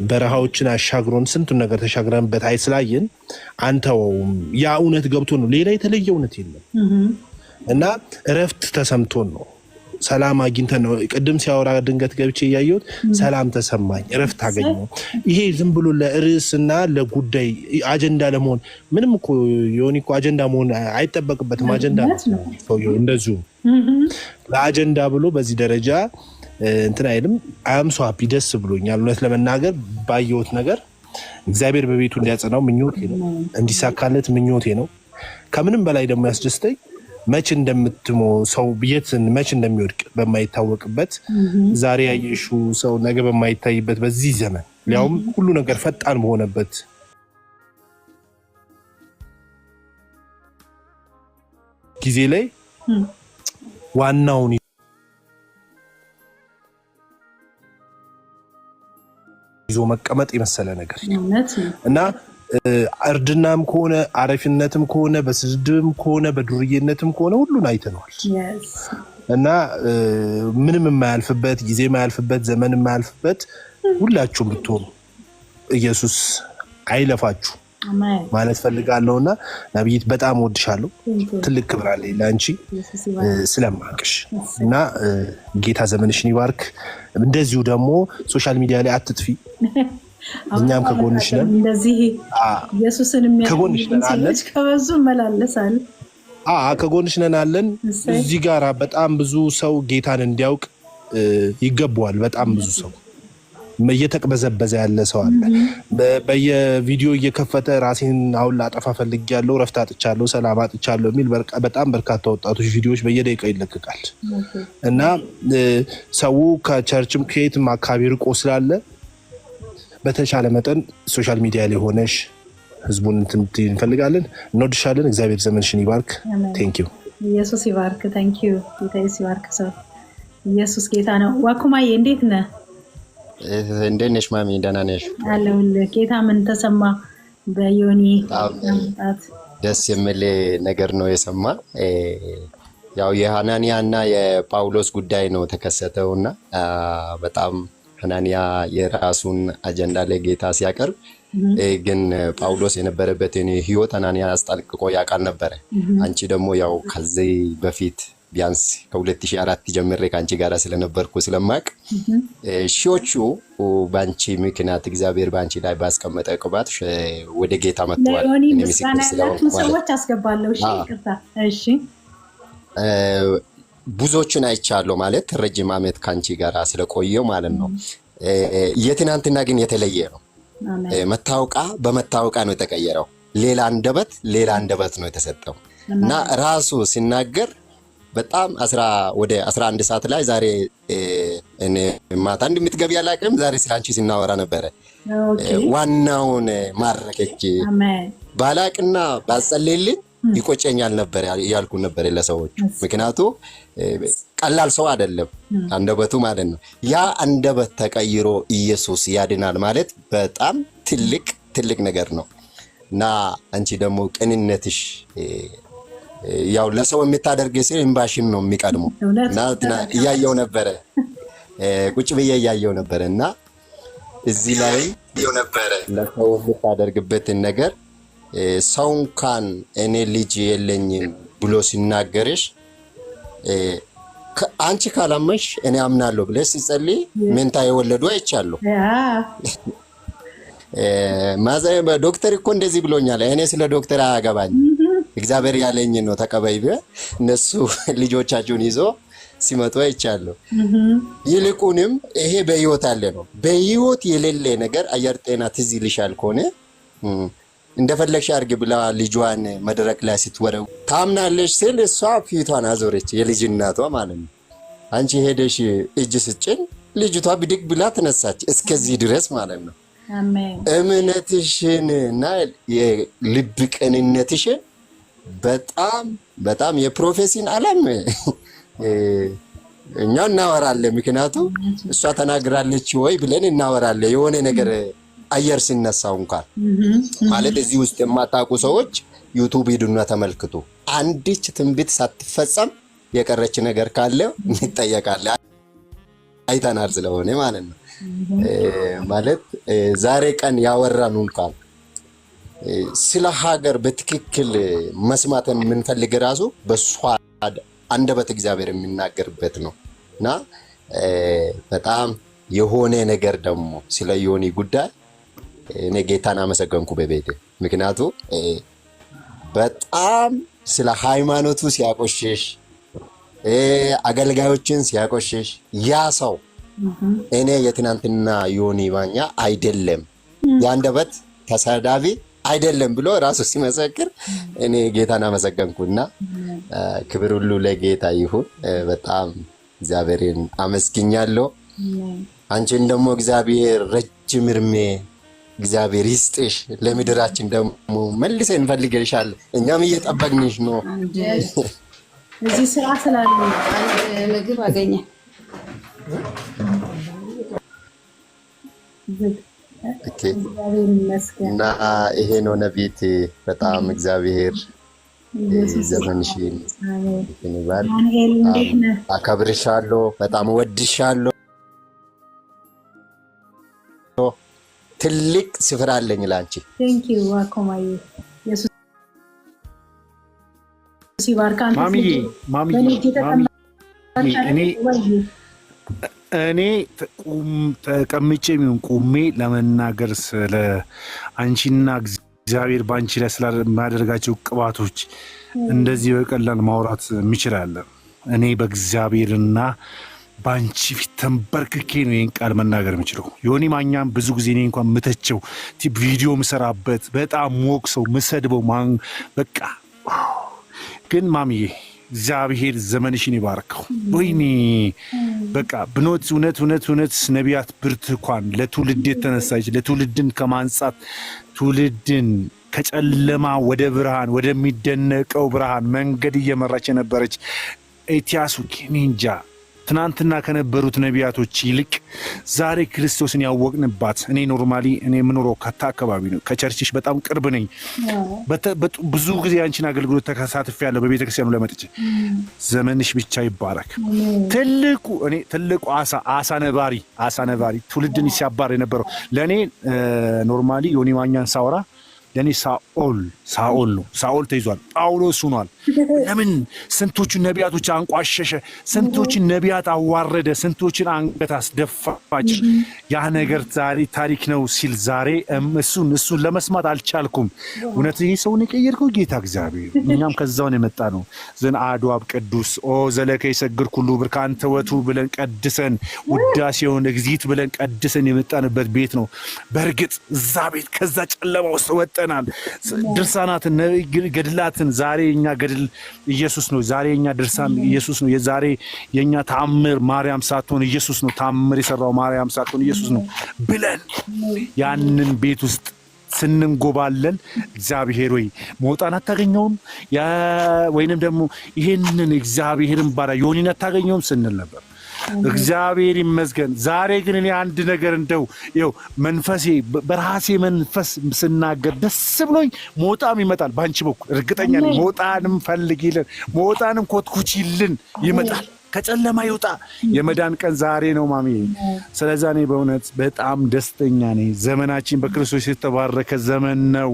በረሃዎችን አሻግሮን ስንቱን ነገር ተሻግረንበት አይስላየን አንተውም። ያ እውነት ገብቶን ነው፣ ሌላ የተለየ እውነት የለም። እና እረፍት ተሰምቶን ነው፣ ሰላም አግኝተን ነው። ቅድም ሲያወራ ድንገት ገብቼ እያየሁት ሰላም ተሰማኝ፣ እረፍት አገኘሁ። ይሄ ዝም ብሎ ለርዕስና ለጉዳይ አጀንዳ ለመሆን ምንም እኮ የሆነ እኮ አጀንዳ መሆን አይጠበቅበትም። አጀንዳ ነው እንደዚሁ ለአጀንዳ ብሎ በዚህ ደረጃ እንትን አይልም። አም ሶ ሃፒ ደስ ብሎኛል። እውነት ለመናገር ባየሁት ነገር እግዚአብሔር በቤቱ እንዲያጸናው ምኞቴ ነው፣ እንዲሳካለት ምኞቴ ነው። ከምንም በላይ ደግሞ ያስደስተኝ መች እንደምትሞ ሰው የትን መች እንደሚወድቅ በማይታወቅበት ዛሬ ያየሽው ሰው ነገ በማይታይበት በዚህ ዘመን ሊያውም ሁሉ ነገር ፈጣን በሆነበት ጊዜ ላይ ዋናውን ይዞ መቀመጥ የመሰለ ነገር እና እርድናም ከሆነ አረፊነትም ከሆነ በስድብም ከሆነ በዱርዬነትም ከሆነ ሁሉን አይተነዋል። እና ምንም የማያልፍበት ጊዜ የማያልፍበት ዘመን የማያልፍበት ሁላችሁም ብትሆኑ ኢየሱስ አይለፋችሁ ማለት ፈልጋለሁና ነብይት በጣም ወድሻለሁ። ትልቅ ክብር አለኝ ለአንቺ ስለማቅሽ እና ጌታ ዘመንሽን ይባርክ። እንደዚሁ ደግሞ ሶሻል ሚዲያ ላይ አትጥፊ። እኛም ከጎንሽ ነን። እንደዚህ ኢየሱስን የሚያውቁ ከበዙ መላለሳል። ከጎንሽ ነን አለን። እዚህ ጋር በጣም ብዙ ሰው ጌታን እንዲያውቅ ይገባዋል። በጣም ብዙ ሰው እየተቅበዘበዘ ያለ ሰው አለ። በየቪዲዮ እየከፈተ ራሴን አሁን ላጠፋ ፈልጌያለሁ፣ ረፍት አጥቻለሁ፣ ሰላም አጥቻለሁ የሚል በጣም በርካታ ወጣቶች ቪዲዮዎች በየደቂቃው ይለቀቃል እና ሰው ከቸርችም ከየትም አካባቢ ርቆ ስላለ በተቻለ መጠን ሶሻል ሚዲያ ላይ ሆነሽ ህዝቡን እንፈልጋለን። እንወድሻለን። እግዚአብሔር ዘመንሽን ይባርክ። ቴንክ ዩ። ኢየሱስ ይባርክ። ቴንክ ዩ። ጌታ ይባርክ። ሰው ኢየሱስ ጌታ ነው። ዋኩማዬ እንዴት ነህ?
እንዴት ነሽ ማሚ? ደህና ነሽ?
አለሁልህ። ጌታ ምን ተሰማ? በዮኒ ማምጣት
ደስ የሚል ነገር ነው የሰማ። ያው የሐናንያ እና የጳውሎስ ጉዳይ ነው ተከሰተውና በጣም ሐናንያ የራሱን አጀንዳ ለጌታ ሲያቀርብ ግን ጳውሎስ የነበረበትን ህይወት ሐናንያ አስጠንቅቆ ያውቃል ነበር። አንቺ ደግሞ ያው ከዚህ በፊት ቢያንስ ከ2004 ጀምሬ ከአንቺ ጋር ስለነበርኩ ስለማቅ ሺዎቹ በአንቺ ምክንያት እግዚአብሔር በአንቺ ላይ ባስቀመጠ ቅባት ወደ ጌታ መጥተዋል።
ሰዎች አስገባለሁ። እሺ
ብዙዎችን አይቻለሁ ማለት ረጅም ዓመት ከአንቺ ጋር ስለቆየው ማለት ነው። የትናንትና ግን የተለየ ነው። መታወቃ በመታወቃ ነው የተቀየረው። ሌላ አንደበት ነው የተሰጠው እና ራሱ ሲናገር በጣም ወደ 11 ሰዓት ላይ ዛሬ ማታ እንደምትገቢ አላውቅም። ዛሬ ስላንቺ ሲናወራ ነበረ። ዋናውን ማረከች ባላቅና ባጸልልኝ ይቆጨኛል ነበር ያልኩ ነበር ለሰዎች። ምክንያቱ ቀላል ሰው አይደለም አንደበቱ ማለት ነው። ያ አንደበት ተቀይሮ ኢየሱስ ያድናል ማለት በጣም ትልቅ ነገር ነው እና አንቺ ደግሞ ቅንነትሽ ያው ለሰው የምታደርግ ሲል እንባሽን ነው የሚቀድመው እና እያየው ነበረ ቁጭ ብዬ እያየው ነበረ እና እዚህ ላይ ለሰው የምታደርግበትን ነገር ሰው እንኳን እኔ ልጅ የለኝም ብሎ ሲናገርሽ አንቺ ካላመንሽ እኔ አምናለሁ ብለሽ ሲጸልይ መንታ የወለዱ አይቻለሁ። ማዘር ዶክተር እኮ እንደዚህ ብሎኛል። እኔ ስለ ዶክተር አያገባኝ እግዚአብሔር ያለኝ ነው ተቀበይ ብለ እነሱ ልጆቻቸውን ይዞ ሲመጡ አይቻለሁ። ይልቁንም ይሄ በህይወት አለ ነው። በህይወት የሌለ ነገር አየር ጤና ትዝ ይልሻል ከሆነ እንደፈለግሽ አድርግ ብላ ልጇን መድረክ ላይ ስትወረው ታምናለሽ ስል እሷ ፊቷን አዞረች፣ የልጅ እናቷ ማለት ነው። አንቺ ሄደሽ እጅ ስጭን ልጅቷ ብድግ ብላ ተነሳች። እስከዚህ ድረስ ማለት ነው። እምነትሽን እና የልብ ቅንነትሽን በጣም በጣም የፕሮፌሲን ዓለም እኛ እናወራለን። ምክንያቱም እሷ ተናግራለች ወይ ብለን እናወራለን። የሆነ ነገር አየር ሲነሳው እንኳን ማለት እዚህ ውስጥ የማታውቁ ሰዎች ዩቲዩብ ሂዱና ተመልክቱ። አንዲች ትንቢት ሳትፈጸም የቀረች ነገር ካለ እንጠየቃለን። አይተናል ስለሆነ ማለት ነው። ማለት ዛሬ ቀን ያወራን እንኳን ስለ ሀገር በትክክል መስማት የምንፈልግ ራሱ በሷ አንደበት እግዚአብሔር የሚናገርበት ነው እና በጣም የሆነ ነገር ደግሞ ስለ ዮኒ ጉዳይ እኔ ጌታን አመሰገንኩ በቤቴ። ምክንያቱ በጣም ስለ ሃይማኖቱ ሲያቆሽሽ አገልጋዮችን ሲያቆሽሽ ያ ሰው እኔ የትናንትና ዮኒ ማኛ አይደለም ያንደበት ተሳዳቢ አይደለም ብሎ ራሱ ሲመሰክር እኔ ጌታን አመሰገንኩና ክብር ሁሉ ለጌታ ይሁን። በጣም እግዚአብሔርን አመስግኛለሁ። አንቺን ደግሞ እግዚአብሔር ረጅም እድሜ እግዚአብሔር ይስጥሽ። ለምድራችን ደግሞ መልሰን እንፈልግልሻለን። እኛም እየጠበቅንሽ ነው።
እዚህ ስራ ስላለ ምግብ አገኘ
እና ይሄ ነው ነቢት። በጣም እግዚአብሔር ዘመንሽን ይባል። አከብርሻለሁ፣ በጣም ወድሻለሁ። ትልቅ ስፍራ አለኝ ላንቺ።
ማሚዬ እኔ ተቀምጬ የሚሆን ቁሜ ለመናገር ስለ አንቺና እግዚአብሔር በአንቺ ላይ ስለማደርጋቸው ቅባቶች እንደዚህ በቀላል ማውራት የሚችላለን። እኔ በእግዚአብሔርና በአንቺ ፊት ተንበርክኬ ነው ይህን ቃል መናገር የምችለው። ዮኒ ማኛም ብዙ ጊዜ እኔ እንኳን ምተቸው ቪዲዮ ምሰራበት በጣም ሞቅ ሰው ምሰድበው በቃ ግን ማሚዬ እግዚአብሔር ዘመንሽን ይባርከው። ወይኔ በቃ ብኖት እውነት ነቢያት ብርቱካን ለትውልድ የተነሳች ለትውልድን ከማንጻት ትውልድን ከጨለማ ወደ ብርሃን ወደሚደነቀው ብርሃን መንገድ እየመራች የነበረች ኢቲያሱ ኬንጃ ትናንትና ከነበሩት ነቢያቶች ይልቅ ዛሬ ክርስቶስን ያወቅንባት። እኔ ኖርማሊ እኔ የምኖረው ከታ አካባቢ ነው። ከቸርችሽ በጣም ቅርብ ነኝ። ብዙ ጊዜ አንቺን አገልግሎት ተሳትፌያለሁ በቤተክርስቲያኑ ለመጥቼ። ዘመንሽ ብቻ ይባረክ። ትልቁ አሳ ነባሪ ትውልድን ሲያባር የነበረው ለእኔ ኖርማሊ ዮኒ ማኛን ሳወራ ለኔ ሳኦል ነው። ሳኦል ተይዟል፣ ጳውሎስ ሆኗል። ለምን ስንቶችን ነቢያቶች አንቋሸሸ፣ ስንቶችን ነቢያት አዋረደ፣ ስንቶችን አንገት አስደፋች። ያ ነገር ዛሬ ታሪክ ነው ሲል ዛሬ እሱን ለመስማት አልቻልኩም። እውነት ይሄ ሰውን የቀየርከው ጌታ እግዚአብሔር። እኛም ከዛውን የመጣ ነው። ዘን አሐዱ አብ ቅዱስ ዘለከ ይሰግድ ኩሉ ብር ከአንተ ወቱ ብለን ቀድሰን ውዳሴውን እግዚት ብለን ቀድሰን የመጣንበት ቤት ነው። በእርግጥ እዛ ቤት ከዛ ጨለማ ውስጥ ወጠናል። ድርሳናትን ገድላትን ዛሬ እኛ ገድል ኢየሱስ ነው። ዛሬ እኛ ድርሳን ኢየሱስ ነው። የዛሬ የኛ ተአምር ማርያም ሳትሆን ኢየሱስ ነው። ተአምር የሰራው ማርያም ሳትሆን ኢየሱስ ነው ብለን ያንን ቤት ውስጥ ስንንጎባለን እግዚአብሔር ወይ መውጣን አታገኘውም ወይንም ደግሞ ይሄንን እግዚአብሔርን ባሪያ ዮኒን አታገኘውም ስንል ነበር።
እግዚአብሔር ይመስገን። ዛሬ ግን እኔ አንድ ነገር እንደው ይኸው መንፈሴ በራሴ መንፈስ ስናገር ደስ ብሎኝ ሞጣም ይመጣል ባንቺ በኩል እርግጠኛ ነኝ። ሞጣንም ፈልጊልን፣ ሞጣንም ኮትኩቺልን ይመጣል። ከጨለማ ይውጣ። የመዳን ቀን ዛሬ ነው ማሚ። ስለዛ እኔ በእውነት በጣም ደስተኛ ነኝ። ዘመናችን በክርስቶስ የተባረከ ዘመን ነው።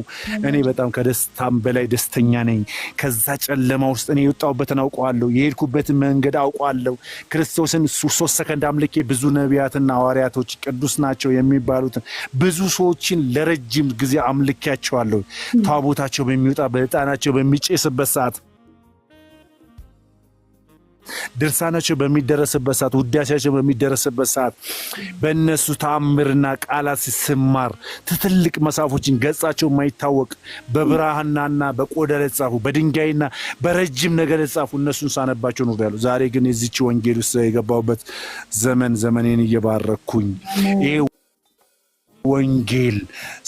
እኔ በጣም ከደስታም በላይ ደስተኛ ነኝ። ከዛ ጨለማ ውስጥ እኔ የወጣሁበትን አውቀዋለሁ፣ የሄድኩበትን መንገድ አውቀዋለሁ። ክርስቶስን 3 ሰከንድ አምልኬ ብዙ ነቢያትና ሐዋርያቶች ቅዱስ ናቸው የሚባሉትን ብዙ ሰዎችን ለረጅም ጊዜ አምልኬያቸዋለሁ። ታቦታቸው በሚወጣ በዕጣናቸው በሚጨስበት ሰዓት፣ ድርሳናቸው በሚደረስበት ሰዓት፣ ውዳሴያቸው በሚደረስበት ሰዓት በእነሱ ተአምርና ቃላት ሲሰማር ትልቅ መጽሐፎችን ገጻቸው የማይታወቅ በብራናና በቆዳ የተጻፉ በድንጋይና በረጅም ነገር የተጻፉ እነሱን ሳነባቸው ነው ያሉ። ዛሬ ግን የዚች ወንጌል ውስጥ የገባሁበት ዘመኔን እየባረኩኝ ይሄ ወንጌል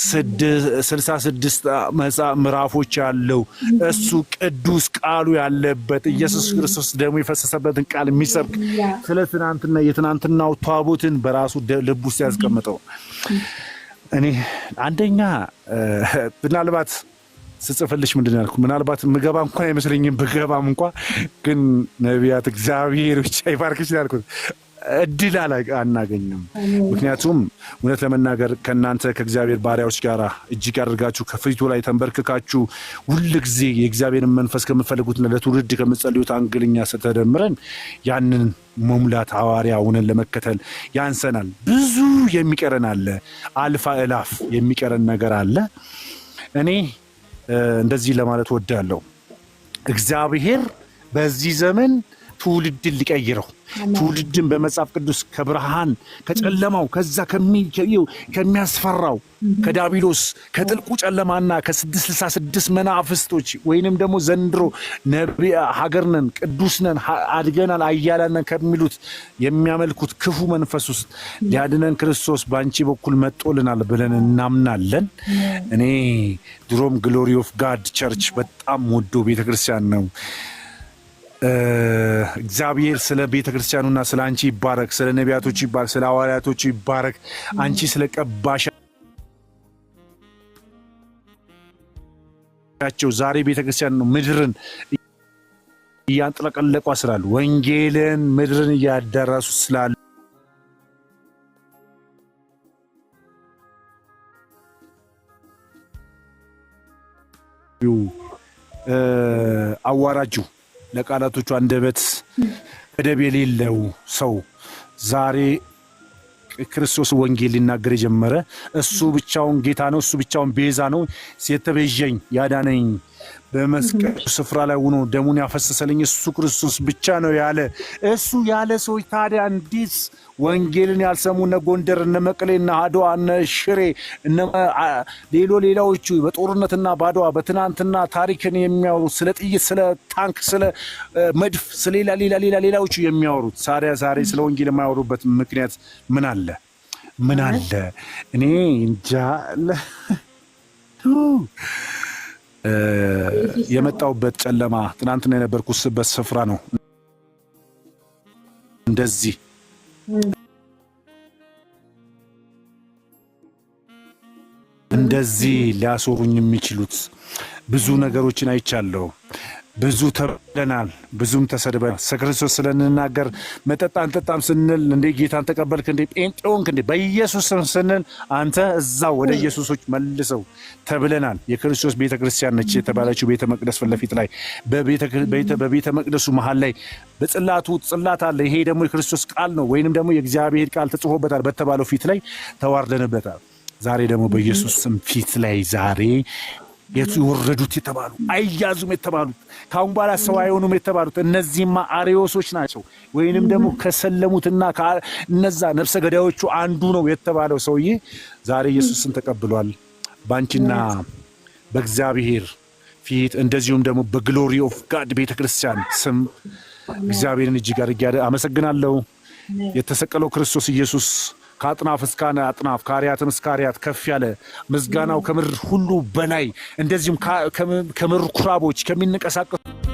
66 ምዕራፎች ያለው እሱ ቅዱስ ቃሉ ያለበት ኢየሱስ ክርስቶስ ደግሞ የፈሰሰበትን ቃል የሚሰብክ ስለ ትናንትና የትናንትናው ታቦትን በራሱ ልብ ውስጥ ያስቀምጠው። እኔ አንደኛ ምናልባት ስጽፍልሽ ምንድን ያልኩ ምናልባት ምገባ እንኳን አይመስለኝም። ብገባም እንኳ ግን ነቢያት እግዚአብሔር ብቻ ይባርክሽ ያልኩት እድል አናገኝም። ምክንያቱም እውነት ለመናገር ከእናንተ ከእግዚአብሔር ባሪያዎች ጋር እጅግ ያደርጋችሁ ከፊቱ ላይ ተንበርክካችሁ ሁል ጊዜ የእግዚአብሔርን መንፈስ ከምትፈልጉት ለትውልድ ከምትጸልዩት አንግልኛ ስተደምረን ያንን መሙላት ሐዋርያ ሆነን ለመከተል ያንሰናል። ብዙ የሚቀረን አለ፣ አልፋ እላፍ የሚቀረን ነገር አለ። እኔ እንደዚህ ለማለት ወዳለሁ። እግዚአብሔር በዚህ ዘመን ትውልድን ሊቀይረው ትውልድን በመጽሐፍ ቅዱስ ከብርሃን ከጨለማው ከዛ ከሚያስፈራው ከዳቢሎስ ከጥልቁ ጨለማና ከ666 መናፍስቶች ወይንም ደግሞ ዘንድሮ ሀገር ነን ቅዱስ ነን አድገናል አያላነን ከሚሉት የሚያመልኩት ክፉ መንፈስ ውስጥ ሊያድነን ክርስቶስ በአንቺ በኩል መጦልናል ብለን እናምናለን። እኔ ድሮም ግሎሪ ኦፍ ጋድ ቸርች በጣም ወዶ ቤተክርስቲያን ነው። እግዚአብሔር ስለ ቤተ ክርስቲያኑና ስለ አንቺ ይባረክ፣ ስለ ነቢያቶች ይባረክ፣ ስለ ሐዋርያቶች ይባረክ። አንቺ ስለ ቀባሻቸው ዛሬ ቤተ ክርስቲያን ነው ምድርን እያንጠለቀለቋ ስላሉ ወንጌልን ምድርን እያዳረሱ ስላሉ አዋራጁ ለቃላቶቹ አንደበት ገደብ የሌለው ሰው ዛሬ ክርስቶስ ወንጌል ሊናገር የጀመረ እሱ ብቻውን ጌታ ነው፣ እሱ ብቻውን ቤዛ ነው። የተቤዠኝ ያዳነኝ በመስቀል ስፍራ ላይ ሆኖ ደሙን ያፈሰሰልኝ እሱ ክርስቶስ ብቻ ነው ያለ እሱ ያለ ሰዎች ታዲያ እንዴት ወንጌልን ያልሰሙ እነ ጎንደር እነ መቀሌ እነ አድዋ እነ ሽሬ እነ ሌሎቹ በጦርነትና ባድዋ በትናንትና ታሪክን የሚያወሩ ስለ ጥይት ስለ ታንክ ስለ መድፍ ስለ ሌላዎቹ የሚያወሩት ዛሬ ስለ ወንጌል የማያወሩበት ምክንያት ምን አለ? እኔ እንጃ። የመጣውበት ጨለማ ትናንትና የነበርኩበት ስፍራ ነው እንደዚህ ሊያሶሩኝ የሚችሉት ብዙ ነገሮችን አይቻለሁ። ብዙ ተበደናል፣ ብዙም ተሰድበናል። ክርስቶስ ስለንናገር መጠጥ አንጠጣም ስንል እንዴ ጌታን ተቀበልክ እንዴ ጴንጤውንክ እንዴ በኢየሱስ ስንል አንተ እዛው ወደ ኢየሱሶች መልሰው ተብለናል። የክርስቶስ ቤተክርስቲያን ነች የተባለችው ቤተ መቅደስ ፊት ለፊት ላይ በቤተ መቅደሱ መሃል ላይ በጽላቱ ጽላት አለ። ይሄ ደግሞ የክርስቶስ ቃል ነው ወይንም ደግሞ የእግዚአብሔር ቃል ተጽፎበታል በተባለው ፊት ላይ ተዋርደንበታል። ዛሬ ደግሞ በኢየሱስ ስም ፊት ላይ ዛሬ የወረዱት የተባሉ አይያዙም የተባሉት ካሁን በኋላ ሰው አይሆኑም የተባሉት እነዚህማ አሪዮሶች ናቸው ወይንም ደግሞ ከሰለሙትና እነዛ ነፍሰ ገዳዮቹ አንዱ ነው የተባለው ሰውዬ ዛሬ ኢየሱስን ተቀብሏል። ባንቺና በእግዚአብሔር ፊት እንደዚሁም ደግሞ በግሎሪ ኦፍ ጋድ ቤተክርስቲያን ስም እግዚአብሔርን እጅግ አድርጌ አመሰግናለሁ። የተሰቀለው ክርስቶስ ኢየሱስ ከአጥናፍ እስከ አጥናፍ ከአርያትም እስከ አርያት ከፍ ያለ ምስጋናው ከምድር ሁሉ በላይ እንደዚሁም ከምድር ኩራቦች ከሚንቀሳቀሱ